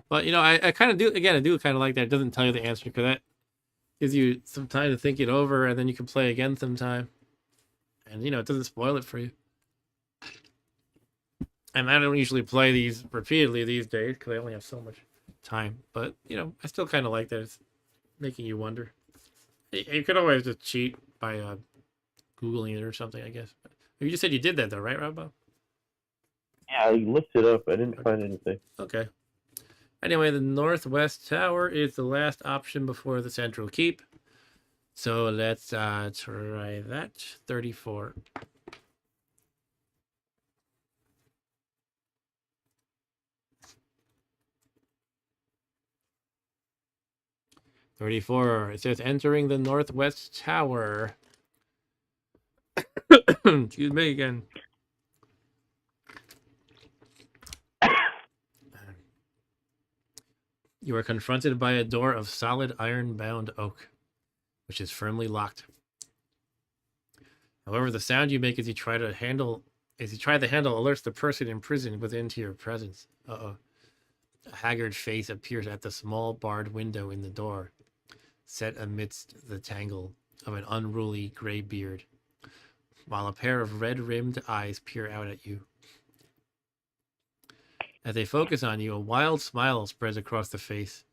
But, I kind of do, again, I do kind of like that. It doesn't tell you the answer because that gives you some time to think it over and then you can play again sometime. And, it doesn't spoil it for you. And I don't usually play these repeatedly these days because I only have so much time. But, I still kind of like that. It's making you wonder. You could always just cheat by Googling it or something, I guess. You just said you did that, though, right, Robo? Yeah, I looked it up. I didn't find anything. Okay. Anyway, the northwest tower is the last option before the central keep. So let's try that. 34. It says entering the northwest tower. Excuse me again. You are confronted by a door of solid iron-bound oak, which is firmly locked. However, the sound you make as you try the handle alerts the person imprisoned within to your presence. Uh-oh. A haggard face appears at the small barred window in the door, set amidst the tangle of an unruly gray beard, while a pair of red-rimmed eyes peer out at you. As they focus on you, a wild smile spreads across the face,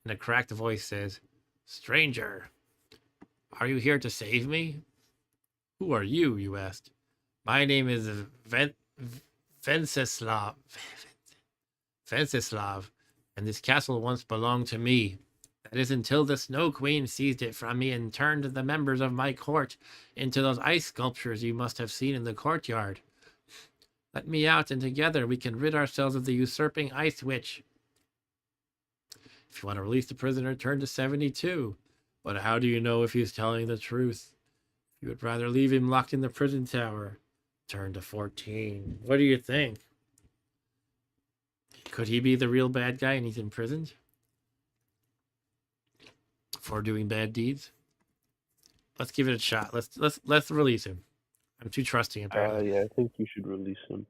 and a cracked voice says, "Stranger, are you here to save me?" "Who are you?" you asked. "My name is Venceslav, and this castle once belonged to me. That is until the Snow Queen seized it from me and turned the members of my court into those ice sculptures you must have seen in the courtyard. Let me out, and together we can rid ourselves of the usurping ice witch. If you want to release the prisoner, turn to 72. But how do you know if he's telling the truth? If you would rather leave him locked in the prison tower, turn to 14. What do you think? Could he be the real bad guy and he's imprisoned for doing bad deeds? Let's give it a shot. Let's release him. I'm too trusting, apparently. Yeah, I think you should release him.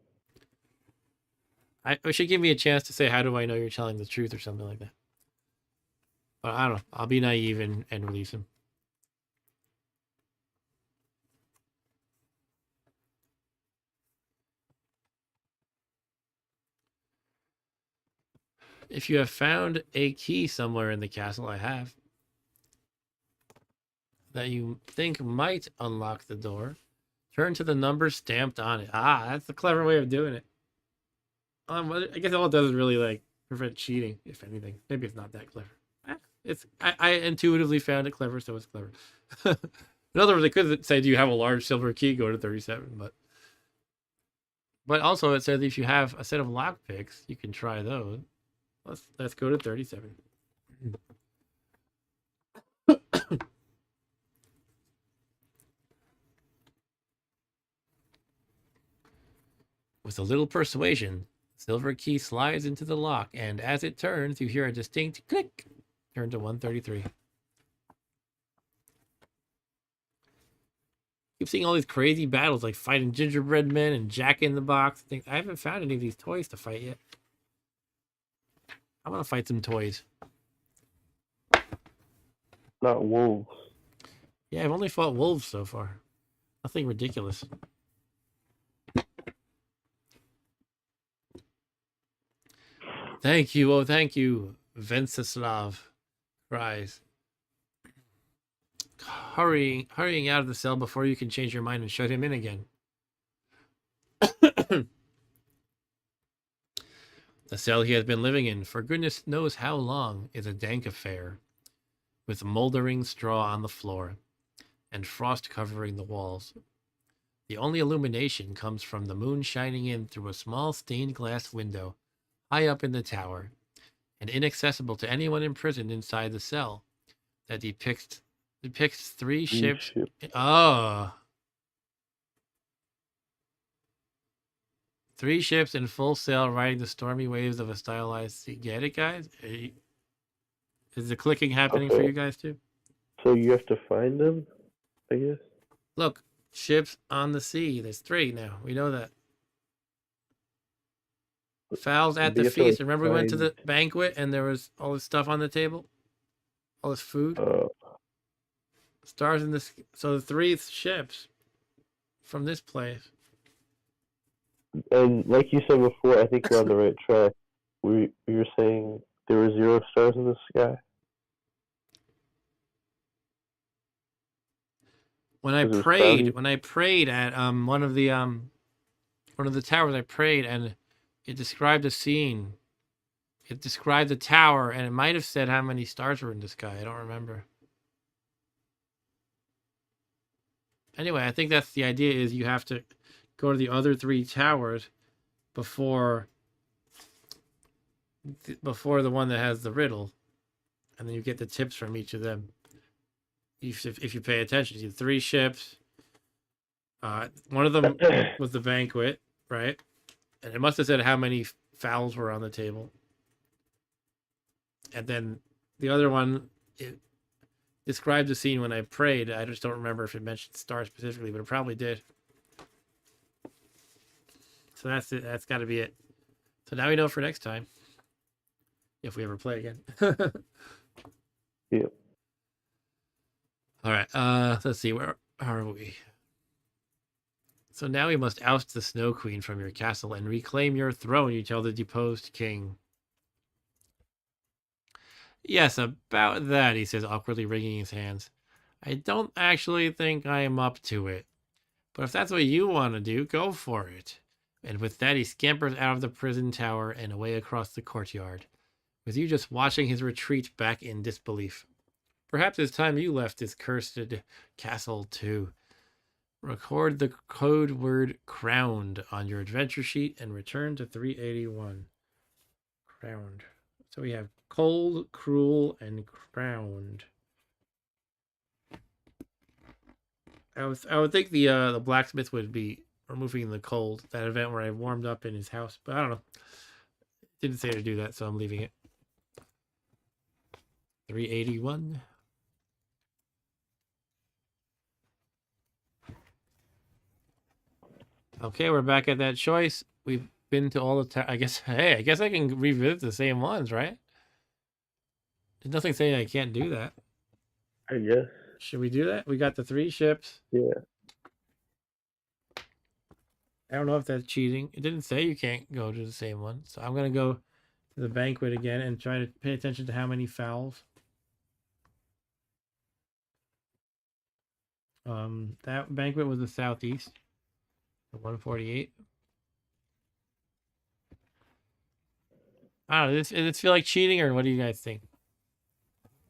It should give me a chance to say, how do I know you're telling the truth or something like that. But I don't know. I'll be naive and release him. If you have found a key somewhere in the castle, I have, that you think might unlock the door, turn to the number stamped on it. Ah, that's a clever way of doing it. I guess all it does is really like prevent cheating, if anything. Maybe it's not that clever. I intuitively found it clever, so it's clever. In other words, I could say, do you have a large silver key? Go to 37, but also it says if you have a set of lockpicks, you can try those. Let's go to 37. With a little persuasion, silver key slides into the lock, and as it turns, you hear a distinct click. Turn to 133. Keep seeing all these crazy battles, like fighting gingerbread men and Jack in the Box. I haven't found any of these toys to fight yet. I want to fight some toys. Not wolves. Yeah, I've only fought wolves so far. Nothing ridiculous. Thank you, oh thank you, Venceslav cries, hurrying out of the cell before you can change your mind and shut him in again. The cell he has been living in for goodness knows how long is a dank affair, with moldering straw on the floor and frost covering the walls. The only illumination comes from the moon shining in through a small stained glass window high up in the tower, and inaccessible to anyone imprisoned inside the cell, that depicts three ships. Oh. 3 ships in full sail riding the stormy waves of a stylized sea. Get it, guys? Is the clicking happening for you guys too? So you have to find them, I guess? Look, ships on the sea. There's 3 now. We know that. Fowls at the feast. Remember we went to the banquet and there was all this stuff on the table? All this food? Stars in the sky. So the 3 ships from this place. And like you said before, I think we're on the right track. You were saying there were 0 stars in the sky? When I prayed at one of the towers, I prayed, and It described a scene. It described a tower, and it might have said how many stars were in the sky. I don't remember. Anyway, I think that's the idea, is you have to go to the other 3 towers before the one that has the riddle, and then you get the tips from each of them. If you pay attention, you have 3 ships. One of them was the banquet, right? And it must have said how many fowls were on the table. And then the other one, it described the scene when I prayed. I just don't remember if it mentioned stars specifically, but it probably did. So that's it. That's got to be it. So now we know for next time, if we ever play again. Yep. All right. Let's see. Where are we? So now we must oust the Snow Queen from your castle and reclaim your throne, you tell the deposed king. Yes, about that, he says, awkwardly wringing his hands. I don't actually think I am up to it. But if that's what you want to do, go for it. And with that, he scampers out of the prison tower and away across the courtyard, with you just watching his retreat back in disbelief. Perhaps it's time you left this cursed castle too. Record the code word crowned on your adventure sheet and return to 381. Crowned. So we have cold, cruel, and crowned. I would think the blacksmith would be removing the cold, that event where I warmed up in his house, but I don't know. Didn't say to do that, so I'm leaving it. 381. Okay, we're back at that choice. We've been to all the I guess I can revisit the same ones, right? There's nothing saying I can't do that. I guess. Should we do that? We got the 3 ships. Yeah. I don't know if that's cheating. It didn't say you can't go to the same one. So I'm going to go to the banquet again and try to pay attention to how many fowls. That banquet was the southeast. 148. I don't know. Does this feel like cheating, or what do you guys think?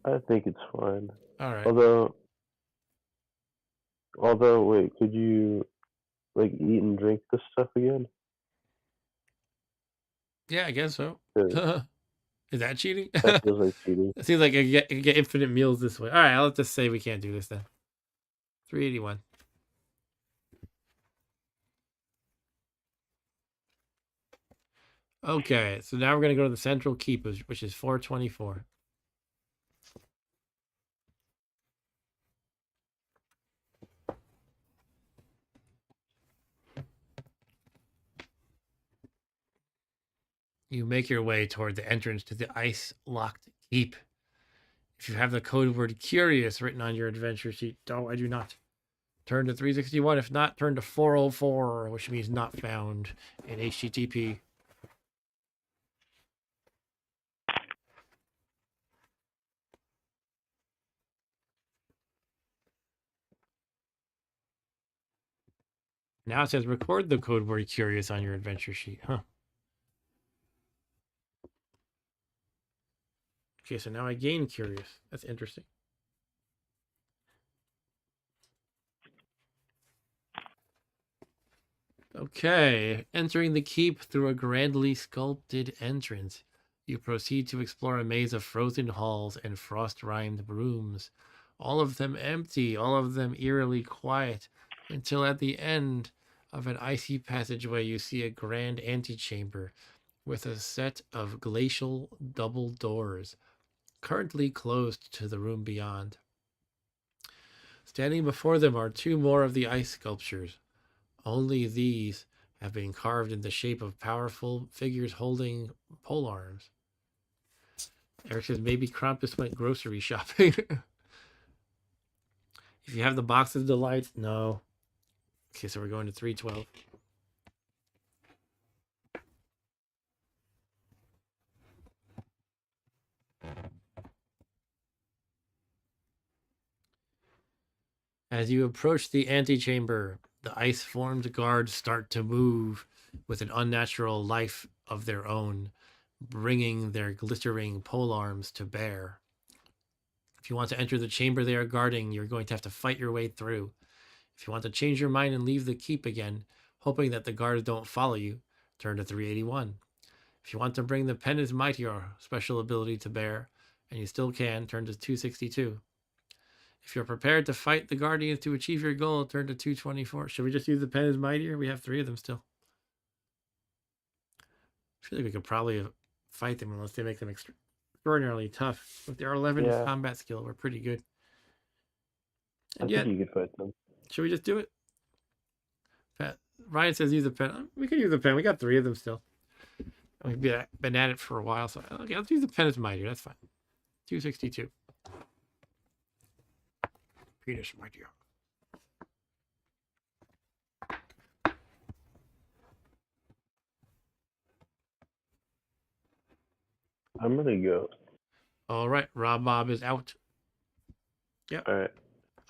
I think it's fine. All right. Although, wait, could you like eat and drink this stuff again? Yeah, I guess so. 'Cause Is that cheating? that feels like cheating. It seems like I get infinite meals this way. All right, I'll just say we can't do this then. 381. Okay, so now we're going to go to the central keep, which is 424. You make your way toward the entrance to the ice-locked keep. If you have the code word curious written on your adventure sheet, no, I do not. Turn to 361. If not, turn to 404, which means not found in HTTP. Now it says record the code word curious on your adventure sheet. Huh. Okay, so now I gain curious. That's interesting. Okay, entering the keep through a grandly sculpted entrance, you proceed to explore a maze of frozen halls and frost-rimed rooms, all of them empty, all of them eerily quiet, until at the end of an icy passageway you see a grand antechamber with a set of glacial double doors, currently closed to the room beyond. Standing before them are 2 more of the ice sculptures. Only these have been carved in the shape of powerful figures holding pole arms. Eric says maybe Krampus went grocery shopping. If you have the box of delights, no. Okay, so we're going to 312. As you approach the antechamber, the ice-formed guards start to move, with an unnatural life of their own, bringing their glittering polearms to bear. If you want to enter the chamber they are guarding, you're going to have to fight your way through. If you want to change your mind and leave the keep again, hoping that the guards don't follow you, turn to 381. If you want to bring the pen is mightier special ability to bear, and you still can, turn to 262. If you're prepared to fight the guardians to achieve your goal, turn to 224. Should we just use the pen is mightier? We have 3 of them still. I feel like we could probably fight them unless they make them extraordinarily tough. With their 11 combat skill, we're pretty good. And I think you could fight them. Should we just do it? Ryan says use a pen. We could use a pen. We got 3 of them still. We've been at it for a while, so okay, let's use the pen as mightier. That's fine. 262. Penis mightier. I'm gonna go. All right, Rob Bob is out. Yep. All right.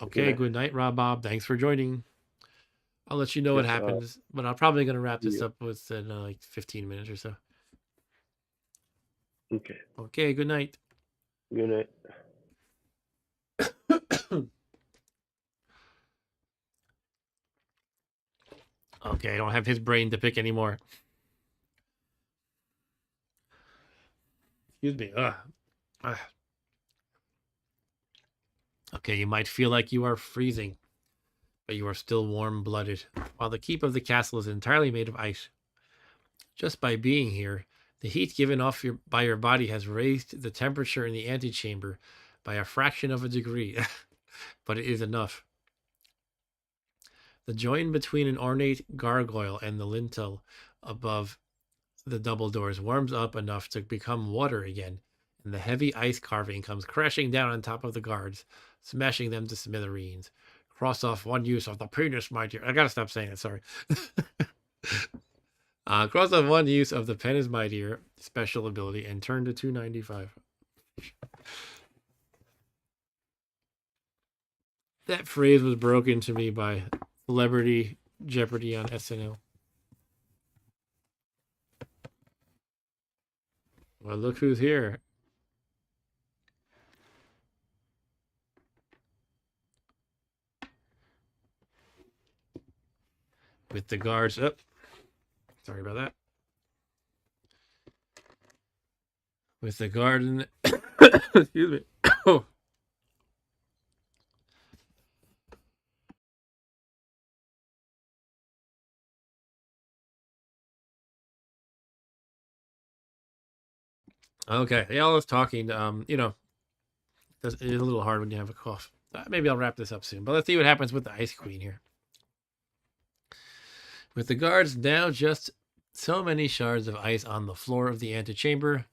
Okay, good night, Rob Bob. Thanks for joining. I'll let you know what happens, but I'm probably going to wrap this up within like 15 minutes or so. Okay. Okay, good night. Good night. Okay, I don't have his brain to pick anymore. Excuse me. Okay, you might feel like you are freezing, but you are still warm-blooded, while the keep of the castle is entirely made of ice. Just by being here, the heat given off by your body has raised the temperature in the antechamber by a fraction of a degree, but it is enough. The join between an ornate gargoyle and the lintel above the double doors warms up enough to become water again, and the heavy ice carving comes crashing down on top of the guards, smashing them to smithereens. Cross off one use of the penis, my dear. I gotta stop saying it, sorry. Cross off one use of the pen is mightier special ability and turn to 295. That phrase was broken to me by Celebrity Jeopardy on SNL. Well, look who's here. With the guards up. Sorry about that. With the garden. Excuse me. Oh. Okay. Yeah, I was talking. It's a little hard when you have a cough. Maybe I'll wrap this up soon. But let's see what happens with the Ice Queen here. With the guards now just so many shards of ice on the floor of the antechamber,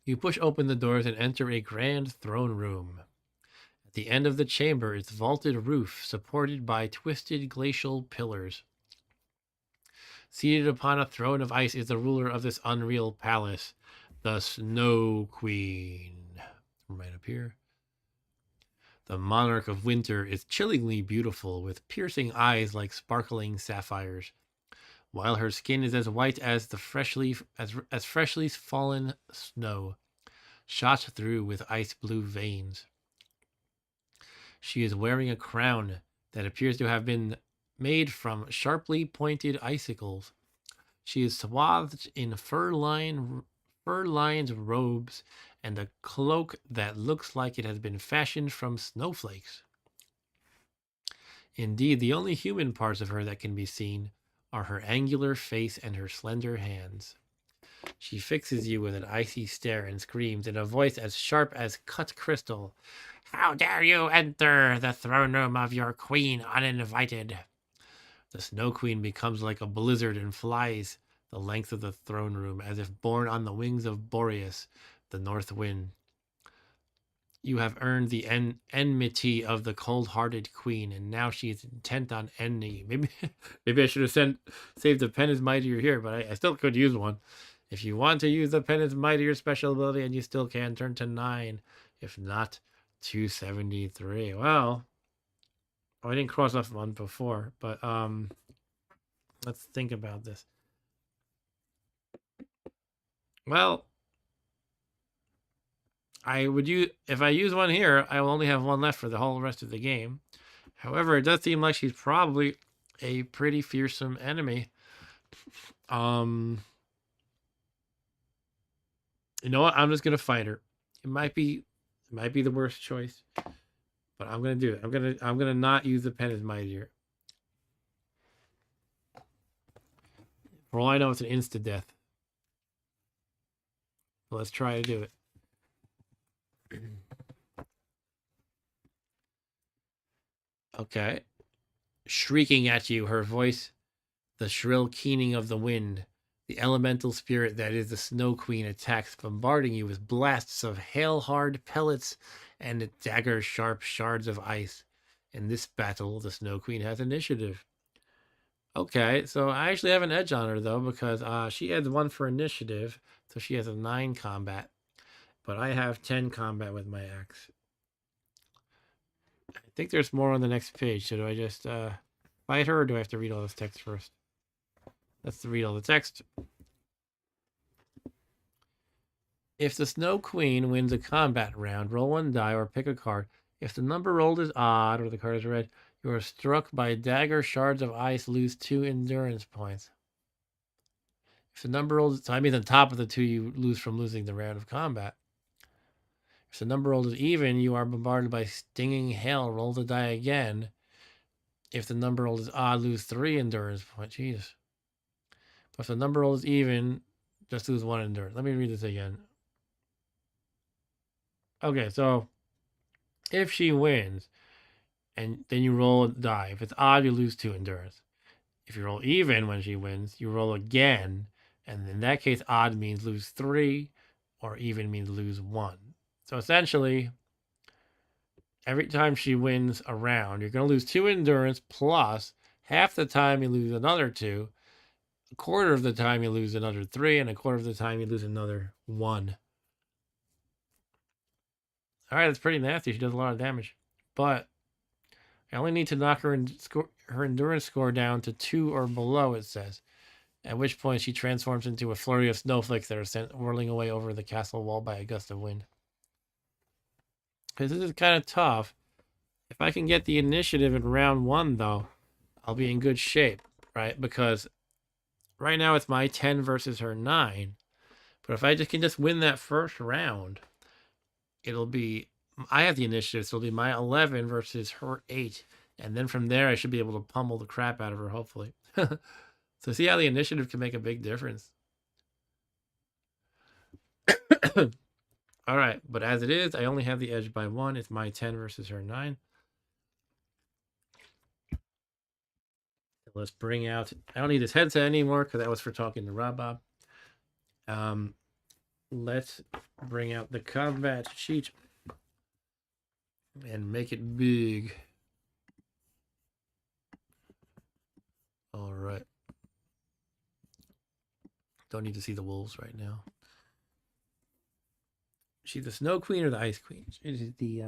you push open the doors and enter a grand throne room. At the end of the chamber is vaulted roof supported by twisted glacial pillars. Seated upon a throne of ice is the ruler of this unreal palace, the Snow Queen. Right up here. The monarch of winter is chillingly beautiful, with piercing eyes like sparkling sapphires, while her skin is as white as the freshly fallen snow, shot through with ice blue veins. She is wearing a crown that appears to have been made from sharply pointed icicles. She is swathed in fur-lined robes and a cloak that looks like it has been fashioned from snowflakes. Indeed, the only human parts of her that can be seen are her angular face and her slender hands. She fixes you with an icy stare and screams in a voice as sharp as cut crystal, "How dare you enter the throne room of your queen uninvited?" The Snow Queen becomes like a blizzard and flies the length of the throne room as if borne on the wings of Boreas, the north wind. You have earned the enmity of the cold-hearted queen, and now she is intent on ending. Maybe I should have saved the pen is mightier here, but I still could use one. If you want to use the pen is mightier special ability, and you still can, turn to 9. If not, 273. Well, I didn't cross off one before, but Let's think about this. Well, I would use if I use one here, I will only have one left for the whole rest of the game. However, it does seem like she's probably a pretty fearsome enemy. You know what? I'm just gonna fight her. It might be the worst choice, but I'm gonna do it. I'm gonna not use the pen as mightier. For all I know, it's an insta death. So let's try to do it. Okay. Shrieking at you, her voice, the shrill keening of the wind. The elemental spirit that is the Snow Queen attacks, bombarding you with blasts of hail-hard pellets and dagger-sharp shards of ice. In this battle, the Snow Queen has initiative. Okay, so I actually have an edge on her, though, because she adds 1 for initiative, so she has a 9 combat. But I have 10 combat with my axe. I think there's more on the next page, so do I just fight her, or do I have to read all this text first? Let's read all the text. If the Snow Queen wins a combat round, roll 1 die or pick a card. If the number rolled is odd or the card is red, you are struck by dagger shards of ice, lose 2 endurance points. If the number rolled, so I mean the top of the 2 you lose from losing the round of combat. If the number rolled is even, you are bombarded by stinging hail. Roll the die again. If the number rolled is odd, lose 3 endurance points. Jeez. But if the number roll is even, just lose 1 endurance. Let me read this again. Okay, so if she wins, and then you roll a die. If it's odd, you lose 2 endurance. If you roll even when she wins, you roll again. And in that case, odd means lose 3, or even means lose 1. So essentially, every time she wins a round, you're going to lose 2 endurance, plus half the time you lose another 2. A quarter of the time you lose another 3, and a quarter of the time you lose another 1. All right, that's pretty nasty. She does a lot of damage. But I only need to knock her endurance score down to 2 or below, it says. At which point she transforms into a flurry of snowflakes that are sent whirling away over the castle wall by a gust of wind. Because this is kind of tough. If I can get the initiative in round 1, though, I'll be in good shape, right? Because right now it's my 10 versus her 9. But if I can just win that first round, it'll be, I have the initiative, so it'll be my 11 versus her 8. And then from there, I should be able to pummel the crap out of her, hopefully. So see how the initiative can make a big difference. All right, but as it is, I only have the edge by 1. It's my 10 versus her 9. Let's bring out, I don't need this headset anymore because that was for talking to Rob. Let's bring out the combat sheet and make it big. All right. Don't need to see the wolves right now. She's the Snow Queen or the Ice Queen? It is the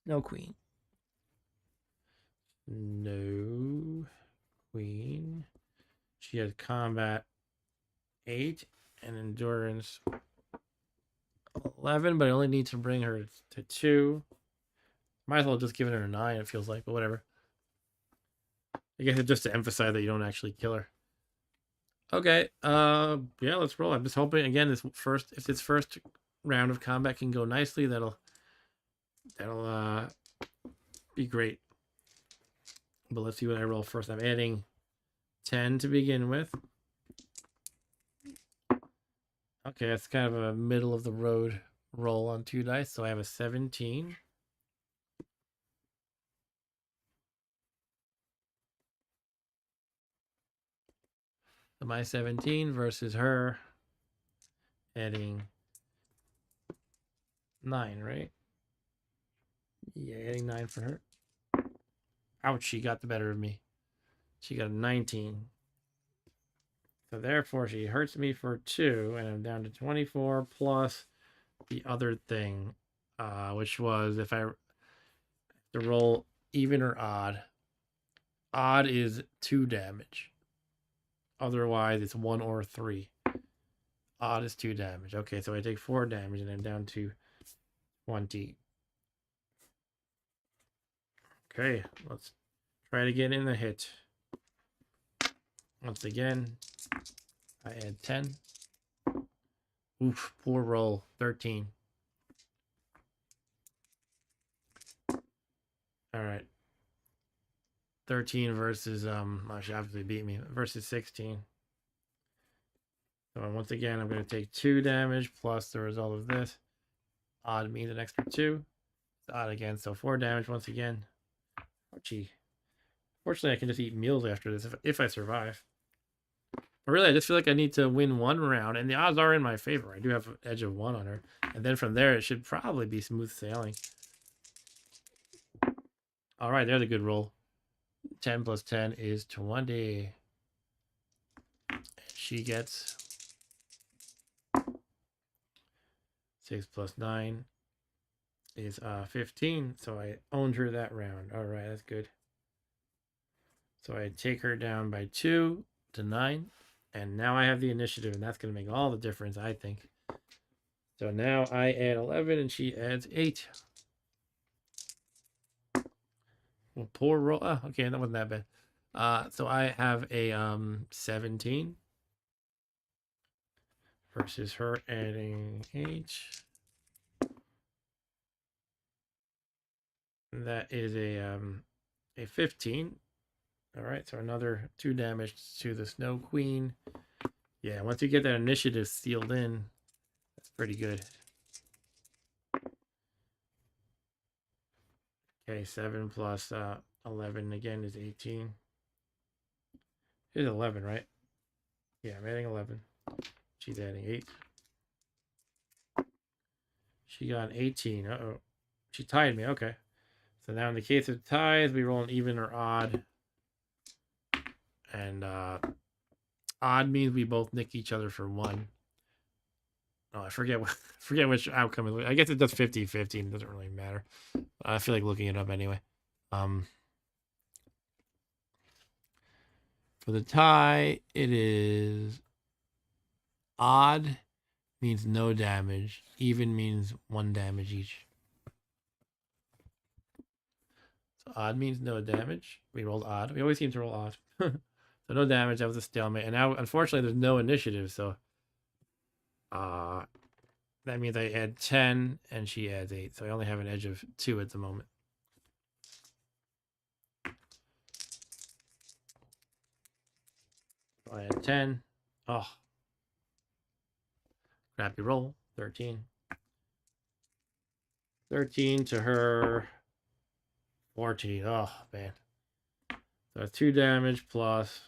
Snow Queen. No Queen. She has combat 8 and endurance 11, but I only need to bring her to 2. Might as well just give her a 9, it feels like, but whatever. I guess it's just to emphasize that you don't actually kill her. Okay, yeah, let's roll. I'm just hoping, again, if this first round of combat can go nicely, that'll be great. But let's see what I roll first. I'm adding 10 to begin with. Okay, that's kind of a middle of the road roll on 2 dice, so I have a 17. So my 17 versus her, adding 9, right? Yeah, adding 9 for her. Ouch, she got the better of me. She got a 19. So therefore, she hurts me for 2, and I'm down to 24 plus the other thing, which was if I have to roll even or odd. Odd is 2 damage. Otherwise, it's 1 or 3. Odd is 2 damage. Okay, so I take 4 damage and I'm down to 20. Okay, let's try to get in the hit. Once again, I add 10. Oof, poor roll. 13. All right. 13 versus she obviously beat me, versus 16. So once again, I'm going to take 2 damage plus the result of this. Odd means an extra 2. It's odd again, so 4 damage once again. Oh, gee. Fortunately, I can just eat meals after this if I survive. But really, I just feel like I need to win 1 round, and the odds are in my favor. I do have an edge of 1 on her. And then from there, it should probably be smooth sailing. All right, there's a good roll. 10 plus 10 is 20. She gets 6 plus 9 is 15. So I owned her that round. All right, that's good. So I take her down by 2 to 9. And now I have the initiative, and that's going to make all the difference, I think. So now I add 11, and she adds 8. Well, poor roll. Oh, okay, that wasn't that bad. So I have a 17 versus her adding 8. That is a 15. All right, so another 2 damage to the Snow Queen. Yeah, once you get that initiative sealed in, that's pretty good. Okay, 7 plus 11 again is 18. It's 11, right? Yeah, I'm adding 11. She's adding 8. She got 18. Uh-oh. She tied me. Okay. So now in the case of ties, we roll an even or odd. And odd means we both nick each other for 1. Oh, I forget which outcome it was. I guess it does 50-50. It doesn't really matter. I feel like looking it up anyway. For the tie, it is odd means no damage. Even means 1 damage each. So odd means no damage. We rolled odd. We always seem to roll odd. So no damage. That was a stalemate. And now, unfortunately, there's no initiative. So that means I add 10 and she adds 8. So I only have an edge of 2 at the moment. I add 10. Oh. Crappy roll. 13. 13 to her 14. Oh, man. So that's 2 damage plus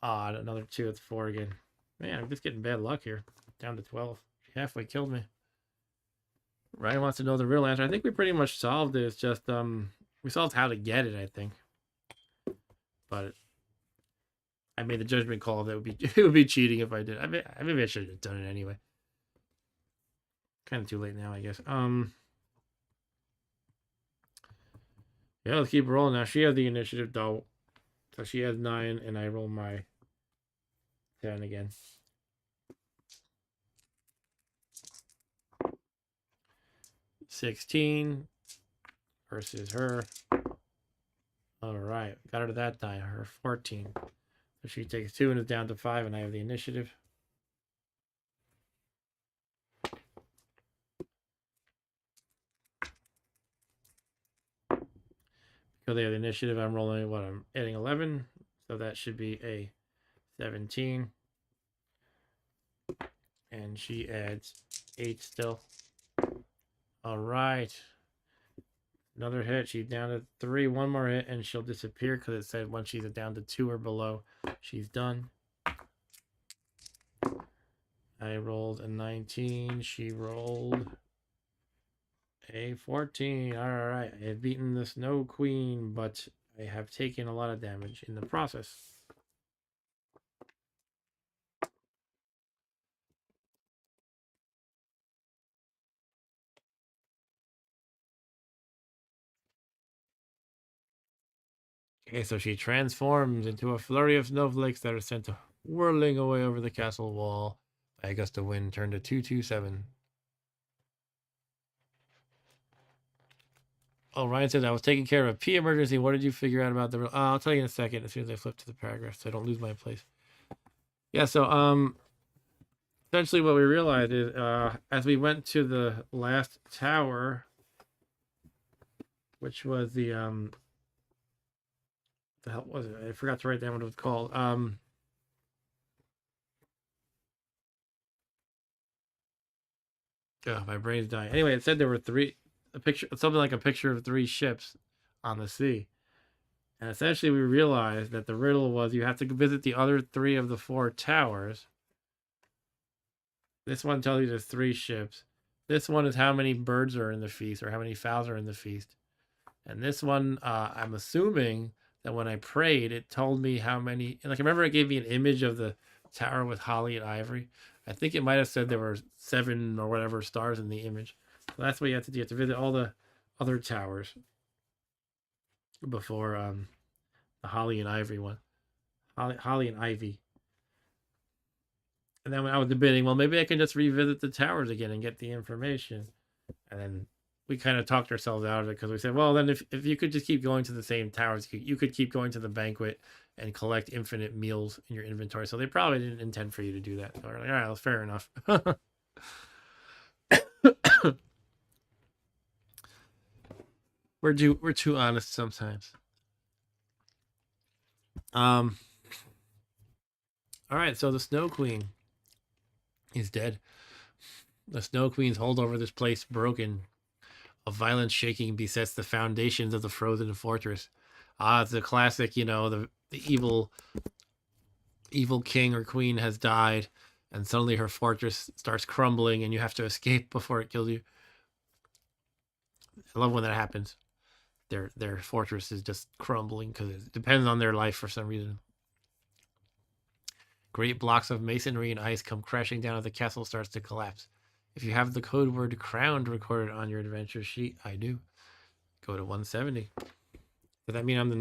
odd. Another 2. It's 4 again. Man, I'm just getting bad luck here. Down to 12. She halfway killed me. Ryan wants to know the real answer. I think we pretty much solved it. It's just we solved how to get it, I think. But I made the judgment call that it would be cheating if I did. Maybe I should have done it anyway. Kind of too late now, I guess. Yeah, let's keep rolling now. She has the initiative though. So she has 9 and I roll my 10 again. $16 versus her. All right, got her to that die. Her 14. So she takes 2 and is down to 5, and I have the initiative. Because they have the initiative, I'm rolling what? I'm adding 11, so that should be a 17. And she adds 8 still. All right. Another hit. She's down to 3. 1 more hit, and she'll disappear because it said when she's down to 2 or below, she's done. I rolled a 19. She rolled a 14. All right. I have beaten the Snow Queen, but I have taken a lot of damage in the process. Okay, so she transforms into a flurry of snowflakes that are sent whirling away over the castle wall by a gust of wind turned to 227. Oh, Ryan says, I was taking care of a pee emergency. What did you figure out about the... I'll tell you in a second as soon as I flip to the paragraph so I don't lose my place. Yeah, so essentially what we realized is as we went to the last tower, which was the hell was it? I forgot to write down what it was called. My brain's dying. Anyway, it said there were something like a picture of 3 ships on the sea. And essentially we realized that the riddle was you have to visit the other 3 of the 4 towers. This one tells you there's 3 ships. This one is how many birds are in the feast or how many fowls are in the feast. And this one, I'm assuming that when I prayed, it told me how many. Like, I remember it gave me an image of the tower with holly and ivory. I think it might have said there were 7 or whatever stars in the image. So that's what you have to do. You have to visit all the other towers before the holly and ivory one. Holly and ivy. And then when I was debating, well, maybe I can just revisit the towers again and get the information. And then we kind of talked ourselves out of it because we said, well, then if you could just keep going to the same towers, you could keep going to the banquet and collect infinite meals in your inventory. So they probably didn't intend for you to do that. So we're like, all right, well, fair enough. we're too honest sometimes. All right, so the Snow Queen is dead. The Snow Queen's hold over this place broken. A violent shaking besets the foundations of the frozen fortress. It's a classic, the evil king or queen has died, and suddenly her fortress starts crumbling, and you have to escape before it kills you. I love when that happens. Their fortress is just crumbling because it depends on their life for some reason. Great blocks of masonry and ice come crashing down as the castle starts to collapse. If you have the code word crowned recorded on your adventure sheet, I do. Go to 170. Does that mean I'm the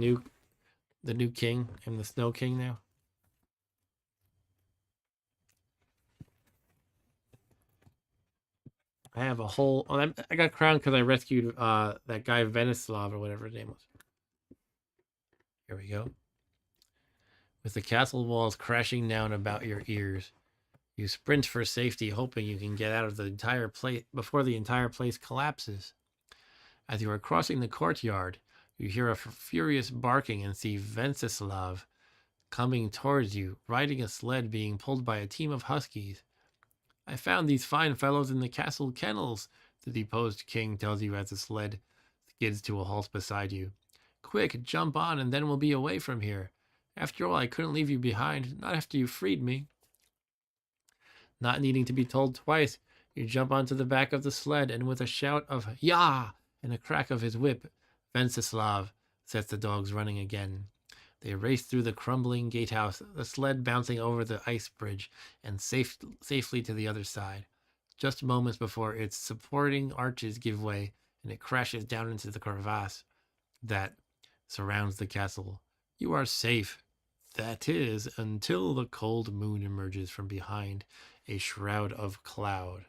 new king? I'm the Snow King now? I have a whole... Oh, I got crowned because I rescued that guy Venislav or whatever his name was. Here we go. With the castle walls crashing down about your ears, you sprint for safety, hoping you can get out of the entire place before the entire place collapses. As you are crossing the courtyard, you hear a furious barking and see Venceslav coming towards you, riding a sled being pulled by a team of huskies. I found these fine fellows in the castle kennels, the deposed king tells you as the sled skids to a halt beside you. Quick, jump on and then we'll be away from here. After all, I couldn't leave you behind, not after you freed me. Not needing to be told twice, you jump onto the back of the sled, and with a shout of "Yah!" and a crack of his whip, Venceslav sets the dogs running again. They race through the crumbling gatehouse, the sled bouncing over the ice bridge, and safely to the other side. Just moments before its supporting arches give way, and it crashes down into the crevasse that surrounds the castle. You are safe. That is, until the cold moon emerges from behind a shroud of cloud.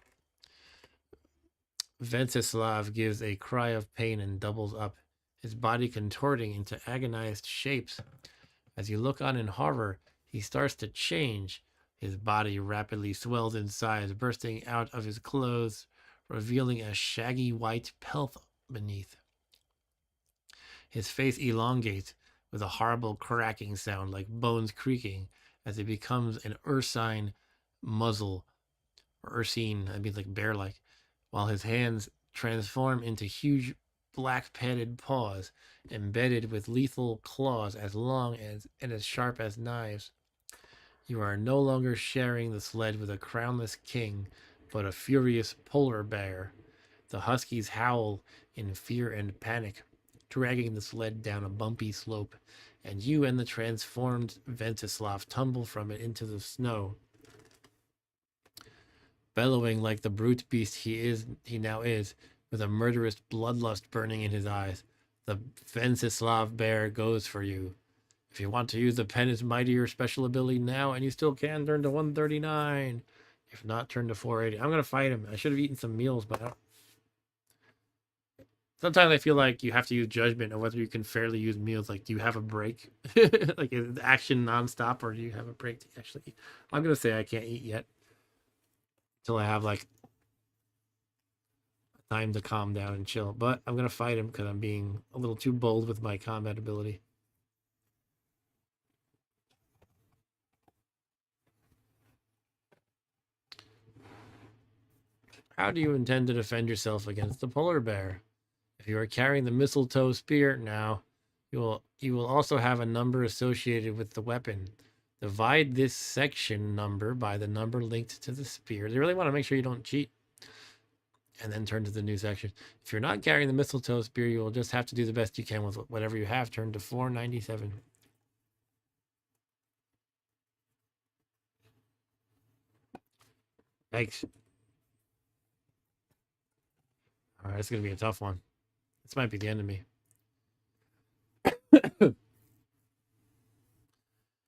Venceslav gives a cry of pain and doubles up, his body contorting into agonized shapes. As you look on in horror, he starts to change. His body rapidly swells in size, bursting out of his clothes, revealing a shaggy white pelt beneath. His face elongates with a horrible cracking sound like bones creaking as it becomes an ursine muzzle, or ursine, I mean like bear-like, while his hands transform into huge black padded paws embedded with lethal claws as long as and as sharp as knives. You are no longer sharing the sled with a crownless king, but a furious polar bear. The huskies howl in fear and panic, dragging the sled down a bumpy slope, and you and the transformed Venceslav tumble from it into the snow. Bellowing like the brute beast he now is, with a murderous bloodlust burning in his eyes, The Venceslav bear goes for you. If you want to use the pen is mightier special ability now, and you still can turn to 139. If not, turn to 480. I'm gonna fight him. I should have eaten some meals, but sometimes I feel like you have to use judgment on whether you can fairly use meals. Like, do you have a break? Like, is the action nonstop, or do you have a break to actually eat? I'm gonna say I can't eat yet until I have like time to calm down and chill. But I'm gonna fight him because I'm being a little too bold with my combat ability. How do you intend to defend yourself against the polar bear? If you are carrying the mistletoe spear now, you will also have a number associated with the weapon. Divide this section number by the number linked to the spear. They really want to make sure you don't cheat. And then turn to the new section. If you're not carrying the mistletoe spear, you will just have to do the best you can with whatever you have. Turn to 497. Thanks. All right, it's going to be a tough one. This might be the end of me.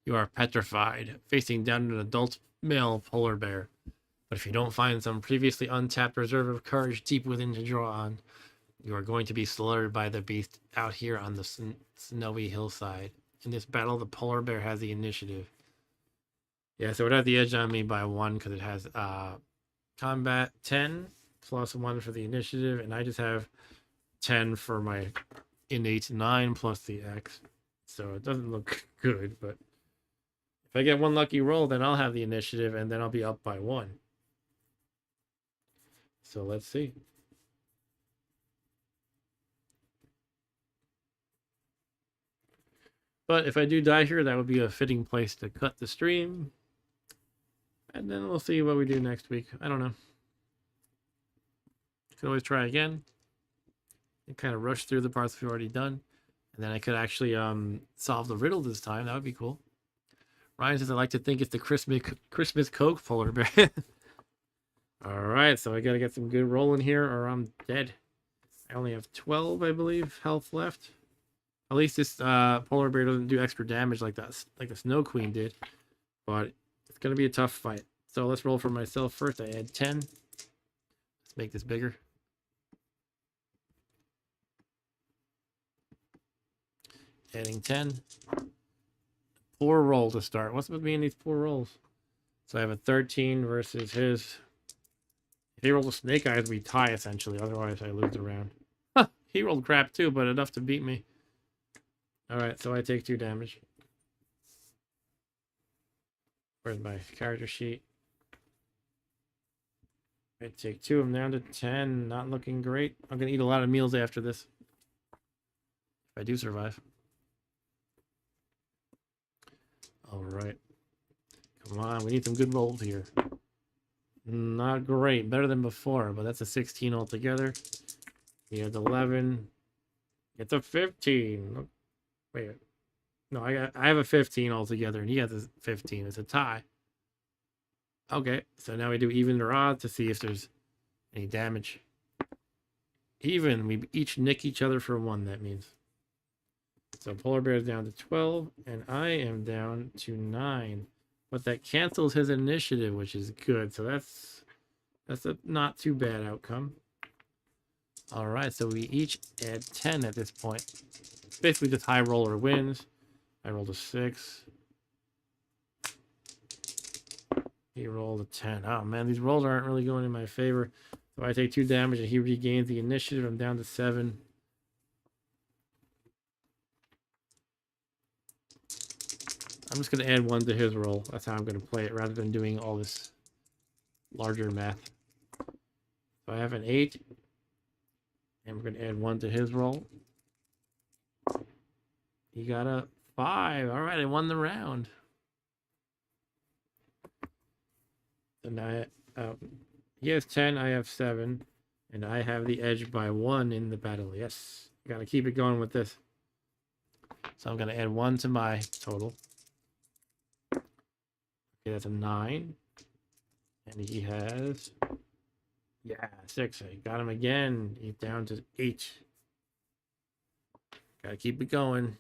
You are petrified, facing down an adult male polar bear. But if you don't find some previously untapped reserve of courage deep within to draw on, you are going to be slaughtered by the beast out here on the snowy hillside. In this battle, the polar bear has the initiative. Yeah, so it has the edge on me by 1 because it has combat 10 plus 1 for the initiative, and I just have 10 for my innate 9 plus the X. So it doesn't look good, but if I get one lucky roll, then I'll have the initiative, and then I'll be up by 1. So let's see. But if I do die here, that would be a fitting place to cut the stream. And then we'll see what we do next week. I don't know. Could always try again. And kind of rush through the parts we've already done. And then I could actually solve the riddle this time. That would be cool. Ryan says, I like to think it's the Christmas Coke polar bear. All right, so I got to get some good rolling here or I'm dead. I only have 12, I believe, health left. At least this polar bear doesn't do extra damage like that, like the Snow Queen did. But it's going to be a tough fight. So let's roll for myself first. I add 10. Let's make this bigger. Adding 10. Poor roll to start. What's with me in these poor rolls? So I have a 13 versus his. If he rolls a snake eyes, we tie essentially. Otherwise, I lose the round. Huh, he rolled crap too, but enough to beat me. Alright, so I take 2 damage. Where's my character sheet? I take 2. I'm down to 10. Not looking great. I'm going to eat a lot of meals after this. If I do survive. Alright. Come on, we need some good rolls here. Not great. Better than before, but that's a 16 altogether. He has 11. It's a 15. Wait. No, I have a 15 altogether, and he has a 15. It's a tie. Okay, so now we do even or odd to see if there's any damage. Even. We each nick each other for 1, that means. So polar bear is down to 12, and I am down to 9. But that cancels his initiative, which is good. So that's a not too bad outcome. All right, so we each add 10 at this point. Basically, just high roller wins. I rolled a 6. He rolled a 10. Oh, man, these rolls aren't really going in my favor. So I take 2 damage, and he regains the initiative. I'm down to 7. I'm just going to add 1 to his roll. That's how I'm going to play it, rather than doing all this larger math. So I have an 8. And we're going to add 1 to his roll. He got a 5. All right, I won the round. And he has 10, I have 7. And I have the edge by 1 in the battle. Yes, got to keep it going with this. So I'm going to add 1 to my total. Okay, that's a 9. And he has, 6. I got him again. He's down to 8. Gotta keep it going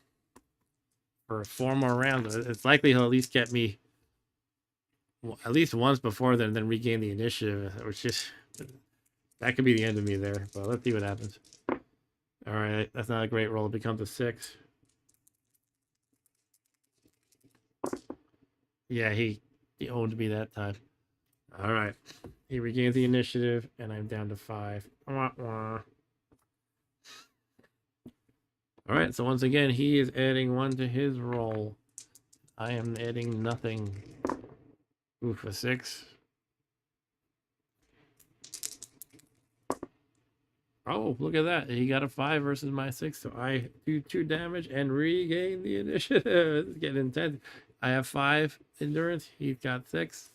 for 4 more rounds. It's likely he'll at least get me at least once before then regain the initiative, which is that could be the end of me there. But let's see what happens. All right, that's not a great roll. It becomes a 6. Yeah, he owned me that time. All right, he regains the initiative, and I'm down to 5. Wah, wah. All right, so once again, he is adding 1 to his roll. I am adding nothing. Oof, a 6. Oh, look at that. He got a 5 versus my 6, so I do 2 damage and regain the initiative. It's getting intense. I have 5 endurance. He's got 6.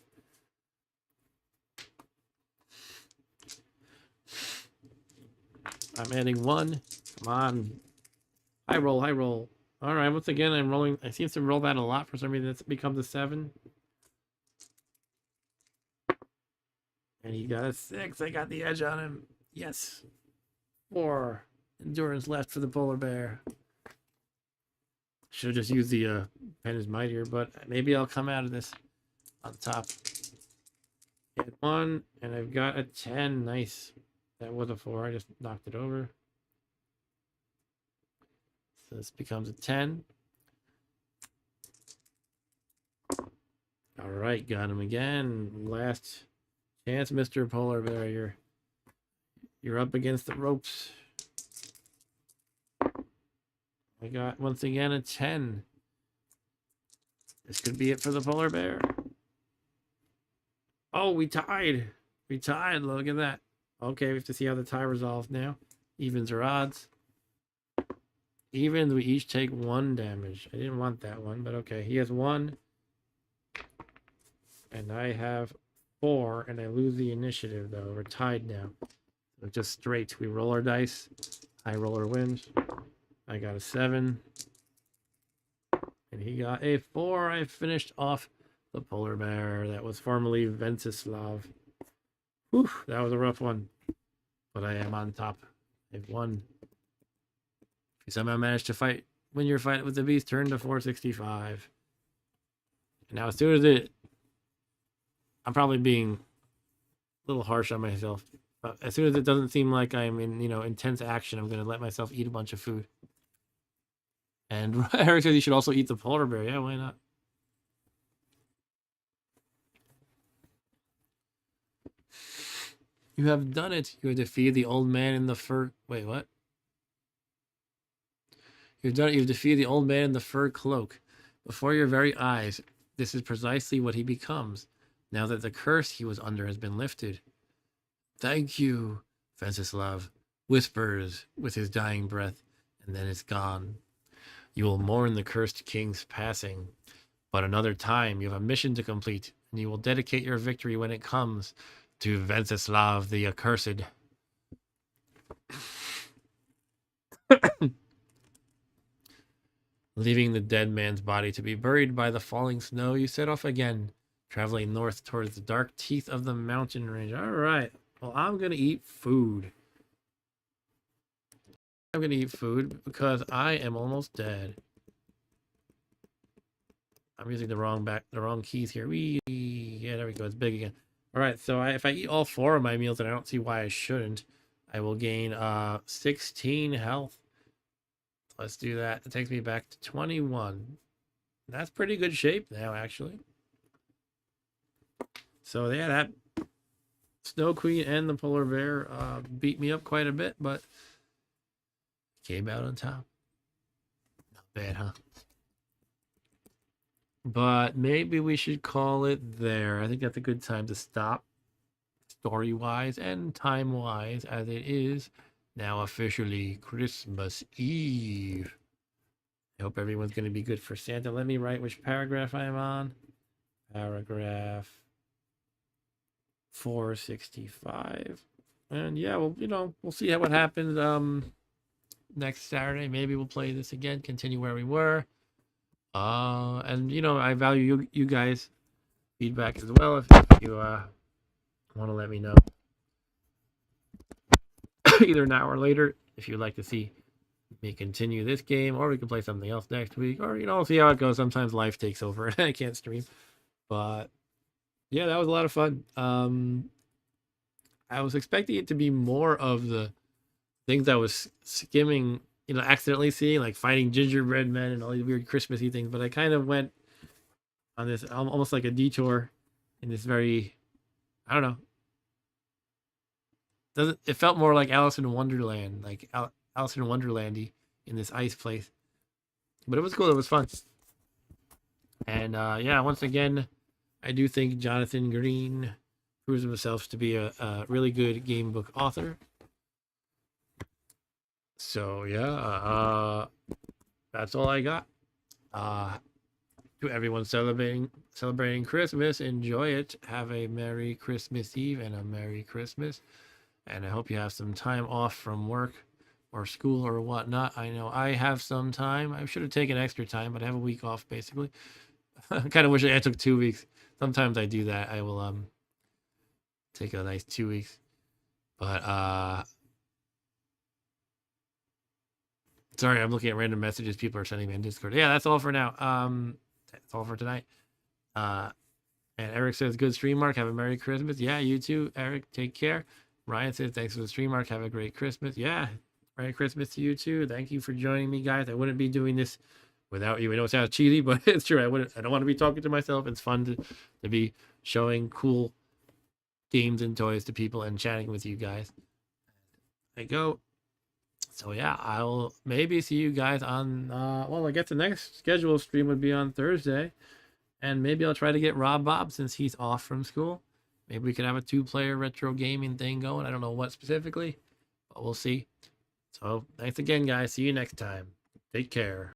I'm adding 1. Come on. High roll, high roll. All right, once again, I'm rolling. I seem to roll that a lot for some reason. It's becomes a 7. And he got a 6. I got the edge on him. Yes. 4 endurance left for the polar bear. Should have just used the pen is mightier, but maybe I'll come out of this on top. Hit 1, and I've got a 10. Nice. That was a 4. I just knocked it over. So this becomes a 10. All right, got him again. Last chance, Mr. Polar Bear. You're up against the ropes. I got, once again, a 10. This could be it for the polar bear. Oh, we tied. We tied. Look at that. Okay, we have to see how the tie resolves now. Evens or odds. Evens, we each take 1 damage. I didn't want that one, but okay. He has 1. And I have 4, and I lose the initiative, though. We're tied now. So just straight. We roll our dice. High roller wins. I got a 7. And he got a 4. I finished off the polar bear. That was formerly Venceslav. Whew, that was a rough one. But I am on top. I've won. If you somehow managed to win your fight with the beast, turn to 465. And now as soon as I'm probably being a little harsh on myself. But as soon as it doesn't seem like I'm in, intense action, I'm going to let myself eat a bunch of food. And Eric says you should also eat the polar bear. Yeah, why not? You have done it. You have defeated the old man in the fur... Wait, what? You've done it. You've defeated the old man in the fur cloak. Before your very eyes, this is precisely what he becomes, now that the curse he was under has been lifted. Thank you, Venceslav whispers with his dying breath, and then it's gone. You will mourn the cursed king's passing, but another time you have a mission to complete, and you will dedicate your victory when it comes to Venceslav the Accursed. Leaving the dead man's body to be buried by the falling snow, you set off again, traveling north towards the dark teeth of the mountain range. All right. Well, I'm going to eat food. I'm going to eat food because I am almost dead. I'm using the wrong keys here. Yeah, there we go. It's big again. All right. So if I eat all 4 of my meals, and I don't see why I shouldn't, I will gain 16 health. Let's do that. It takes me back to 21. That's pretty good shape now, actually. So yeah, that Snow Queen and the polar bear beat me up quite a bit, but came out on top. Not bad, huh? But maybe we should call it there. I think that's a good time to stop, story-wise and time-wise, as it is now officially Christmas Eve. I hope everyone's going to be good for Santa. Let me write which paragraph I am on. Paragraph 465. And yeah, well, we'll see what happens next Saturday. Maybe we'll play this again, continue where we were. And I value you guys' feedback as well. If you want to let me know either now or later if you'd like to see may continue this game, or we can play something else next week, or we'll see how it goes. Sometimes life takes over and I can't stream. But yeah, that was a lot of fun. I was expecting it to be more of the things I was skimming, accidentally seeing, like fighting gingerbread men and all these weird Christmassy things. But I kind of went on this almost like a detour in this very, I don't know. It felt more like Alice in Wonderland, like Alice in Wonderlandy in this ice place. But it was cool. It was fun. And yeah, once again, I do think Jonathan Green proves himself to be a really good game book author. So yeah, that's all I got. To everyone celebrating Christmas, enjoy it. Have a Merry Christmas Eve and a Merry Christmas. And I hope you have some time off from work or school or whatnot. I know I have some time. I should have taken extra time, but I have a week off basically. I kind of wish I took 2 weeks. Sometimes I do that. I will take a nice 2 weeks. But sorry, I'm looking at random messages people are sending me in Discord. Yeah, that's all for now. That's all for tonight. And Eric says, good stream, Mark. Have a Merry Christmas. Yeah, you too, Eric. Take care. Ryan says, thanks for the stream, Mark. Have a great Christmas. Yeah, Merry Christmas to you too. Thank you for joining me, guys. I wouldn't be doing this without you. I know it sounds cheesy, but it's true. I don't want to be talking to myself. It's fun to be showing cool games and toys to people and chatting with you guys. There you go. So yeah, I'll maybe see you guys on well, I guess the next scheduled stream would be on Thursday. And maybe I'll try to get Rob Bob since he's off from school. Maybe we could have a 2-player retro gaming thing going. I don't know what specifically, but we'll see. So thanks again, guys. See you next time. Take care.